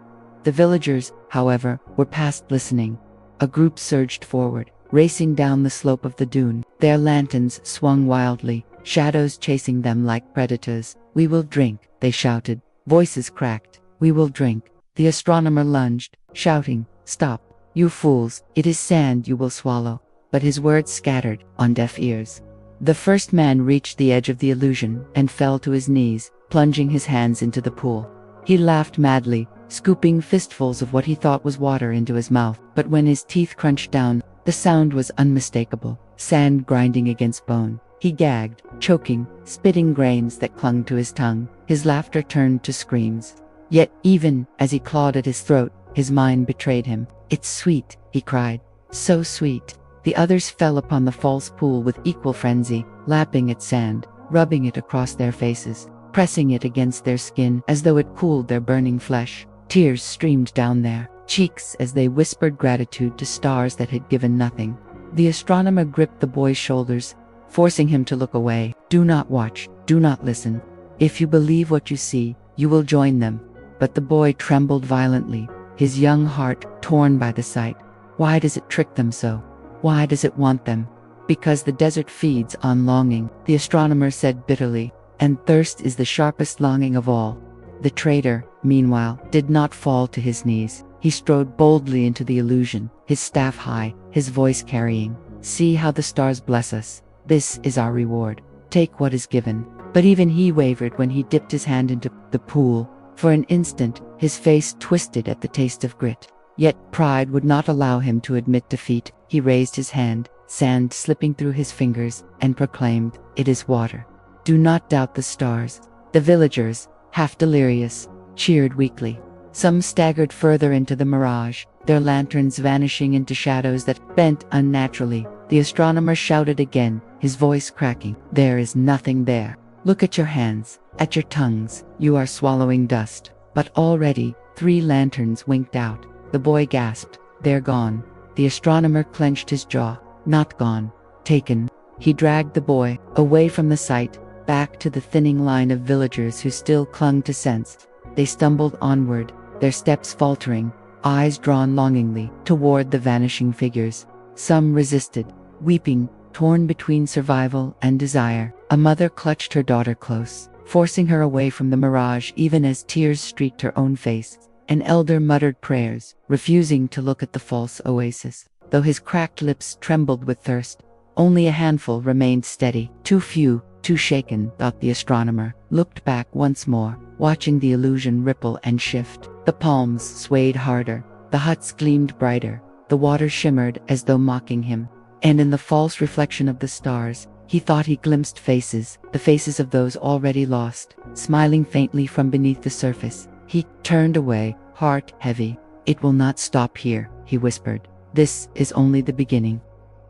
The villagers, however, were past listening. A group surged forward, racing down the slope of the dune. Their lanterns swung wildly, shadows chasing them like predators. "We will drink," they shouted. Voices cracked. "We will drink." The astronomer lunged, shouting, "Stop, you fools, it is sand you will swallow." But his words scattered on deaf ears. The first man reached the edge of the illusion and fell to his knees, plunging his hands into the pool. He laughed madly, scooping fistfuls of what he thought was water into his mouth. But when his teeth crunched down, the sound was unmistakable, sand grinding against bone. He gagged, choking, spitting grains that clung to his tongue. His laughter turned to screams. Yet even as he clawed at his throat, his mind betrayed him. "It's sweet," he cried. "So sweet." The others fell upon the false pool with equal frenzy, lapping at sand, rubbing it across their faces, pressing it against their skin as though it cooled their burning flesh. Tears streamed down their cheeks as they whispered gratitude to stars that had given nothing. The astronomer gripped the boy's shoulders, forcing him to look away. "Do not watch, do not listen. If you believe what you see, you will join them." But the boy trembled violently, his young heart torn by the sight. Why does it trick them so? Why does it want them? "Because the desert feeds on longing," the astronomer said bitterly, "and thirst is the sharpest longing of all." The traitor, meanwhile, did not fall to his knees. He strode boldly into the illusion, his staff high, his voice carrying, "See how the stars bless us. This is our reward. Take what is given." But even he wavered when he dipped his hand into the pool. For an instant, his face twisted at the taste of grit. Yet pride would not allow him to admit defeat. He raised his hand, sand slipping through his fingers, and proclaimed, "It is water. Do not doubt the stars." The villagers, half delirious, cheered weakly. Some staggered further into the mirage, their lanterns vanishing into shadows that bent unnaturally. The astronomer shouted again, his voice cracking, "There is nothing there. Look at your hands, at your tongues. You are swallowing dust." But already, 3 lanterns winked out. The boy gasped, "They're gone." The astronomer clenched his jaw. Not gone. Taken. He dragged the boy, away from the sight, back to the thinning line of villagers who still clung to sense. They stumbled onward, their steps faltering, eyes drawn longingly toward the vanishing figures. Some resisted, weeping, torn between survival and desire. A mother clutched her daughter close, forcing her away from the mirage even as tears streaked her own face. An elder muttered prayers, refusing to look at the false oasis. Though his cracked lips trembled with thirst, only a handful remained steady. Too few, too shaken, thought the astronomer, looked back once more, watching the illusion ripple and shift. The palms swayed harder, the huts gleamed brighter, the water shimmered as though mocking him. And in the false reflection of the stars, he thought he glimpsed faces, the faces of those already lost, smiling faintly from beneath the surface. He turned away, heart heavy. "It will not stop here," he whispered. "This is only the beginning."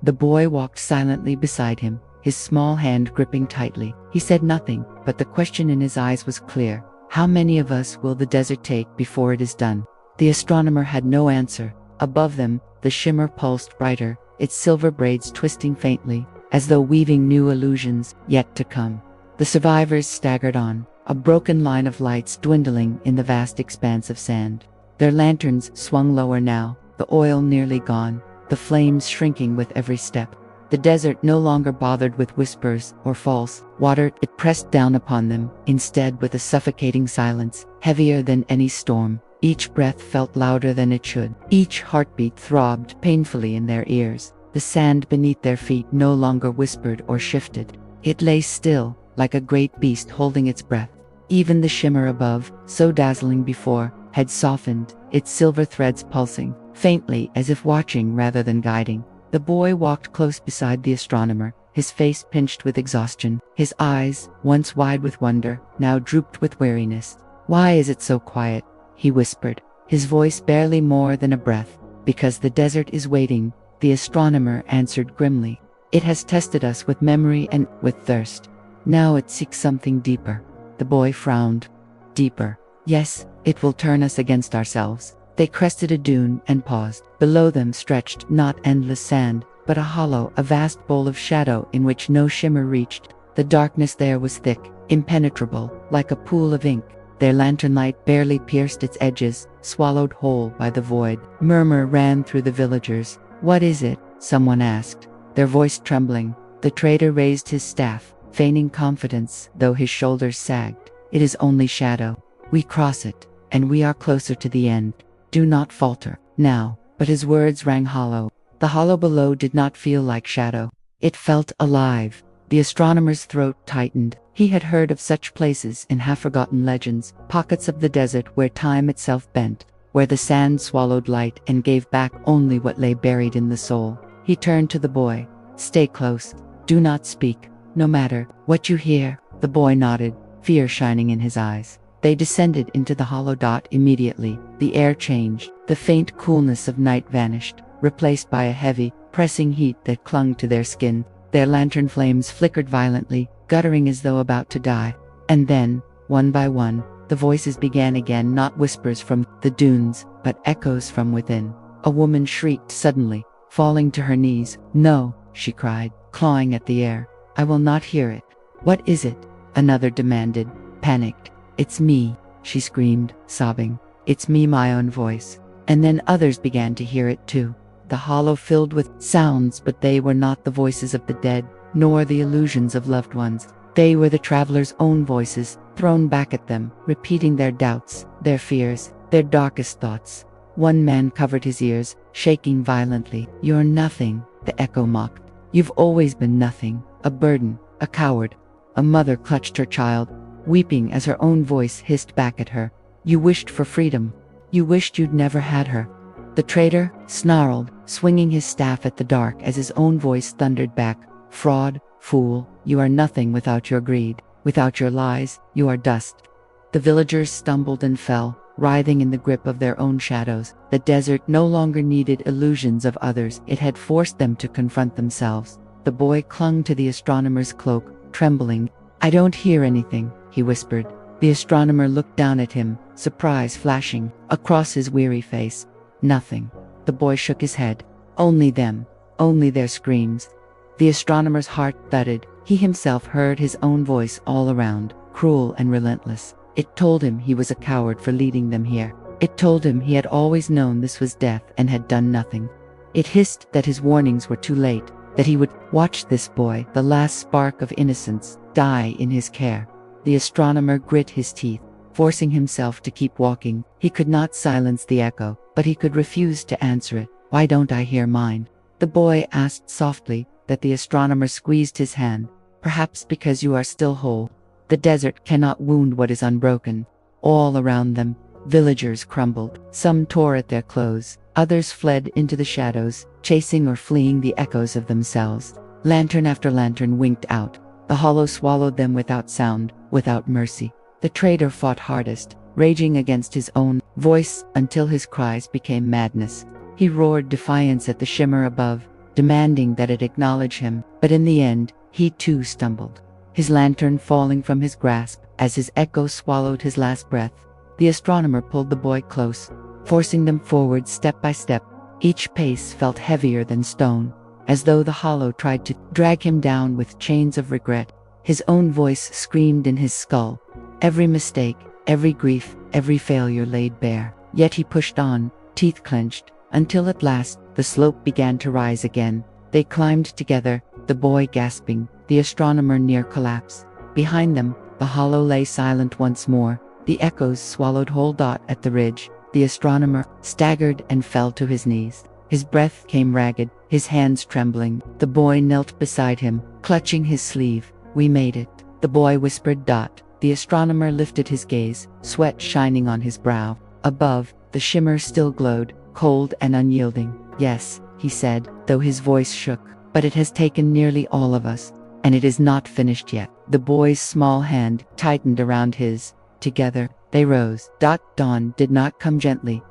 The boy walked silently beside him, his small hand gripping tightly. He said nothing, but the question in his eyes was clear. How many of us will the desert take before it is done? The astronomer had no answer. Above them, the shimmer pulsed brighter, its silver braids twisting faintly, as though weaving new illusions yet to come. The survivors staggered on, a broken line of lights dwindling in the vast expanse of sand. Their lanterns swung lower now, the oil nearly gone, the flames shrinking with every step. The desert no longer bothered with whispers or false water. It pressed down upon them, instead with a suffocating silence, heavier than any storm. Each breath felt louder than it should. Each heartbeat throbbed painfully in their ears. The sand beneath their feet no longer whispered or shifted. It lay still, like a great beast holding its breath. Even the shimmer above, so dazzling before, had softened, its silver threads pulsing, faintly as if watching rather than guiding. The boy walked close beside the astronomer, his face pinched with exhaustion, his eyes, once wide with wonder, now drooped with weariness. "Why is it so quiet?" he whispered, his voice barely more than a breath. "Because the desert is waiting," the astronomer answered grimly. "It has tested us with memory and with thirst. Now it seeks something deeper." The boy frowned. "Deeper. Yes, it will turn us against ourselves." They crested a dune and paused. Below them stretched not endless sand, but a hollow, a vast bowl of shadow in which no shimmer reached. The darkness there was thick, impenetrable, like a pool of ink. Their lantern light barely pierced its edges, swallowed whole by the void. Murmur ran through the villagers. "What is it?" someone asked, their voice trembling. The trader raised his staff, feigning confidence, though his shoulders sagged. It is only shadow. We cross it, and we are closer to the end. Do not falter, now. But his words rang hollow. The hollow below did not feel like shadow. It felt alive. The astronomer's throat tightened. He had heard of such places in half-forgotten legends, pockets of the desert where time itself bent, where the sand swallowed light and gave back only what lay buried in the soul. He turned to the boy. Stay close. Do not speak. No matter what you hear. The boy nodded, fear shining in his eyes. They descended into the hollow dot immediately. The air changed. The faint coolness of night vanished, replaced by a heavy, pressing heat that clung to their skin. Their lantern flames flickered violently, guttering as though about to die. And then, one by one, the voices began again, not whispers from the dunes, but echoes from within. A woman shrieked suddenly, falling to her knees. No, she cried, clawing at the air. I will not hear it. What is it? Another demanded, panicked. It's me, she screamed, sobbing. It's me, my own voice. And then others began to hear it too. The hollow filled with sounds, but they were not the voices of the dead, nor the illusions of loved ones. They were the travelers' own voices, thrown back at them, repeating their doubts, their fears, their darkest thoughts. One man covered his ears, shaking violently. You're nothing, the echo mocked. You've always been nothing, a burden, a coward. A mother clutched her child, weeping as her own voice hissed back at her. You wished for freedom. You wished you'd never had her. The traitor snarled, swinging his staff at the dark as his own voice thundered back. Fraud, fool, you are nothing without your greed. Without your lies, you are dust. The villagers stumbled and fell, writhing in the grip of their own shadows. The desert no longer needed illusions of others. It had forced them to confront themselves. The boy clung to the astronomer's cloak, trembling. I don't hear anything, he whispered. The astronomer looked down at him, surprise flashing across his weary face. Nothing. The boy shook his head. Only them. Only their screams. The astronomer's heart thudded. He himself heard his own voice all around, cruel and relentless. It told him he was a coward for leading them here. It told him he had always known this was death and had done nothing. It hissed that his warnings were too late, that he would watch this boy, the last spark of innocence, die in his care. The astronomer grit his teeth, forcing himself to keep walking. He could not silence the echo, but he could refuse to answer it. Why don't I hear mine? The boy asked softly. That the astronomer squeezed his hand. Perhaps because you are still whole. The desert cannot wound what is unbroken. All around them, villagers crumbled. Some tore at their clothes. Others fled into the shadows, chasing or fleeing the echoes of themselves. Lantern after lantern winked out. The hollow swallowed them without sound, without mercy. The traitor fought hardest, raging against his own voice until his cries became madness. He roared defiance at the shimmer above, demanding that it acknowledge him, but in the end, he too stumbled, his lantern falling from his grasp as his echo swallowed his last breath. The astronomer pulled the boy close, forcing them forward step by step. Each pace felt heavier than stone, as though the hollow tried to drag him down with chains of regret. His own voice screamed in his skull. Every mistake, every grief, every failure laid bare. Yet he pushed on, teeth clenched, until at last, the slope began to rise again. They climbed together, the boy gasping, the astronomer near collapse. Behind them, the hollow lay silent once more. The echoes swallowed whole dot at the ridge. The astronomer staggered and fell to his knees. His breath came ragged, his hands trembling. The boy knelt beside him, clutching his sleeve. We made it, the boy whispered. The astronomer lifted his gaze, sweat shining on his brow. Above, the shimmer still glowed, cold and unyielding. Yes, he said, though his voice shook, but it has taken nearly all of us, and it is not finished yet. The boy's small hand tightened around his. Together, they rose. Dawn did not come gently.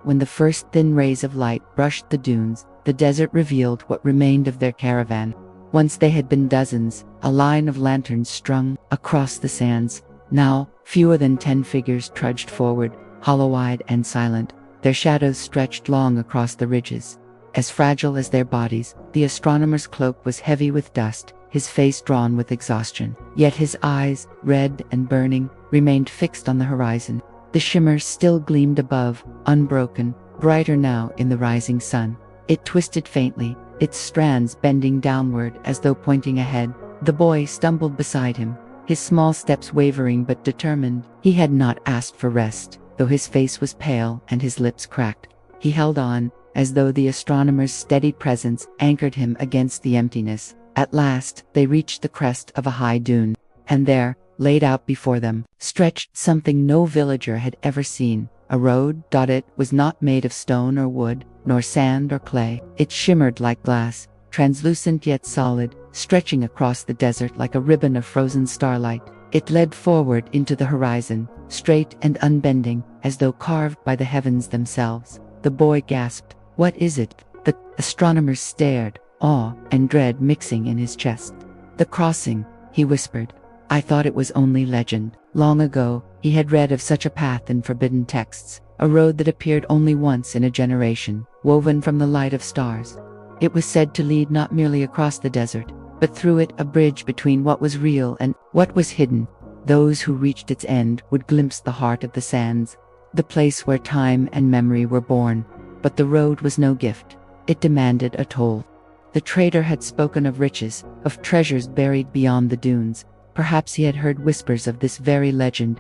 When the first thin rays of light brushed the dunes, the desert revealed what remained of their caravan. Once they had been dozens, a line of lanterns strung across the sands. Now, fewer than 10 figures trudged forward, hollow-eyed and silent. Their shadows stretched long across the ridges. As fragile as their bodies, the astronomer's cloak was heavy with dust, his face drawn with exhaustion. Yet his eyes, red and burning, remained fixed on the horizon. The shimmer still gleamed above, unbroken, brighter now in the rising sun. It twisted faintly, its strands bending downward as though pointing ahead. The boy stumbled beside him, his small steps wavering but determined. He had not asked for rest, though his face was pale and his lips cracked. He held on, as though the astronomer's steady presence anchored him against the emptiness. At last, they reached the crest of a high dune, and there, laid out before them, stretched something no villager had ever seen. A road. It was not made of stone or wood, nor sand or clay. It shimmered like glass, translucent yet solid, stretching across the desert like a ribbon of frozen starlight. It led forward into the horizon, straight and unbending, as though carved by the heavens themselves. The boy gasped, "What is it?" The astronomer stared, awe and dread mixing in his chest. "The crossing," he whispered. "I thought it was only legend." Long ago, he had read of such a path in forbidden texts, a road that appeared only once in a generation, woven from the light of stars. It was said to lead not merely across the desert, but through it, a bridge between what was real and what was hidden. Those who reached its end would glimpse the heart of the sands, the place where time and memory were born. But the road was no gift. It demanded a toll. The trader had spoken of riches, of treasures buried beyond the dunes. Perhaps he had heard whispers of this very legend.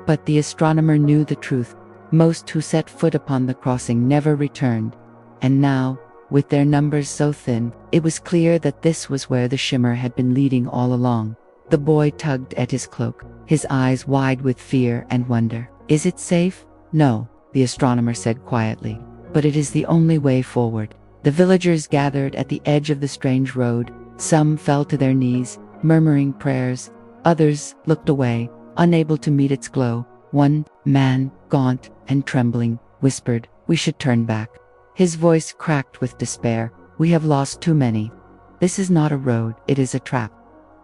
But the astronomer knew the truth. Most who set foot upon the crossing never returned. And now, with their numbers so thin, it was clear that this was where the shimmer had been leading all along. The boy tugged at his cloak, his eyes wide with fear and wonder. "Is it safe?" "No," the astronomer said quietly. "But it is the only way forward." The villagers gathered at the edge of the strange road. Some fell to their knees, murmuring prayers. Others looked away, unable to meet its glow. One man, gaunt and trembling, whispered, "We should turn back." His voice cracked with despair. "We have lost too many. This is not a road, it is a trap."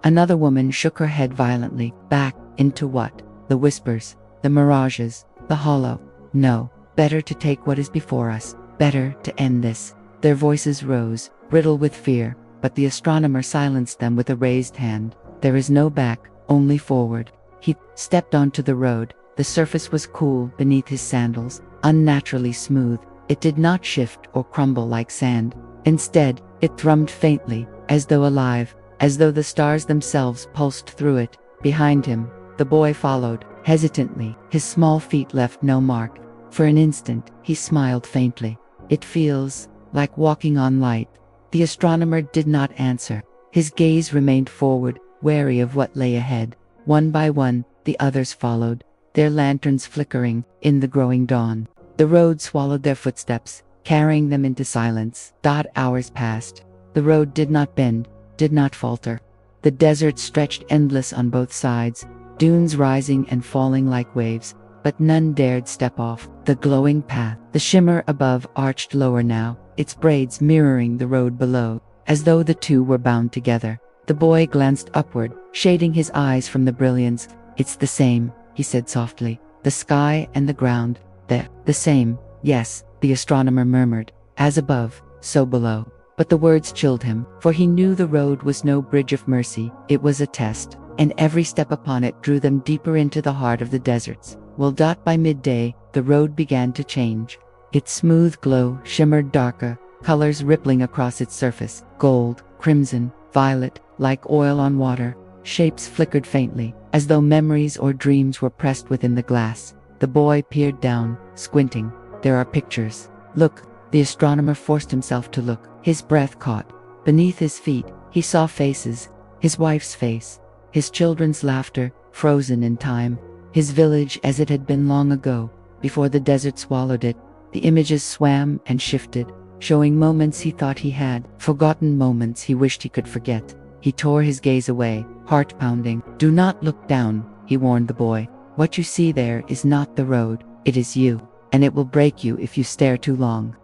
Another woman shook her head violently. "Back into what?" "The whispers, the mirages, the hollow. No, better to take what is before us, better to end this." Their voices rose, brittle with fear, but the astronomer silenced them with a raised hand. "There is no back, only forward." He stepped onto the road. The surface was cool beneath his sandals, unnaturally smooth. It did not shift or crumble like sand. Instead, it thrummed faintly, as though alive, as though the stars themselves pulsed through it. Behind him, the boy followed, hesitantly. His small feet left no mark. For an instant, he smiled faintly. "It feels like walking on light." The astronomer did not answer. His gaze remained forward, wary of what lay ahead. One by one, the others followed, their lanterns flickering in the growing dawn. The road swallowed their footsteps, carrying them into silence. Hours passed. The road did not bend, did not falter. The desert stretched endless on both sides, dunes rising and falling like waves, but none dared step off the glowing path. The shimmer above arched lower now, its braids mirroring the road below, as though the two were bound together. The boy glanced upward, shading his eyes from the brilliance. "It's the same," he said softly. "The sky and the ground, they're the same." "Yes," the astronomer murmured. "As above, so below." But the words chilled him, for he knew the road was no bridge of mercy. It was a test, and every step upon it drew them deeper into the heart of the deserts. Well, by midday, the road began to change. Its smooth glow shimmered darker, colors rippling across its surface, gold, crimson, violet, like oil on water. Shapes flickered faintly, as though memories or dreams were pressed within the glass. The boy peered down, squinting. "There are pictures. Look." The astronomer forced himself to look. His breath caught. Beneath his feet, he saw faces. His wife's face, his children's laughter, frozen in time. His village as it had been long ago, before the desert swallowed it. The images swam and shifted, showing moments he thought he had, forgotten moments he wished he could forget. He tore his gaze away, heart pounding. "Do not look down," he warned the boy. "What you see there is not the road, it is you, and it will break you if you stare too long."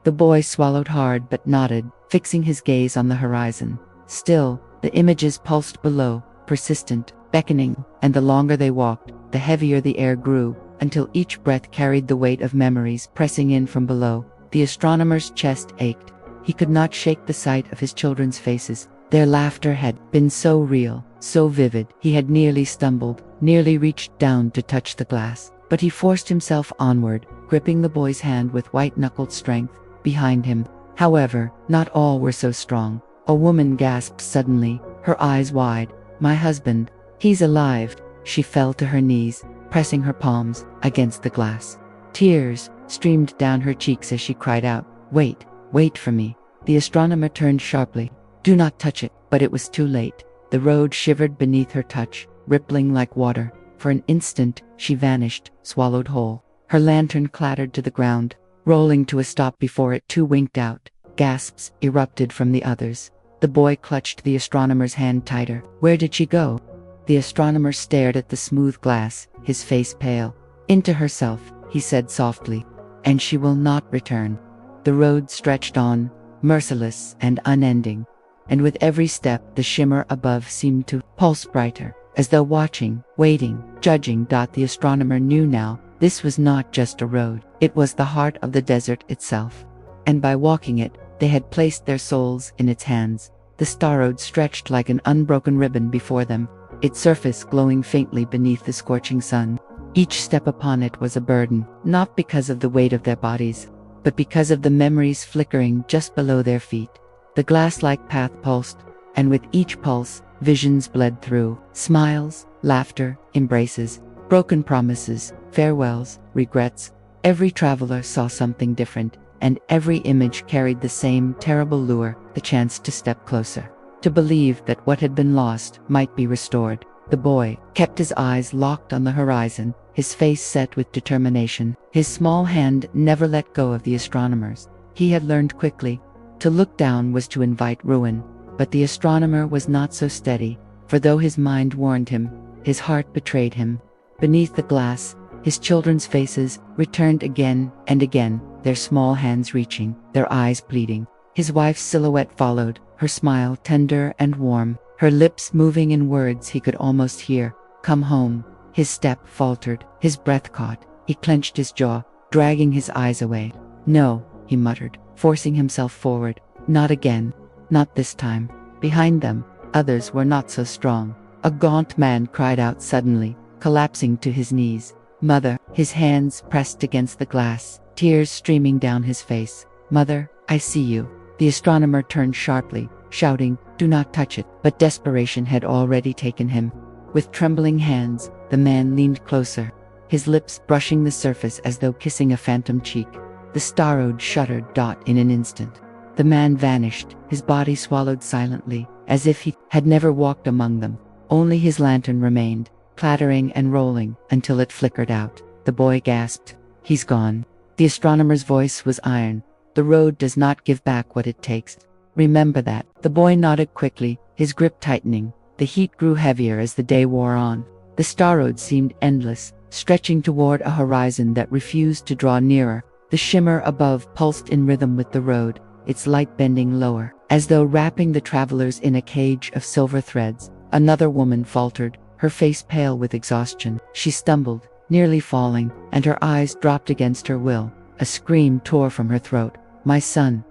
The boy swallowed hard but nodded, fixing his gaze on the horizon. Still, the images pulsed below, persistent, beckoning, and the longer they walked, the heavier the air grew, until each breath carried the weight of memories pressing in from below. The astronomer's chest ached. He could not shake the sight of his children's faces. Their laughter had been so real, so vivid. He had nearly stumbled, nearly reached down to touch the glass. But he forced himself onward, gripping the boy's hand with white-knuckled strength. Behind him, However, not all were so strong. A woman gasped suddenly, her eyes wide. "My husband, he's alive." She fell to her knees, pressing her palms against the glass. Tears streamed down her cheeks as she cried out, "Wait, wait for me." The astronomer turned sharply. "Do not touch it." But it was too late. The road shivered beneath her touch, rippling like water. For an instant, she vanished, swallowed whole. Her lantern clattered to the ground, rolling to a stop before it too winked out. Gasps erupted from the others. The boy clutched the astronomer's hand tighter. Where did she go? The astronomer stared at the smooth glass, his face pale. "Into herself," he said softly, "and she will not return." The road stretched on, merciless and unending, and with every step the shimmer above seemed to pulse brighter, as though watching, waiting, judging. The astronomer knew now, this was not just a road, it was the heart of the desert itself. And by walking it, they had placed their souls in its hands. The star road stretched like an unbroken ribbon before them, its surface glowing faintly beneath the scorching sun. Each step upon it was a burden, not because of the weight of their bodies, but because of the memories flickering just below their feet. The glass-like path pulsed, and with each pulse, visions bled through. Smiles, laughter, embraces, broken promises, farewells, regrets. Every traveler saw something different, and every image carried the same terrible lure, the chance to step closer, to believe that what had been lost might be restored. The boy kept his eyes locked on the horizon, his face set with determination. His small hand never let go of the astronomer's. He had learned quickly, to look down was to invite ruin. But the astronomer was not so steady, for though his mind warned him, his heart betrayed him. Beneath the glass, his children's faces returned again and again, their small hands reaching, their eyes pleading. His wife's silhouette followed, her smile tender and warm, her lips moving in words he could almost hear. "Come home." His step faltered, his breath caught. He clenched his jaw, dragging his eyes away. "No," he muttered, forcing himself forward. "Not again. Not this time." Behind them, others were not so strong. A gaunt man cried out suddenly, collapsing to his knees. "Mother!" His hands pressed against the glass, tears streaming down his face. "Mother, I see you." The astronomer turned sharply, shouting, "Do not touch it." But desperation had already taken him. With trembling hands, the man leaned closer, his lips brushing the surface as though kissing a phantom cheek. The star road shuddered. In an instant, the man vanished, his body swallowed silently, as if he had never walked among them. Only his lantern remained, clattering and rolling, until it flickered out. The boy gasped, "He's gone." The astronomer's voice was iron. "The road does not give back what it takes. Remember that." The boy nodded quickly, his grip tightening. The heat grew heavier as the day wore on. The star road seemed endless, stretching toward a horizon that refused to draw nearer. The shimmer above pulsed in rhythm with the road, its light bending lower, as though wrapping the travelers in a cage of silver threads. Another woman faltered, her face pale with exhaustion. She stumbled, nearly falling, and her eyes dropped against her will. A scream tore from her throat. My son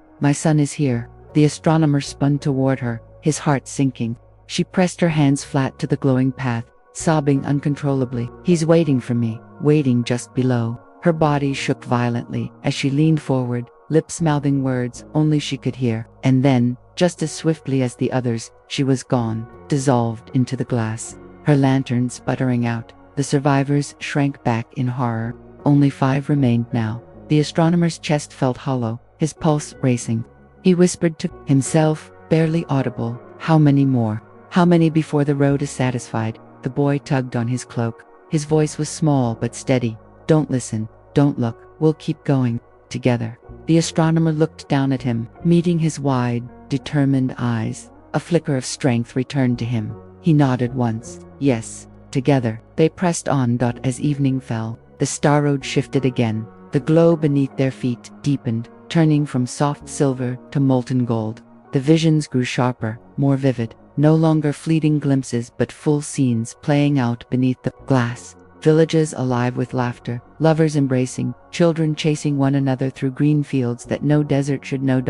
is here." The astronomer spun toward her, his heart sinking. She pressed her hands flat to the glowing path, sobbing uncontrollably. "He's waiting for me, waiting just below." Her body shook violently as she leaned forward, lips mouthing words only she could hear. And then, just as swiftly as the others, she was gone, dissolved into the glass, her lantern sputtering out. The survivors shrank back in horror. Only 5 remained now. The astronomer's chest felt hollow, his pulse racing. He whispered to himself, barely audible, "How many more? How many before the road is satisfied?" The boy tugged on his cloak. His voice was small but steady. "Don't listen, don't look, we'll keep going, together." The astronomer looked down at him, meeting his wide, determined eyes. A flicker of strength returned to him. He nodded once. Yes, together. They pressed on. As evening fell, the star road shifted again. The glow beneath their feet deepened, turning from soft silver to molten gold. The visions grew sharper, more vivid, no longer fleeting glimpses but full scenes playing out beneath the glass. Villages alive with laughter, lovers embracing, children chasing one another through green fields that no desert should know.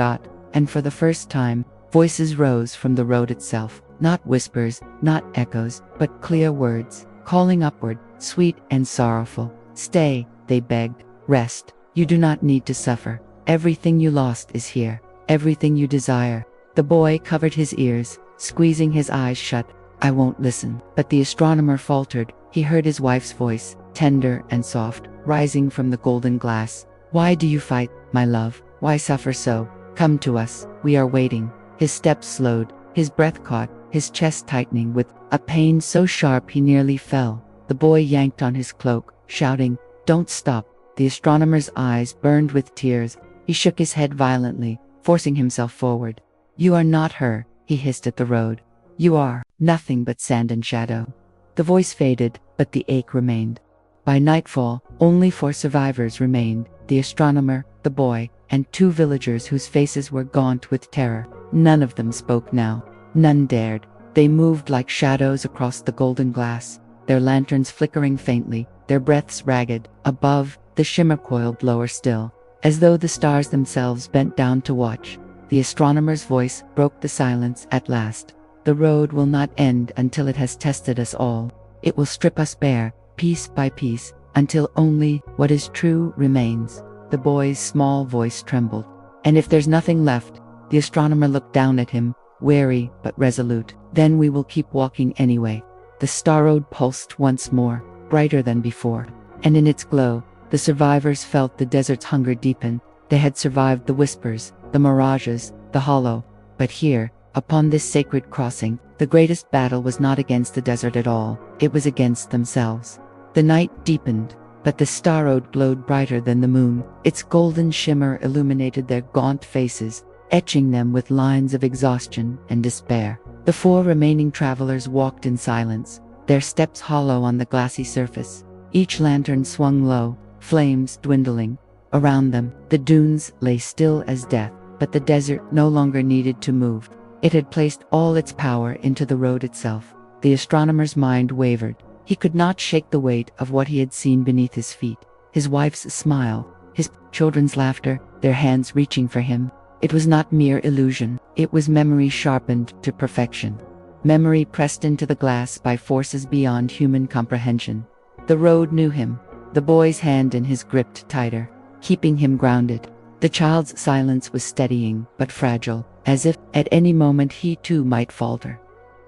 And for the first time, voices rose from the road itself, not whispers, not echoes, but clear words, calling upward, sweet and sorrowful. "Stay," they begged. "Rest. You do not need to suffer. Everything you lost is here." everything you desire." The boy covered his ears, squeezing his eyes shut. "I won't listen." But the astronomer faltered. He heard his wife's voice, tender and soft, rising from the golden glass. "Why do you fight, my love? Why suffer so? Come to us, we are waiting." His steps slowed, his breath caught, his chest tightening with a pain so sharp he nearly fell. The boy yanked on his cloak, shouting, "Don't stop." The astronomer's eyes burned with tears. He shook his head violently, forcing himself forward. "You are not her," he hissed at the road. "You are nothing but sand and shadow." The voice faded, but the ache remained. By nightfall, only 4 survivors remained: the astronomer, the boy, and 2 villagers whose faces were gaunt with terror. None of them spoke now. None dared. They moved like shadows across the golden glass, their lanterns flickering faintly, their breaths ragged. Above, the shimmer coiled lower still, as though the stars themselves bent down to watch. The astronomer's voice broke the silence at last. "The road will not end until it has tested us all. It will strip us bare, piece by piece, until only what is true remains." The boy's small voice trembled. "And if there's nothing left?" The astronomer looked down at him, wary but resolute. "Then we will keep walking anyway." The star road pulsed once more, brighter than before, and in its glow, the survivors felt the desert's hunger deepen. They had survived the whispers, the mirages, the hollow. But here, upon this sacred crossing, the greatest battle was not against the desert at all. It was against themselves. The night deepened, but the star road glowed brighter than the moon. Its golden shimmer illuminated their gaunt faces, etching them with lines of exhaustion and despair. The 4 remaining travelers walked in silence, their steps hollow on the glassy surface. Each lantern swung low, flames dwindling. Around them, the dunes lay still as death, but the desert no longer needed to move. It had placed all its power into the road itself. The astronomer's mind wavered. He could not shake the weight of what he had seen beneath his feet. His wife's smile, his children's laughter, their hands reaching for him. It was not mere illusion. It was memory sharpened to perfection. Memory pressed into the glass by forces beyond human comprehension. The road knew him. The boy's hand in his gripped tighter, keeping him grounded. The child's silence was steadying, but fragile, as if at any moment he too might falter.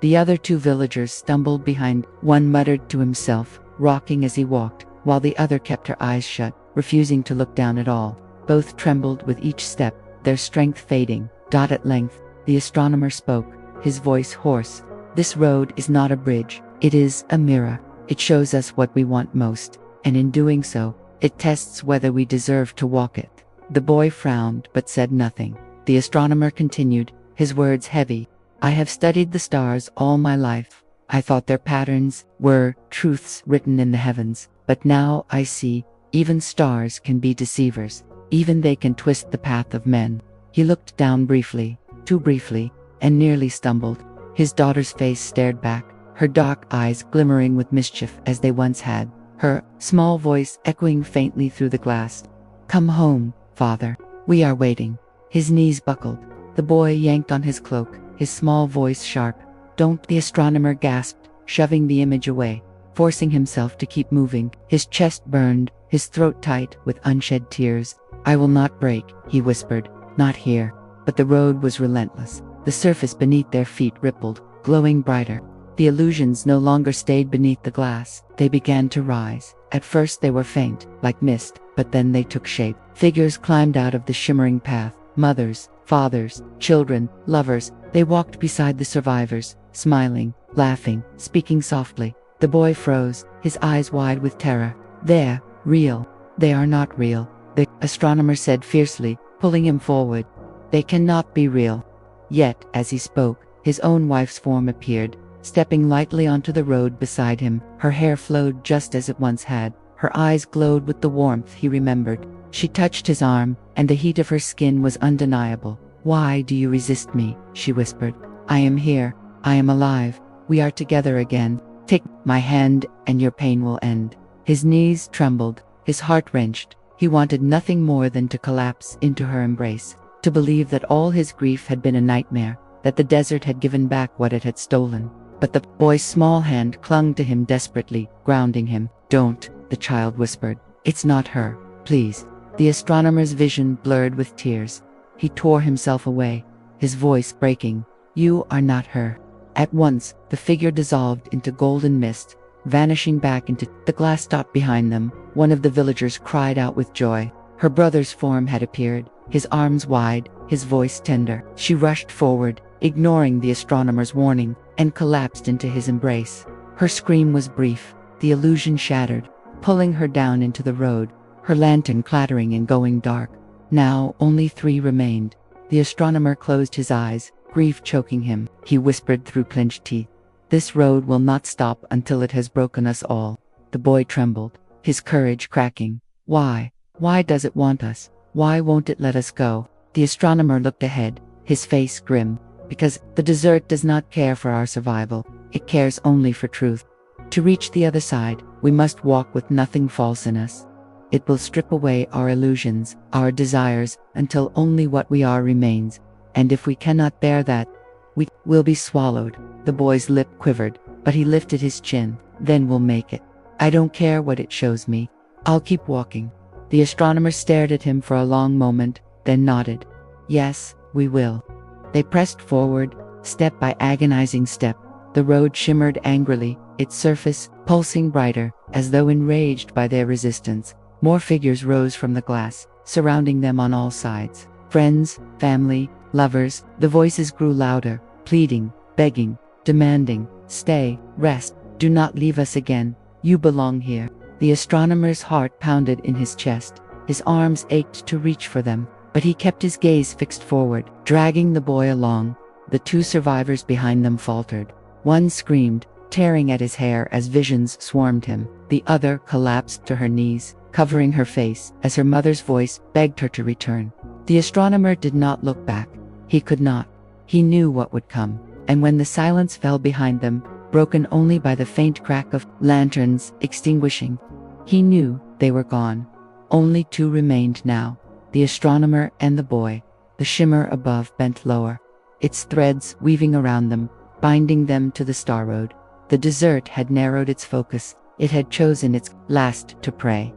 The other 2 villagers stumbled behind. One muttered to himself, rocking as he walked, while the other kept her eyes shut, refusing to look down at all. Both trembled with each step, their strength fading. At length, the astronomer spoke, his voice hoarse. "This road is not a bridge. It is a mirror. It shows us what we want most, and in doing so, it tests whether we deserve to walk it." The boy frowned but said nothing. The astronomer continued, his words heavy. "I have studied the stars all my life. I thought their patterns were truths written in the heavens, but now I see, even stars can be deceivers. Even they can twist the path of men." He looked down briefly, too briefly, and nearly stumbled. His daughter's face stared back, her dark eyes glimmering with mischief as they once had, her small voice echoing faintly through the glass. "Come home, father. We are waiting." His knees buckled. The boy yanked on his cloak, his small voice sharp. "Don't!" the astronomer gasped, shoving the image away, forcing himself to keep moving. His chest burned, his throat tight with unshed tears. "I will not break," he whispered. "Not here." But the road was relentless. The surface beneath their feet rippled, glowing brighter. The illusions no longer stayed beneath the glass. They began to rise. At first they were faint, like mist, but then they took shape. Figures climbed out of the shimmering path. Mothers, fathers, children, lovers. They walked beside the survivors, smiling, laughing, speaking softly. The boy froze, his eyes wide with terror. "They're real." "They are not real," the astronomer said fiercely, pulling him forward. "They cannot be real." Yet, as he spoke, his own wife's form appeared, stepping lightly onto the road beside him. Her hair flowed just as it once had. Her eyes glowed with the warmth he remembered. She touched his arm, and the heat of her skin was undeniable. "Why do you resist me?" she whispered. "I am here. I am alive. We are together again. Take my hand, and your pain will end." His knees trembled, his heart wrenched. He wanted nothing more than to collapse into her embrace, to believe that all his grief had been a nightmare, that the desert had given back what it had stolen. But the boy's small hand clung to him desperately, grounding him. "Don't," the child whispered. "It's not her, please." The astronomer's vision blurred with tears. He tore himself away, his voice breaking. You are not her. At once, the figure dissolved into golden mist, vanishing back into the glass dot behind them. One of the villagers cried out with joy. Her brother's form had appeared, his arms wide, his voice tender. She rushed forward, ignoring the astronomer's warning, and collapsed into his embrace. Her scream was brief, the illusion shattered, pulling her down into the road, her lantern clattering and going dark. Now only 3 remained. The astronomer closed his eyes, grief choking him. He whispered through clenched teeth, "This road will not stop until it has broken us all." The boy trembled, his courage cracking. Why? Why does it want us? Why won't it let us go? The astronomer looked ahead, his face grim. Because the desert does not care for our survival, it cares only for truth. To reach the other side, we must walk with nothing false in us. It will strip away our illusions, our desires, until only what we are remains. And if we cannot bear that, we will be swallowed. The boy's lip quivered, but he lifted his chin. Then we'll make it. I don't care what it shows me. I'll keep walking. The astronomer stared at him for a long moment, then nodded. Yes, we will. They pressed forward, step by agonizing step. The road shimmered angrily, its surface pulsing brighter, as though enraged by their resistance. More figures rose from the glass, surrounding them on all sides. Friends, family, lovers. The voices grew louder, pleading, begging, demanding, "Stay, rest, do not leave us again. You belong here." The astronomer's heart pounded in his chest. His arms ached to reach for them, but he kept his gaze fixed forward, dragging the boy along. The 2 survivors behind them faltered. One screamed, tearing at his hair as visions swarmed him. The other collapsed to her knees, covering her face, as her mother's voice begged her to return. The astronomer did not look back. He could not. He knew what would come. And when the silence fell behind them, broken only by the faint crack of lanterns extinguishing, he knew they were gone. Only 2 remained now, the astronomer and the boy. The shimmer above bent lower, its threads weaving around them, binding them to the star road. The desert had narrowed its focus. It had chosen its last to prey.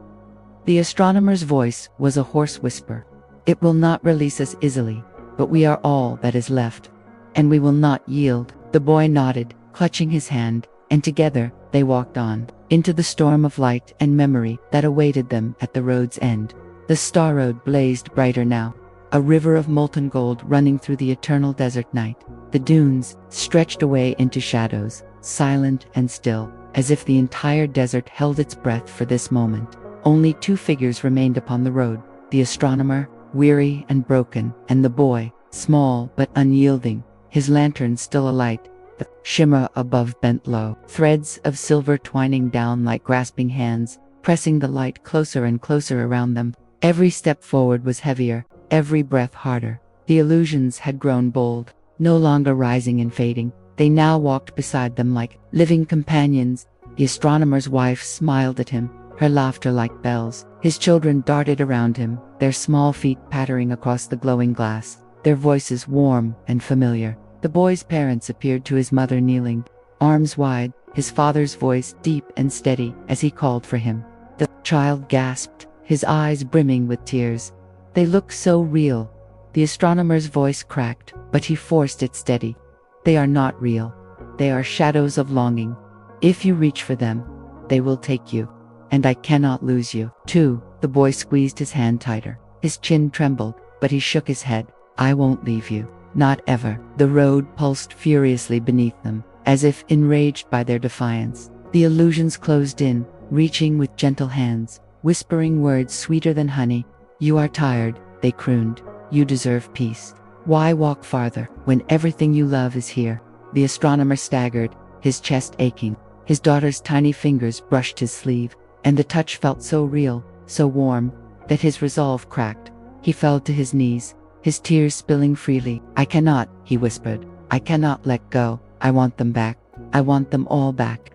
The astronomer's voice was a hoarse whisper. It will not release us easily, but we are all that is left. And we will not yield. The boy nodded, clutching his hand, and together they walked on, into the storm of light and memory that awaited them at the road's end. The star road blazed brighter now, a river of molten gold running through the eternal desert night. The dunes stretched away into shadows, silent and still, as if the entire desert held its breath for this moment. Only 2 figures remained upon the road, the astronomer, weary and broken, and the boy, small but unyielding, his lantern still alight. The shimmer above bent low, threads of silver twining down like grasping hands, pressing the light closer and closer around them. Every step forward was heavier, every breath harder. The illusions had grown bold, no longer rising and fading. They now walked beside them like living companions. The astronomer's wife smiled at him, her laughter like bells. His children darted around him, their small feet pattering across the glowing glass, their voices warm and familiar. The boy's parents appeared to his mother kneeling, arms wide, his father's voice deep and steady as he called for him. The child gasped, his eyes brimming with tears. They looked so real. The astronomer's voice cracked, but he forced it steady. They are not real. They are shadows of longing. If you reach for them, they will take you. And I cannot lose you. Too. The boy squeezed his hand tighter. His chin trembled, but he shook his head. I won't leave you. Not ever. The road pulsed furiously beneath them, as if enraged by their defiance. The illusions closed in, reaching with gentle hands, whispering words sweeter than honey. You are tired, they crooned. You deserve peace. Why walk farther when everything you love is here? The astronomer staggered, his chest aching. His daughter's tiny fingers brushed his sleeve, and the touch felt so real, so warm, that his resolve cracked. He fell to his knees, his tears spilling freely. I cannot, he whispered. I cannot let go. I want them back. I want them all back.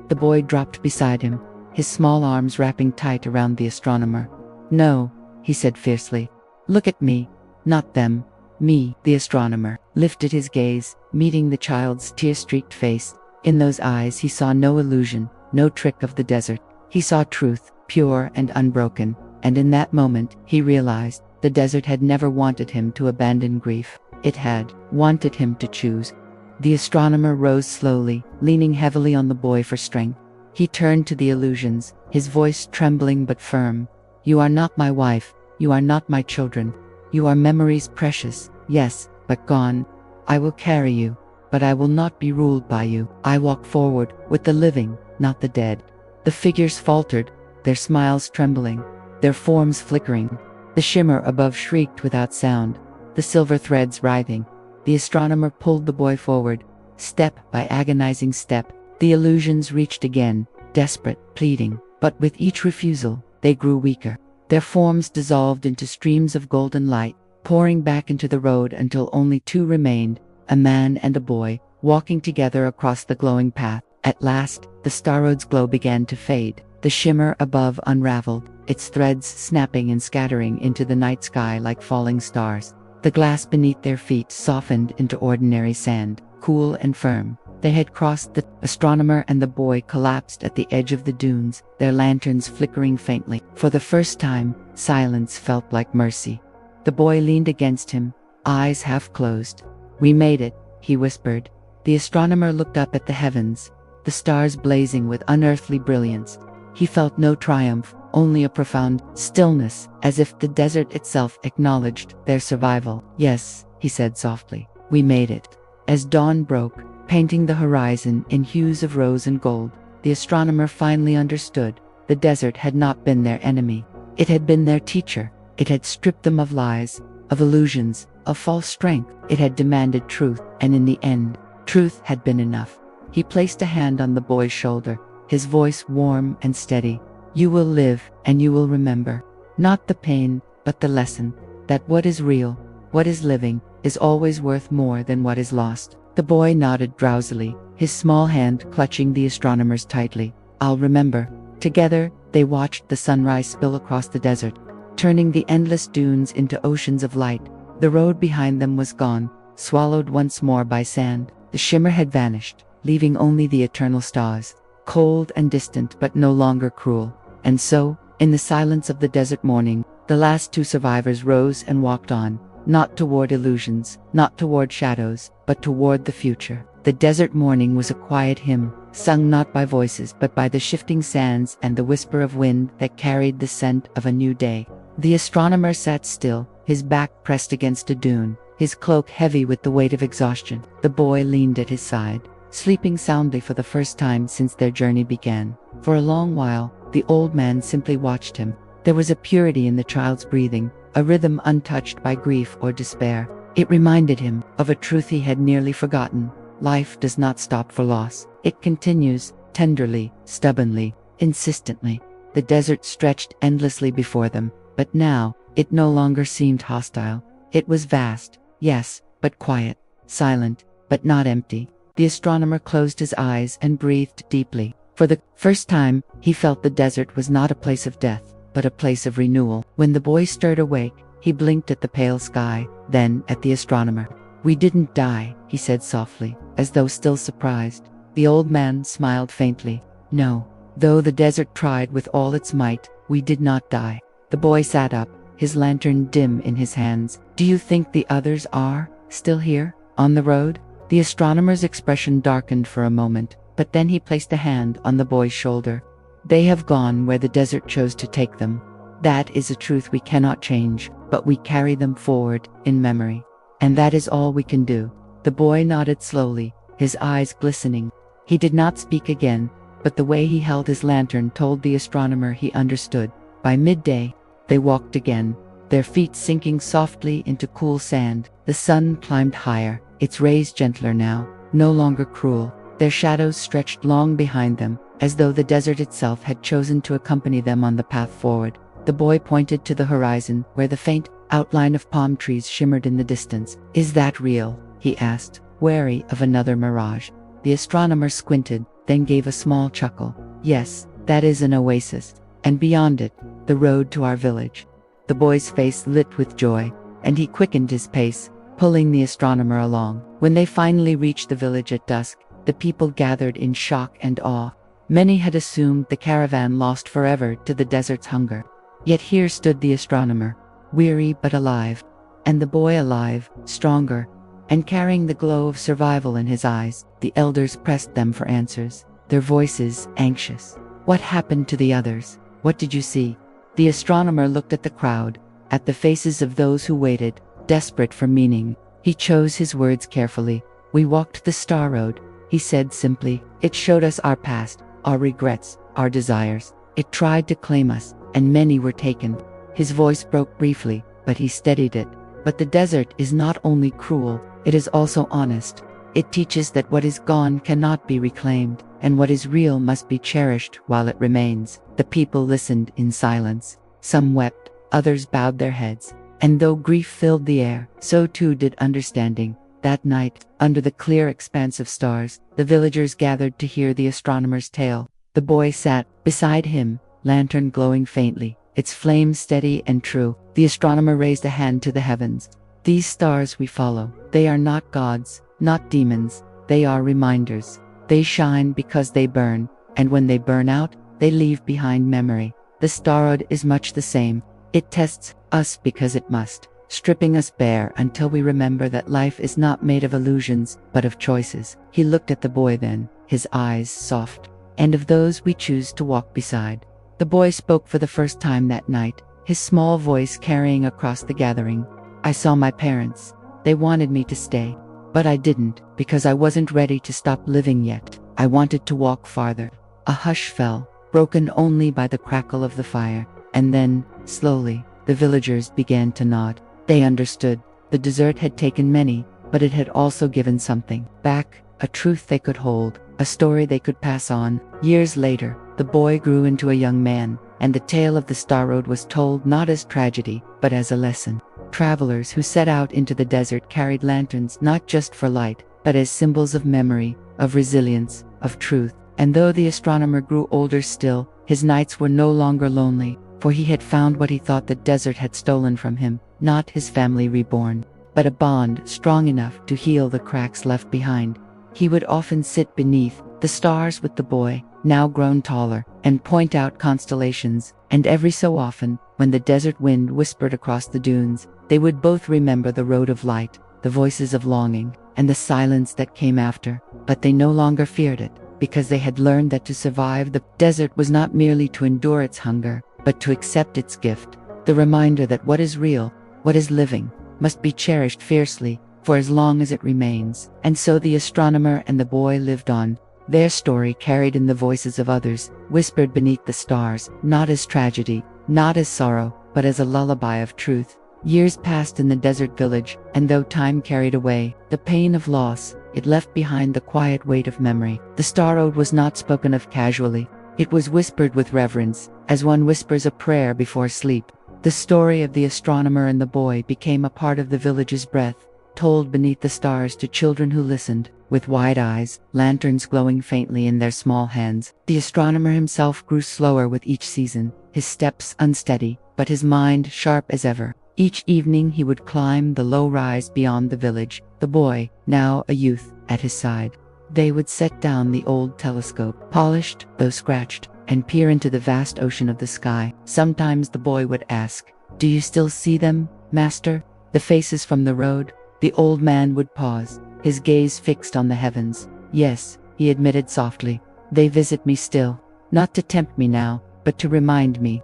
The boy dropped beside him, his small arms wrapping tight around the astronomer. No, he said fiercely. Look at me, not them. Me. The astronomer lifted his gaze, meeting the child's tear-streaked face. In those eyes he saw no illusion, no trick of the desert. He saw truth, pure and unbroken, and in that moment he realized The desert had never wanted him to abandon grief. It had wanted him to choose. The astronomer rose slowly, leaning heavily on the boy for strength. He turned to the illusions, his voice trembling but firm. "You are not my wife. You are not my children. You are memories precious, yes, but gone. I will carry you, but I will not be ruled by you. I walk forward with the living, not the dead." The figures faltered, their smiles trembling, their forms flickering. The shimmer above shrieked without sound, the silver threads writhing. The astronomer pulled the boy forward, step by agonizing step. The illusions reached again, desperate, pleading, but with each refusal, they grew weaker. Their forms dissolved into streams of golden light, pouring back into the road until only two remained, a man and a boy, walking together across the glowing path. At last, the star road's glow began to fade. The shimmer above unraveled, its threads snapping and scattering into the night sky like falling stars. The glass beneath their feet softened into ordinary sand, cool and firm. They had crossed. The astronomer and the boy collapsed at the edge of the dunes, their lanterns flickering faintly. For the first time, silence felt like mercy. The boy leaned against him, eyes half closed. "We made it," he whispered. The astronomer looked up at the heavens, the stars blazing with unearthly brilliance. He felt no triumph, only a profound stillness, as if the desert itself acknowledged their survival. "Yes," he said softly, "we made it." As dawn broke, painting the horizon in hues of rose and gold, the astronomer finally understood. The desert had not been their enemy. It had been their teacher. It had stripped them of lies, of illusions, of false strength. It had demanded truth, and in the end, truth had been enough. He placed a hand on the boy's shoulder, his voice warm and steady. "You will live, and you will remember. Not the pain, but the lesson, that what is real, what is living, is always worth more than what is lost." The boy nodded drowsily, his small hand clutching the astronomer's tightly. "I'll remember." Together, they watched the sunrise spill across the desert, turning the endless dunes into oceans of light. The road behind them was gone, swallowed once more by sand. The shimmer had vanished, leaving only the eternal stars, cold and distant but no longer cruel. And so, in the silence of the desert morning, the last two survivors rose and walked on, not toward illusions, not toward shadows, but toward the future. The desert morning was a quiet hymn, sung not by voices but by the shifting sands and the whisper of wind that carried the scent of a new day. The astronomer sat still, his back pressed against a dune, his cloak heavy with the weight of exhaustion. The boy leaned at his side, sleeping soundly for the first time since their journey began. For a long while, the old man simply watched him. There was a purity in the child's breathing, a rhythm untouched by grief or despair. It reminded him of a truth he had nearly forgotten. Life does not stop for loss. It continues, tenderly, stubbornly, insistently. The desert stretched endlessly before them, but now, it no longer seemed hostile. It was vast, yes, but quiet, silent, but not empty. The astronomer closed his eyes and breathed deeply. For the first time, he felt the desert was not a place of death, but a place of renewal. When the boy stirred awake, he blinked at the pale sky, then at the astronomer. "We didn't die," he said softly, as though still surprised. The old man smiled faintly. "No, though the desert tried with all its might, we did not die." The boy sat up, his lantern dim in his hands. "Do you think the others are still here, on the road?" The astronomer's expression darkened for a moment, but then he placed a hand on the boy's shoulder. "They have gone where the desert chose to take them. That is a truth we cannot change, but we carry them forward, in memory. And that is all we can do." The boy nodded slowly, his eyes glistening. He did not speak again, but the way he held his lantern told the astronomer he understood. By midday, they walked again, their feet sinking softly into cool sand. The sun climbed higher, its rays gentler now, no longer cruel. Their shadows stretched long behind them, as though the desert itself had chosen to accompany them on the path forward. The boy pointed to the horizon, where the faint outline of palm trees shimmered in the distance. "Is that real?" he asked, wary of another mirage. The astronomer squinted, then gave a small chuckle. "Yes, that is an oasis. And beyond it, the road to our village." The boy's face lit with joy, and he quickened his pace, pulling the astronomer along. When they finally reached the village at dusk, the people gathered in shock and awe. Many had assumed the caravan lost forever to the desert's hunger. Yet here stood the astronomer, weary but alive. And the boy alive, stronger, and carrying the glow of survival in his eyes. The elders pressed them for answers, their voices anxious. What happened to the others? What did you see? The astronomer looked at the crowd, at the faces of those who waited, desperate for meaning. He chose his words carefully. We walked the star road, he said simply. It showed us our past, our regrets, our desires. It tried to claim us, and many were taken. His voice broke briefly, but he steadied it. But the desert is not only cruel, it is also honest. It teaches that what is gone cannot be reclaimed, and what is real must be cherished while it remains. The people listened in silence. Some wept, others bowed their heads. And though grief filled the air, so too did understanding. That night, under the clear expanse of stars, the villagers gathered to hear the astronomer's tale. The boy sat beside him, lantern glowing faintly, its flame steady and true. The astronomer raised a hand to the heavens. These stars we follow, they are not gods, not demons, they are reminders. They shine because they burn, and when they burn out, they leave behind memory. The starroad is much the same. It tests us because it must, stripping us bare until we remember that life is not made of illusions, but of choices. He looked at the boy then, his eyes soft. And of those we choose to walk beside. The boy spoke for the first time that night, his small voice carrying across the gathering. I saw my parents. They wanted me to stay. But I didn't, because I wasn't ready to stop living yet. I wanted to walk farther. A hush fell, broken only by the crackle of the fire. And then, slowly, the villagers began to nod. They understood. The desert had taken many, but it had also given something back, a truth they could hold, a story they could pass on. Years later, the boy grew into a young man, and the tale of the Star Road was told not as tragedy, but as a lesson. Travelers who set out into the desert carried lanterns not just for light, but as symbols of memory, of resilience, of truth. And though the astronomer grew older still, his nights were no longer lonely, for he had found what he thought the desert had stolen from him, not his family reborn, but a bond strong enough to heal the cracks left behind. He would often sit beneath the stars with the boy, now grown taller, and point out constellations, and every so often, when the desert wind whispered across the dunes, they would both remember the road of light, the voices of longing, and the silence that came after. But they no longer feared it, because they had learned that to survive the desert was not merely to endure its hunger, but to accept its gift, the reminder that what is real, what is living, must be cherished fiercely, for as long as it remains. And so the astronomer and the boy lived on, their story carried in the voices of others, whispered beneath the stars, not as tragedy, not as sorrow, but as a lullaby of truth. Years passed in the desert village, and though time carried away the pain of loss, it left behind the quiet weight of memory. The Star Road was not spoken of casually. It was whispered with reverence, as one whispers a prayer before sleep. The story of the astronomer and the boy became a part of the village's breath, told beneath the stars to children who listened, with wide eyes, lanterns glowing faintly in their small hands. The astronomer himself grew slower with each season, his steps unsteady, but his mind sharp as ever. Each evening he would climb the low rise beyond the village, the boy, now a youth, at his side. They would set down the old telescope, polished, though scratched, and peer into the vast ocean of the sky. Sometimes the boy would ask, "Do you still see them, master? The faces from the road?" The old man would pause, his gaze fixed on the heavens. "Yes," he admitted softly, "they visit me still, not to tempt me now, but to remind me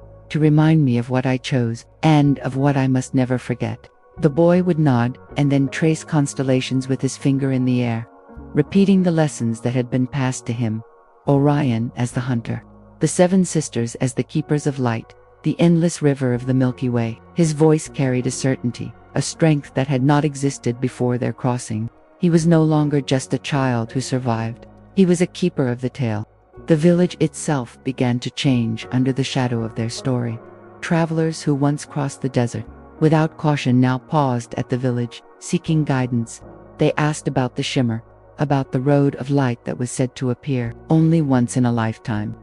of what I chose, and of what I must never forget." The boy would nod, and then trace constellations with his finger in the air, repeating the lessons that had been passed to him. Orion as the hunter, the seven sisters as the keepers of light, the endless river of the Milky Way. His voice carried a certainty, a strength that had not existed before their crossing. He was no longer just a child who survived. He was a keeper of the tale. The village itself began to change under the shadow of their story. Travelers who once crossed the desert without caution now paused at the village, seeking guidance. They asked about the shimmer, about the road of light that was said to appear only once in a lifetime.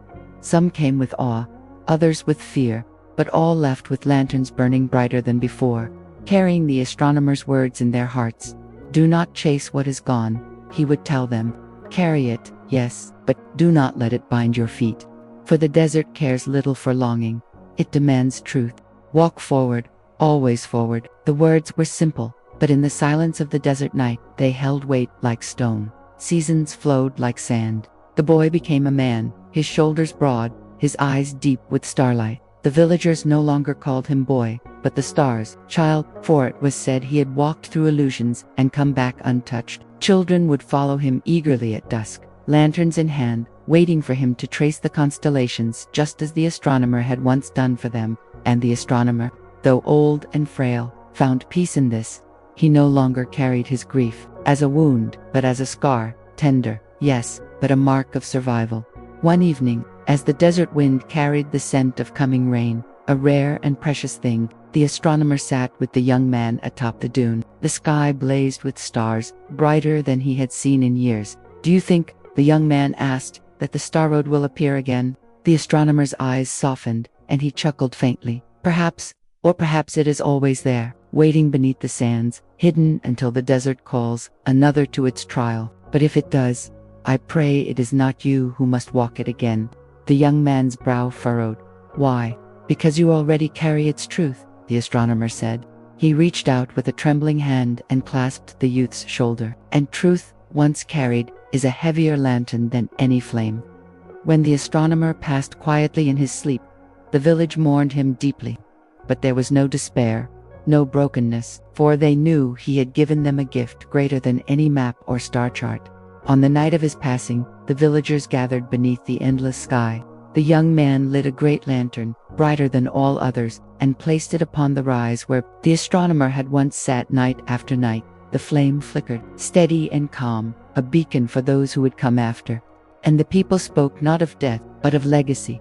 Some came with awe, others with fear, but all left with lanterns burning brighter than before, carrying the astronomer's words in their hearts. "Do not chase what is gone," he would tell them. "Carry it, yes, but do not let it bind your feet. For the desert cares little for longing. It demands truth. Walk forward, always forward. The words were simple, but in the silence of the desert night, they held weight like stone. Seasons flowed like sand. The boy became a man, his shoulders broad, his eyes deep with starlight. The villagers no longer called him boy, but the stars' child, for it was said he had walked through illusions and come back untouched. Children would follow him eagerly at dusk, lanterns in hand, waiting for him to trace the constellations just as the astronomer had once done for them. And the astronomer, though old and frail, found peace in this. He no longer carried his grief as a wound, but as a scar, tender, yes, but a mark of survival. One evening, as the desert wind carried the scent of coming rain, a rare and precious thing, the astronomer sat with the young man atop the dune. The sky blazed with stars, brighter than he had seen in years. "Do you think," the young man asked, "that the star road will appear again?" The astronomer's eyes softened, and he chuckled faintly. "Perhaps, or perhaps it is always there, waiting beneath the sands, hidden until the desert calls another to its trial. But if it does, I pray it is not you who must walk it again." The young man's brow furrowed. "Why?" "Because you already carry its truth," the astronomer said. He reached out with a trembling hand and clasped the youth's shoulder. "And truth, once carried, is a heavier lantern than any flame." When the astronomer passed quietly in his sleep, the village mourned him deeply. But there was no despair, no brokenness, for they knew he had given them a gift greater than any map or star chart. On the night of his passing, the villagers gathered beneath the endless sky. The young man lit a great lantern, brighter than all others, and placed it upon the rise where the astronomer had once sat night after night. The flame flickered, steady and calm, a beacon for those who would come after. And the people spoke not of death, but of legacy.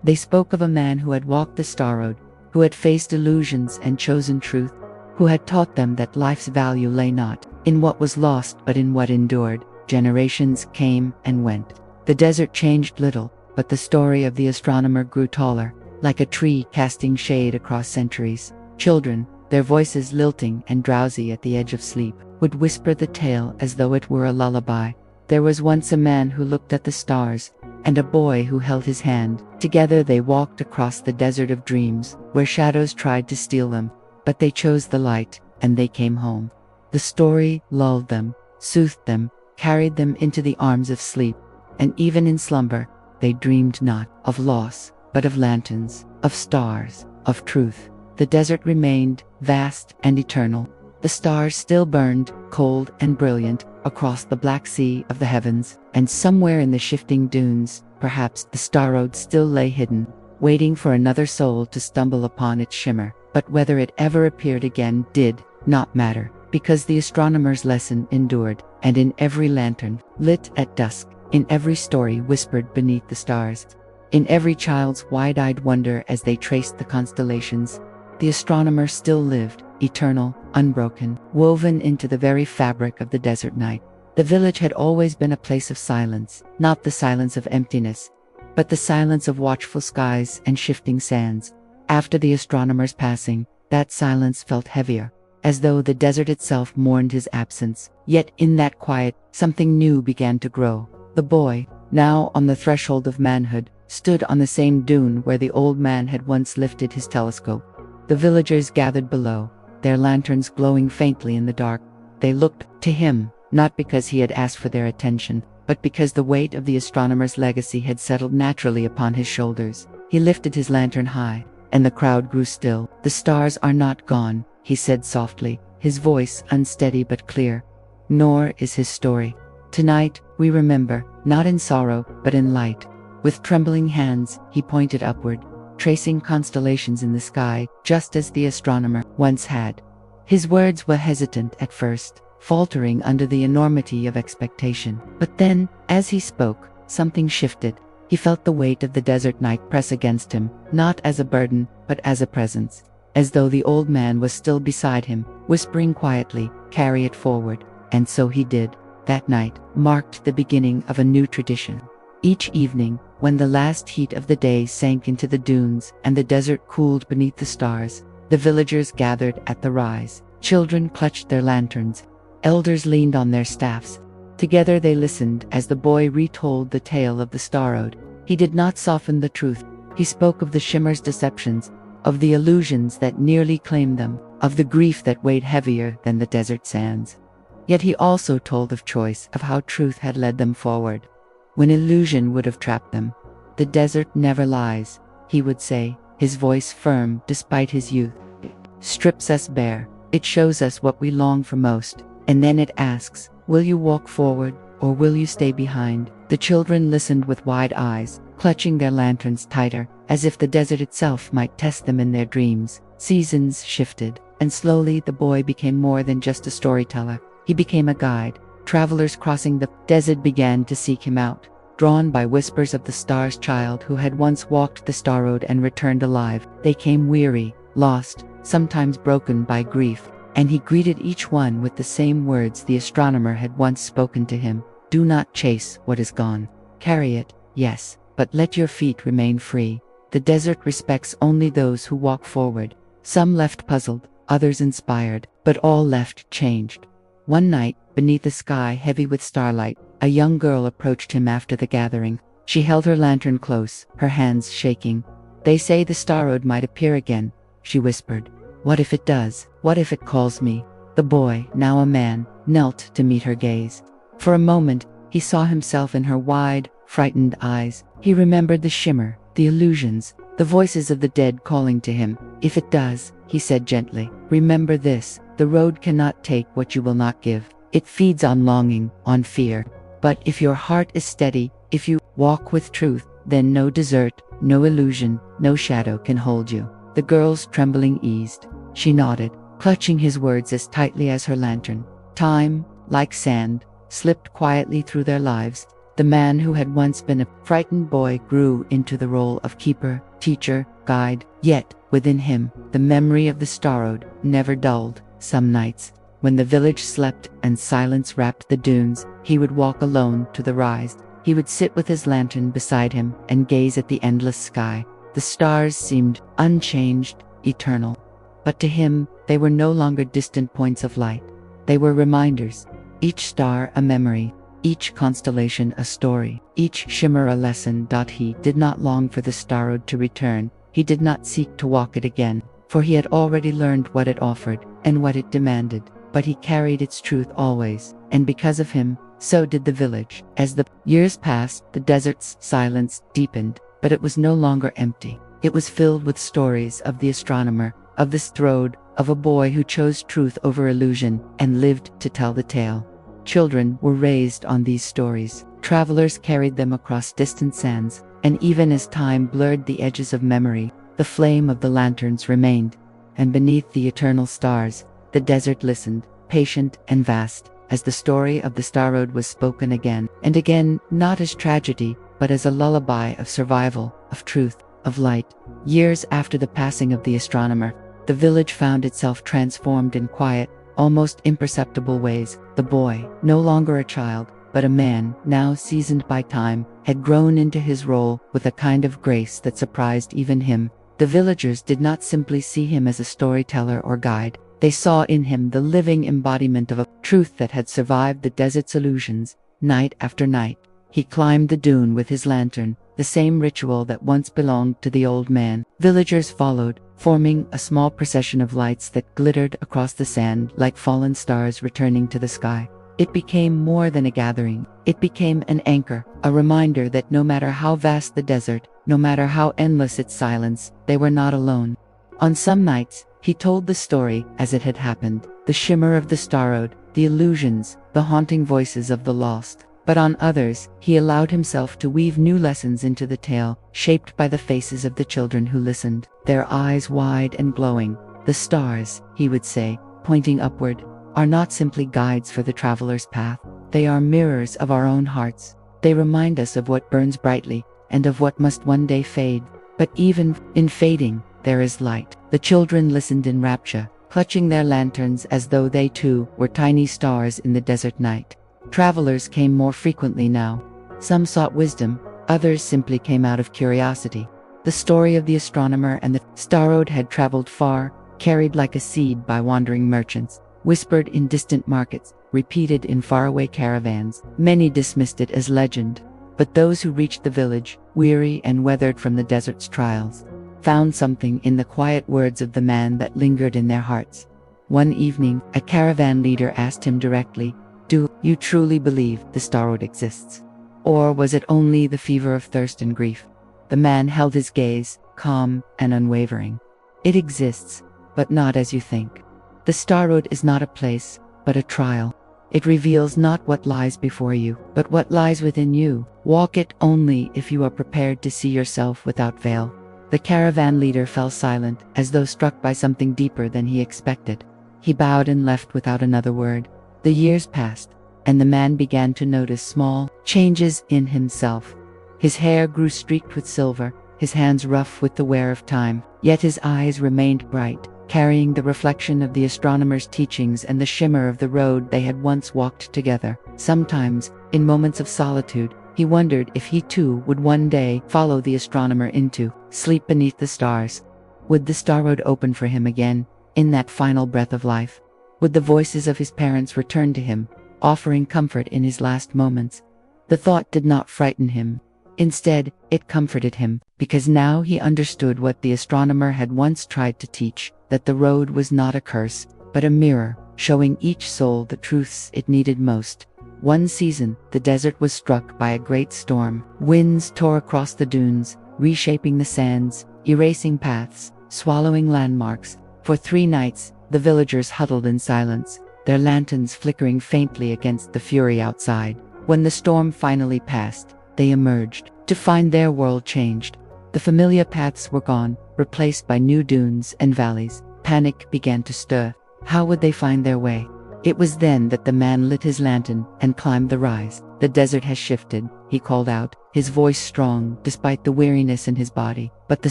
They spoke of a man who had walked the star road, who had faced illusions and chosen truth, who had taught them that life's value lay not in what was lost but in what endured. Generations came and went. The desert changed little, but the story of the astronomer grew taller, like a tree casting shade across centuries. Children, their voices lilting and drowsy at the edge of sleep, would whisper the tale as though it were a lullaby. There was once a man who looked at the stars, and a boy who held his hand. Together they walked across the desert of dreams, where shadows tried to steal them, but they chose the light, and they came home. The story lulled them, soothed them, carried them into the arms of sleep, and even in slumber, they dreamed not of loss, but of lanterns, of stars, of truth. The desert remained vast and eternal. The stars still burned, cold and brilliant, across the black sea of the heavens, and somewhere in the shifting dunes, perhaps the star road still lay hidden, waiting for another soul to stumble upon its shimmer. But whether it ever appeared again did not matter, because the astronomer's lesson endured, and in every lantern, lit at dusk, in every story whispered beneath the stars, in every child's wide-eyed wonder as they traced the constellations, the astronomer still lived, eternal, unbroken, woven into the very fabric of the desert night. The village had always been a place of silence, not the silence of emptiness, but the silence of watchful skies and shifting sands. After the astronomer's passing, that silence felt heavier, as though the desert itself mourned his absence. Yet in that quiet, something new began to grow. The boy, now on the threshold of manhood, stood on the same dune where the old man had once lifted his telescope. The villagers gathered below, their lanterns glowing faintly in the dark. They looked to him, not because he had asked for their attention, but because the weight of the astronomer's legacy had settled naturally upon his shoulders. He lifted his lantern high, and the crowd grew still. "The stars are not gone," he said softly, his voice unsteady but clear. "Nor is his story. Tonight, we remember, not in sorrow, but in light." With trembling hands, he pointed upward, tracing constellations in the sky, just as the astronomer once had. His words were hesitant at first, faltering under the enormity of expectation. But then, as he spoke, something shifted. He felt the weight of the desert night press against him, not as a burden, but as a presence, as though the old man was still beside him, whispering quietly, "Carry it forward." And so he did. That night marked the beginning of a new tradition. Each evening, when the last heat of the day sank into the dunes and the desert cooled beneath the stars, the villagers gathered at the rise. Children clutched their lanterns, elders leaned on their staffs. Together they listened as the boy retold the tale of the star road. He did not soften the truth. He spoke of the shimmer's deceptions, of the illusions that nearly claimed them, of the grief that weighed heavier than the desert sands. Yet he also told of choice, of how truth had led them forward, when illusion would have trapped them. "The desert never lies," he would say, his voice firm despite his youth. "It strips us bare. It shows us what we long for most, and then it asks, will you walk forward, or will you stay behind?" The children listened with wide eyes, clutching their lanterns tighter, as if the desert itself might test them in their dreams. Seasons shifted, and slowly the boy became more than just a storyteller. He became a guide. Travelers crossing the desert began to seek him out, drawn by whispers of the star's child who had once walked the star road and returned alive. They came weary, lost, sometimes broken by grief, and he greeted each one with the same words the astronomer had once spoken to him: "Do not chase what is gone. Carry it, yes, but let your feet remain free. The desert respects only those who walk forward." Some left puzzled, others inspired, but all left changed. One night, beneath a sky heavy with starlight, a young girl approached him after the gathering. She held her lantern close, her hands shaking. "They say the star road might appear again," she whispered. "What if it does? What if it calls me?" The boy, now a man, knelt to meet her gaze. For a moment, he saw himself in her wide, frightened eyes. He remembered the shimmer, the illusions, the voices of the dead calling to him. "If it does," he said gently, "remember this: the road cannot take what you will not give. It feeds on longing, on fear. But if your heart is steady, if you walk with truth, then no desert, no illusion, no shadow can hold you." The girl's trembling eased. She nodded, clutching his words as tightly as her lantern. Time, like sand, slipped quietly through their lives. The man who had once been a frightened boy grew into the role of keeper, teacher, guide. Yet, within him, the memory of the star road never dulled. Some nights, when the village slept and silence wrapped the dunes, he would walk alone to the rise. He would sit with his lantern beside him and gaze at the endless sky. The stars seemed unchanged, eternal. But to him, they were no longer distant points of light. They were reminders. Each star a memory, each constellation a story, each shimmer a lesson. He did not long for the star road to return. He did not seek to walk it again, for he had already learned what it offered and what it demanded. But he carried its truth always, and because of him, so did the village. As the years passed, the desert's silence deepened, but it was no longer empty. It was filled with stories of the astronomer, of the road, of a boy who chose truth over illusion and lived to tell the tale. Children were raised on these stories. Travelers carried them across distant sands, and even as time blurred the edges of memory, the flame of the lanterns remained. And beneath the eternal stars, the desert listened, patient and vast, as the story of the star road was spoken again and again, not as tragedy, but as a lullaby of survival, of truth, of light. Years after the passing of the astronomer, the village found itself transformed in quiet, almost imperceptible ways. The boy, no longer a child, but a man, now seasoned by time, had grown into his role with a kind of grace that surprised even him. The villagers did not simply see him as a storyteller or guide. They saw in him the living embodiment of a truth that had survived the desert's illusions. Night after night, he climbed the dune with his lantern, the same ritual that once belonged to the old man. Villagers followed, forming a small procession of lights that glittered across the sand like fallen stars returning to the sky. It became more than a gathering. It became an anchor, a reminder that no matter how vast the desert, no matter how endless its silence, they were not alone. On some nights, he told the story as it had happened, the shimmer of the star road, the illusions, the haunting voices of the lost. But on others, he allowed himself to weave new lessons into the tale, shaped by the faces of the children who listened, their eyes wide and glowing. The stars, he would say, pointing upward, are not simply guides for the traveler's path. They are mirrors of our own hearts. They remind us of what burns brightly and of what must one day fade. But even in fading, there is light. The children listened in rapture, clutching their lanterns as though they too were tiny stars in the desert night. Travelers came more frequently now. Some sought wisdom, others simply came out of curiosity. The story of the astronomer and the star road had traveled far, carried like a seed by wandering merchants, whispered in distant markets, repeated in faraway caravans. Many dismissed it as legend, but those who reached the village, weary and weathered from the desert's trials, found something in the quiet words of the man that lingered in their hearts. One evening, a caravan leader asked him directly, "Do you truly believe the star road exists? Or was it only the fever of thirst and grief?" The man held his gaze, calm and unwavering. "It exists, but not as you think. The star road is not a place, but a trial. It reveals not what lies before you, but what lies within you. Walk it only if you are prepared to see yourself without veil." The caravan leader fell silent, as though struck by something deeper than he expected. He bowed and left without another word. The years passed, and the man began to notice small changes in himself. His hair grew streaked with silver, his hands rough with the wear of time, yet his eyes remained bright, carrying the reflection of the astronomer's teachings and the shimmer of the road they had once walked together. Sometimes, in moments of solitude, he wondered if he too would one day follow the astronomer into sleep beneath the stars. Would the star road open for him again, in that final breath of life? Would the voices of his parents return to him, offering comfort in his last moments? The thought did not frighten him. Instead, it comforted him, because now he understood what the astronomer had once tried to teach, that the road was not a curse, but a mirror, showing each soul the truths it needed most. One season, the desert was struck by a great storm. Winds tore across the dunes, reshaping the sands, erasing paths, swallowing landmarks. For 3 nights, the villagers huddled in silence, their lanterns flickering faintly against the fury outside. When the storm finally passed, they emerged, to find their world changed. The familiar paths were gone, replaced by new dunes and valleys. Panic began to stir. How would they find their way? It was then that the man lit his lantern and climbed the rise. "The desert has shifted," he called out, his voice strong despite the weariness in his body. "But the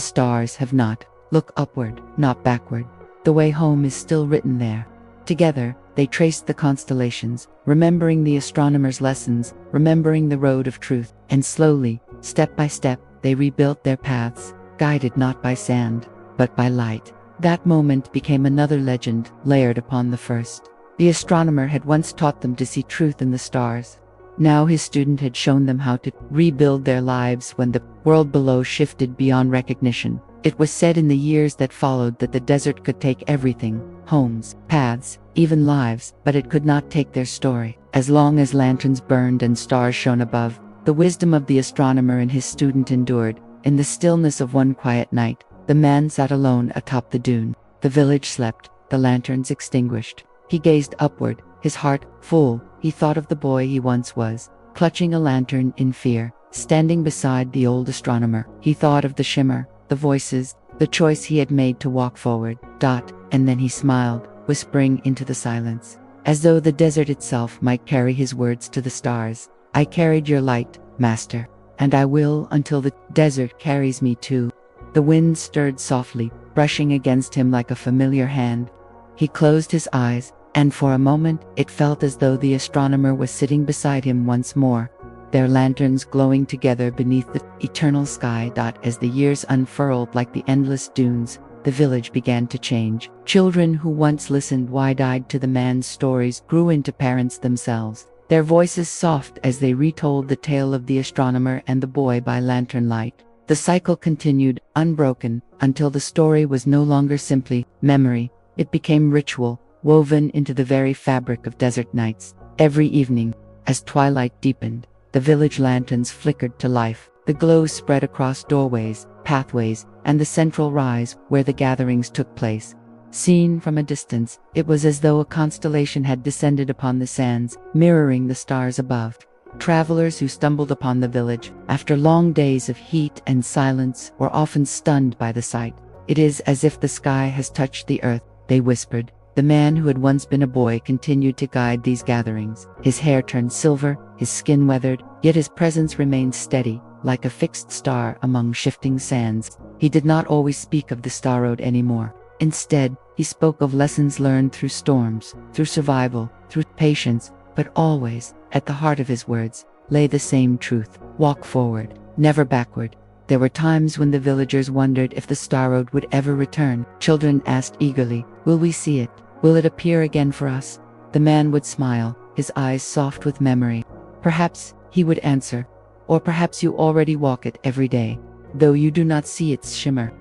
stars have not. Look upward, not backward. The way home is still written there." Together, they traced the constellations, remembering the astronomer's lessons, remembering the road of truth, and slowly, step by step, they rebuilt their paths, guided not by sand, but by light. That moment became another legend, layered upon the first. The astronomer had once taught them to see truth in the stars. Now his student had shown them how to rebuild their lives when the world below shifted beyond recognition. It was said in the years that followed that the desert could take everything, homes, paths, even lives, but it could not take their story. As long as lanterns burned and stars shone above, the wisdom of the astronomer and his student endured. In the stillness of one quiet night, the man sat alone atop the dune. The village slept, the lanterns extinguished. He gazed upward, his heart full. He thought of the boy he once was, clutching a lantern in fear, standing beside the old astronomer. He thought of the shimmer, the voices, the choice he had made to walk forward. And then he smiled, whispering into the silence, as though the desert itself might carry his words to the stars. "I carried your light, Master, and I will until the desert carries me too." The wind stirred softly, brushing against him like a familiar hand. He closed his eyes, and for a moment it felt as though the astronomer was sitting beside him once more, their lanterns glowing together beneath the eternal sky. As the years unfurled like the endless dunes, the village began to change. Children who once listened wide-eyed to the man's stories grew into parents themselves, their voices soft as they retold the tale of the astronomer and the boy by lantern light. The cycle continued, unbroken, until the story was no longer simply memory. It became ritual, woven into the very fabric of desert nights. Every evening, as twilight deepened, the village lanterns flickered to life. The glow spread across doorways, pathways, and the central rise where the gatherings took place. Seen from a distance, it was as though a constellation had descended upon the sands, mirroring the stars above. Travelers who stumbled upon the village, after long days of heat and silence, were often stunned by the sight. "It is as if the sky has touched the earth," they whispered. The man who had once been a boy continued to guide these gatherings. His hair turned silver, his skin weathered, yet his presence remained steady, like a fixed star among shifting sands. He did not always speak of the star road anymore. Instead, he spoke of lessons learned through storms, through survival, through patience, but always, at the heart of his words, lay the same truth: walk forward, never backward. There were times when the villagers wondered if the star road would ever return. Children asked eagerly, "Will we see it? Will it appear again for us?" The man would smile, his eyes soft with memory. "Perhaps," he would answer, "or perhaps you already walk it every day, though you do not see its shimmer."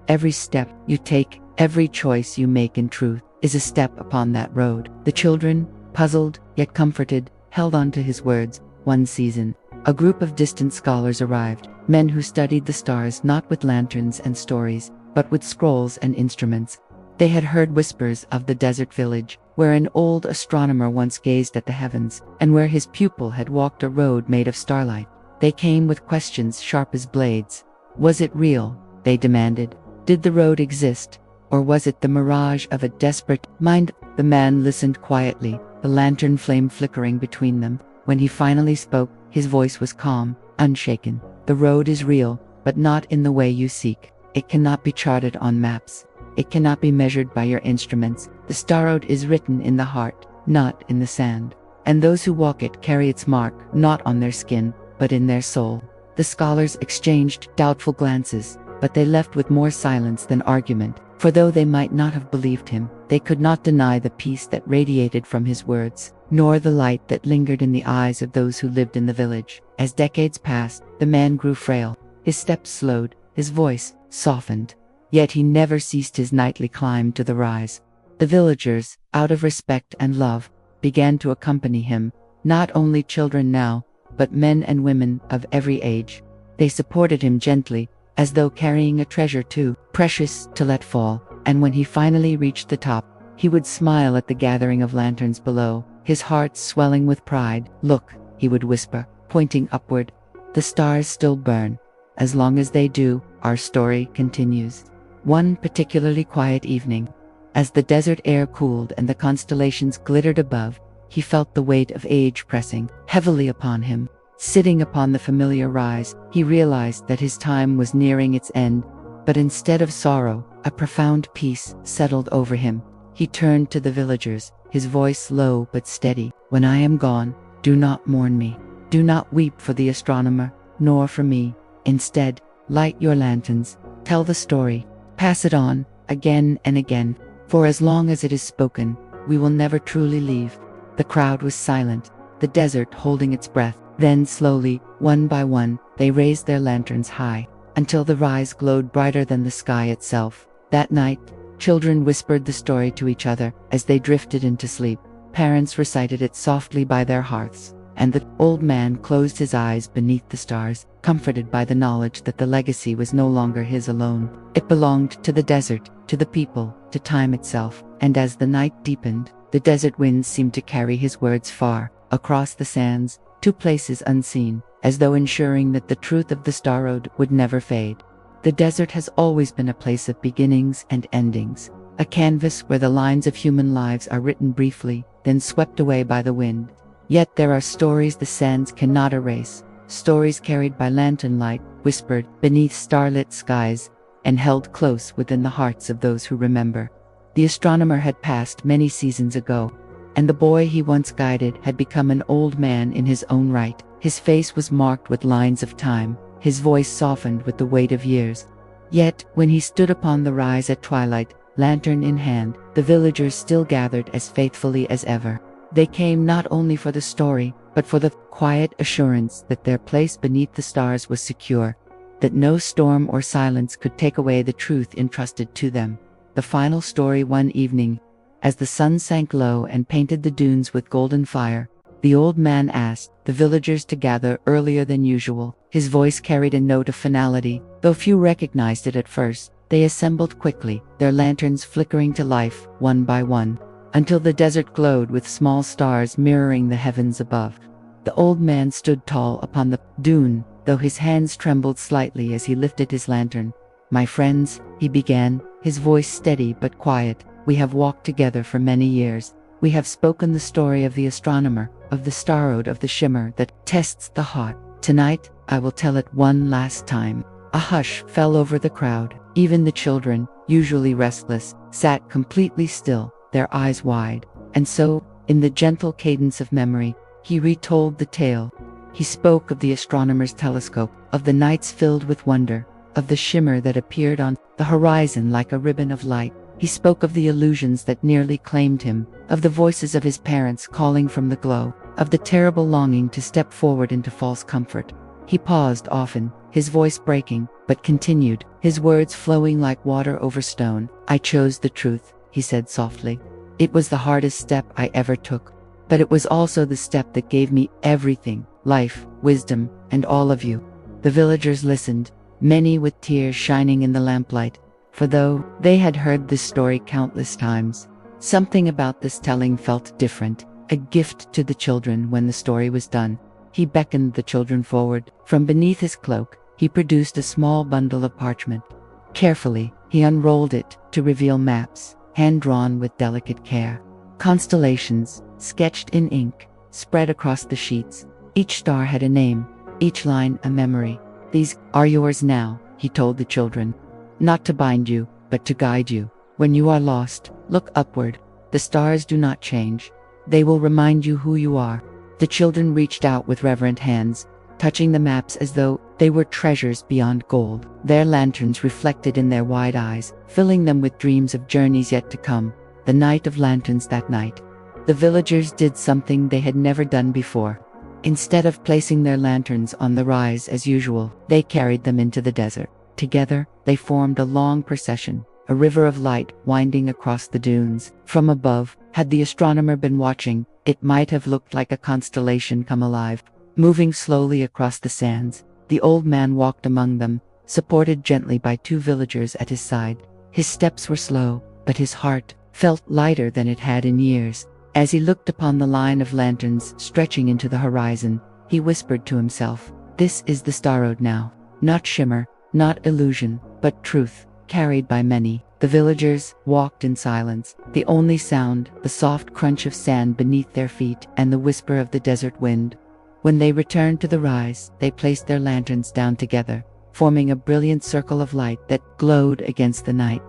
Every step you take, every choice you make in truth, is a step upon that road. The children, puzzled yet comforted, held on to his words. One season, a group of distant scholars arrived, men who studied the stars not with lanterns and stories, but with scrolls and instruments. They had heard whispers of the desert village, where an old astronomer once gazed at the heavens, and where his pupil had walked a road made of starlight. They came with questions sharp as blades. Was it real? They demanded. Did the road exist? Or was it the mirage of a desperate mind? The man listened quietly, the lantern flame flickering between them. When he finally spoke, his voice was calm, unshaken. The road is real, but not in the way you seek. It cannot be charted on maps. It cannot be measured by your instruments. The star road is written in the heart, not in the sand. And those who walk it carry its mark, not on their skin, but in their soul. The scholars exchanged doubtful glances, but they left with more silence than argument, for though they might not have believed him, they could not deny the peace that radiated from his words, nor the light that lingered in the eyes of those who lived in the village. As decades passed, the man grew frail. His steps slowed, his voice softened. Yet he never ceased his nightly climb to the rise. The villagers, out of respect and love, began to accompany him, not only children now, but men and women of every age. They supported him gently, as though carrying a treasure too precious to let fall, and when he finally reached the top, he would smile at the gathering of lanterns below, his heart swelling with pride. Look, he would whisper, pointing upward. The stars still burn. As long as they do, our story continues. One particularly quiet evening, as the desert air cooled and the constellations glittered above, he felt the weight of age pressing heavily upon him. Sitting upon the familiar rise, he realized that his time was nearing its end, but instead of sorrow, a profound peace settled over him. He turned to the villagers, his voice low but steady. When I am gone, do not mourn me. Do not weep for the astronomer, nor for me. Instead, light your lanterns, tell the story, pass it on, again and again, for as long as it is spoken, we will never truly leave. The crowd was silent, the desert holding its breath. Then slowly, one by one, they raised their lanterns high, until the rise glowed brighter than the sky itself. That night, children whispered the story to each other as they drifted into sleep. Parents recited it softly by their hearths, and the old man closed his eyes beneath the stars, comforted by the knowledge that the legacy was no longer his alone. It belonged to the desert, to the people, to time itself. And as the night deepened, the desert winds seemed to carry his words far, across the sands, to places unseen, as though ensuring that the truth of the star road would never fade. The desert has always been a place of beginnings and endings, a canvas where the lines of human lives are written briefly, then swept away by the wind. Yet there are stories the sands cannot erase, stories carried by lantern light, whispered beneath starlit skies, and held close within the hearts of those who remember. The astronomer had passed many seasons ago, and the boy he once guided had become an old man in his own right. His face was marked with lines of time, his voice softened with the weight of years. Yet, when he stood upon the rise at twilight, lantern in hand, the villagers still gathered as faithfully as ever. They came not only for the story, but for the quiet assurance that their place beneath the stars was secure, that no storm or silence could take away the truth entrusted to them. The final story. One evening, as the sun sank low and painted the dunes with golden fire, the old man asked the villagers to gather earlier than usual. His voice carried a note of finality, though few recognized it at first. They assembled quickly, their lanterns flickering to life, one by one, until the desert glowed with small stars mirroring the heavens above. The old man stood tall upon the dune, though his hands trembled slightly as he lifted his lantern. "My friends," he began, his voice steady but quiet, "we have walked together for many years. We have spoken the story of the astronomer, of the star road, of the shimmer that tests the heart. Tonight, I will tell it one last time." A hush fell over the crowd. Even the children, usually restless, sat completely still, their eyes wide. And so, in the gentle cadence of memory, he retold the tale. He spoke of the astronomer's telescope, of the nights filled with wonder, of the shimmer that appeared on the horizon like a ribbon of light. He spoke of the illusions that nearly claimed him, of the voices of his parents calling from the glow, of the terrible longing to step forward into false comfort. He paused often, his voice breaking, but continued, his words flowing like water over stone. I chose the truth, he said softly. It was the hardest step I ever took. But it was also the step that gave me everything, life, wisdom, and all of you. The villagers listened, many with tears shining in the lamplight, for though they had heard this story countless times, something about this telling felt different, a gift to the children. When the story was done, he beckoned the children forward. From beneath his cloak, he produced a small bundle of parchment. Carefully, he unrolled it to reveal maps, hand-drawn with delicate care. Constellations, sketched in ink, spread across the sheets. Each star had a name, each line a memory. These are yours now, he told the children. Not to bind you, but to guide you. When you are lost, look upward. The stars do not change. They will remind you who you are. The children reached out with reverent hands, touching the maps as though they were treasures beyond gold. Their lanterns reflected in their wide eyes, filling them with dreams of journeys yet to come. The night of lanterns that night, the villagers did something they had never done before. Instead of placing their lanterns on the rise as usual, they carried them into the desert. Together, they formed a long procession, a river of light winding across the dunes. From above, had the astronomer been watching, it might have looked like a constellation come alive. Moving slowly across the sands, the old man walked among them, supported gently by two villagers at his side. His steps were slow, but his heart felt lighter than it had in years. As he looked upon the line of lanterns stretching into the horizon, he whispered to himself, "This is the Star Road now. Not shimmer, not illusion, but truth, carried by many." The villagers walked in silence, the only sound, the soft crunch of sand beneath their feet and the whisper of the desert wind. When they returned to the rise, they placed their lanterns down together, forming a brilliant circle of light that glowed against the night.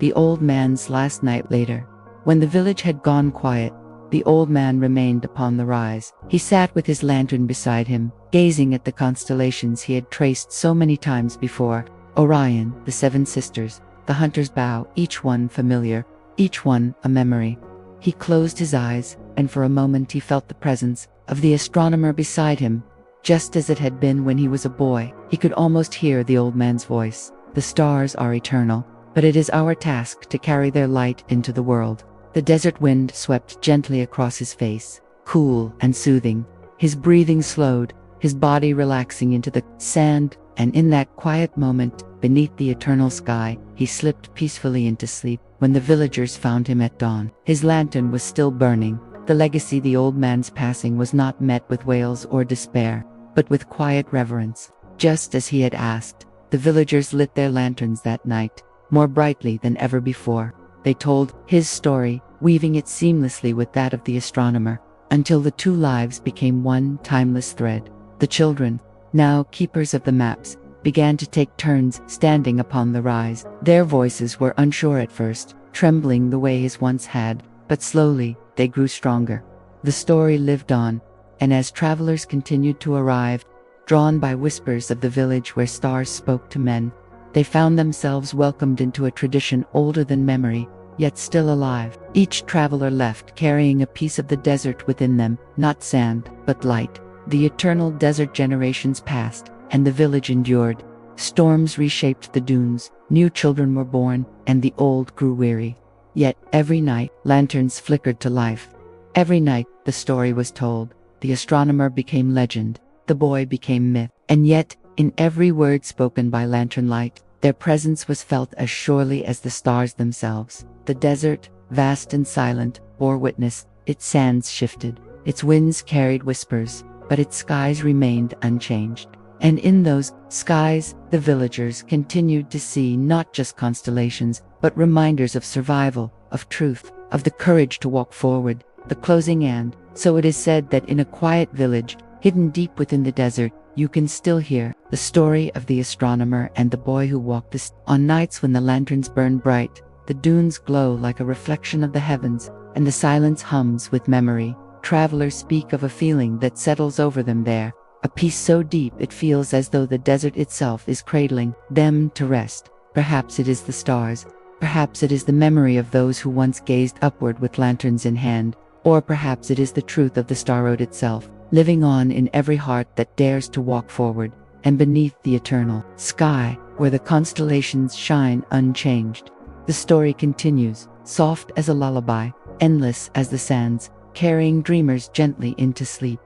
The old man's last night later. When the village had gone quiet, the old man remained upon the rise. He sat with his lantern beside him, gazing at the constellations he had traced so many times before. Orion, the seven sisters, the hunter's bow, each one familiar, each one a memory. He closed his eyes, and for a moment he felt the presence of the astronomer beside him, just as it had been when he was a boy. He could almost hear the old man's voice. The stars are eternal, but it is our task to carry their light into the world. The desert wind swept gently across his face, cool and soothing. His breathing slowed, his body relaxing into the sand, and in that quiet moment, beneath the eternal sky, he slipped peacefully into sleep. When the villagers found him at dawn, his lantern was still burning. The legacy the old man's passing was not met with wails or despair, but with quiet reverence. Just as he had asked, the villagers lit their lanterns that night, more brightly than ever before. They told his story, weaving it seamlessly with that of the astronomer, until the two lives became one timeless thread. The children, now keepers of the maps, began to take turns standing upon the rise. Their voices were unsure at first, trembling the way his once had, but slowly, they grew stronger. The story lived on, and as travelers continued to arrive, drawn by whispers of the village where stars spoke to men, they found themselves welcomed into a tradition older than memory, yet still alive. Each traveler left carrying a piece of the desert within them, not sand, but light. The eternal desert generations passed, and the village endured. Storms reshaped the dunes, new children were born, and the old grew weary. Yet, every night, lanterns flickered to life. Every night, the story was told. The astronomer became legend, the boy became myth. And yet, in every word spoken by lantern light, their presence was felt as surely as the stars themselves. The desert, vast and silent, bore witness. Its sands shifted, its winds carried whispers, but its skies remained unchanged. And in those skies, the villagers continued to see not just constellations, but reminders of survival, of truth, of the courage to walk forward. The closing and, so it is said that in a quiet village, hidden deep within the desert, you can still hear the story of the astronomer and the boy who walked the on nights when the lanterns burn bright, the dunes glow like a reflection of the heavens, and the silence hums with memory. Travelers speak of a feeling that settles over them there, a peace so deep it feels as though the desert itself is cradling them to rest. Perhaps it is the stars, perhaps it is the memory of those who once gazed upward with lanterns in hand, or perhaps it is the truth of the Star Road itself, living on in every heart that dares to walk forward. and beneath the eternal sky, where the constellations shine unchanged. The story continues, soft as a lullaby, endless as the sands, carrying dreamers gently into sleep.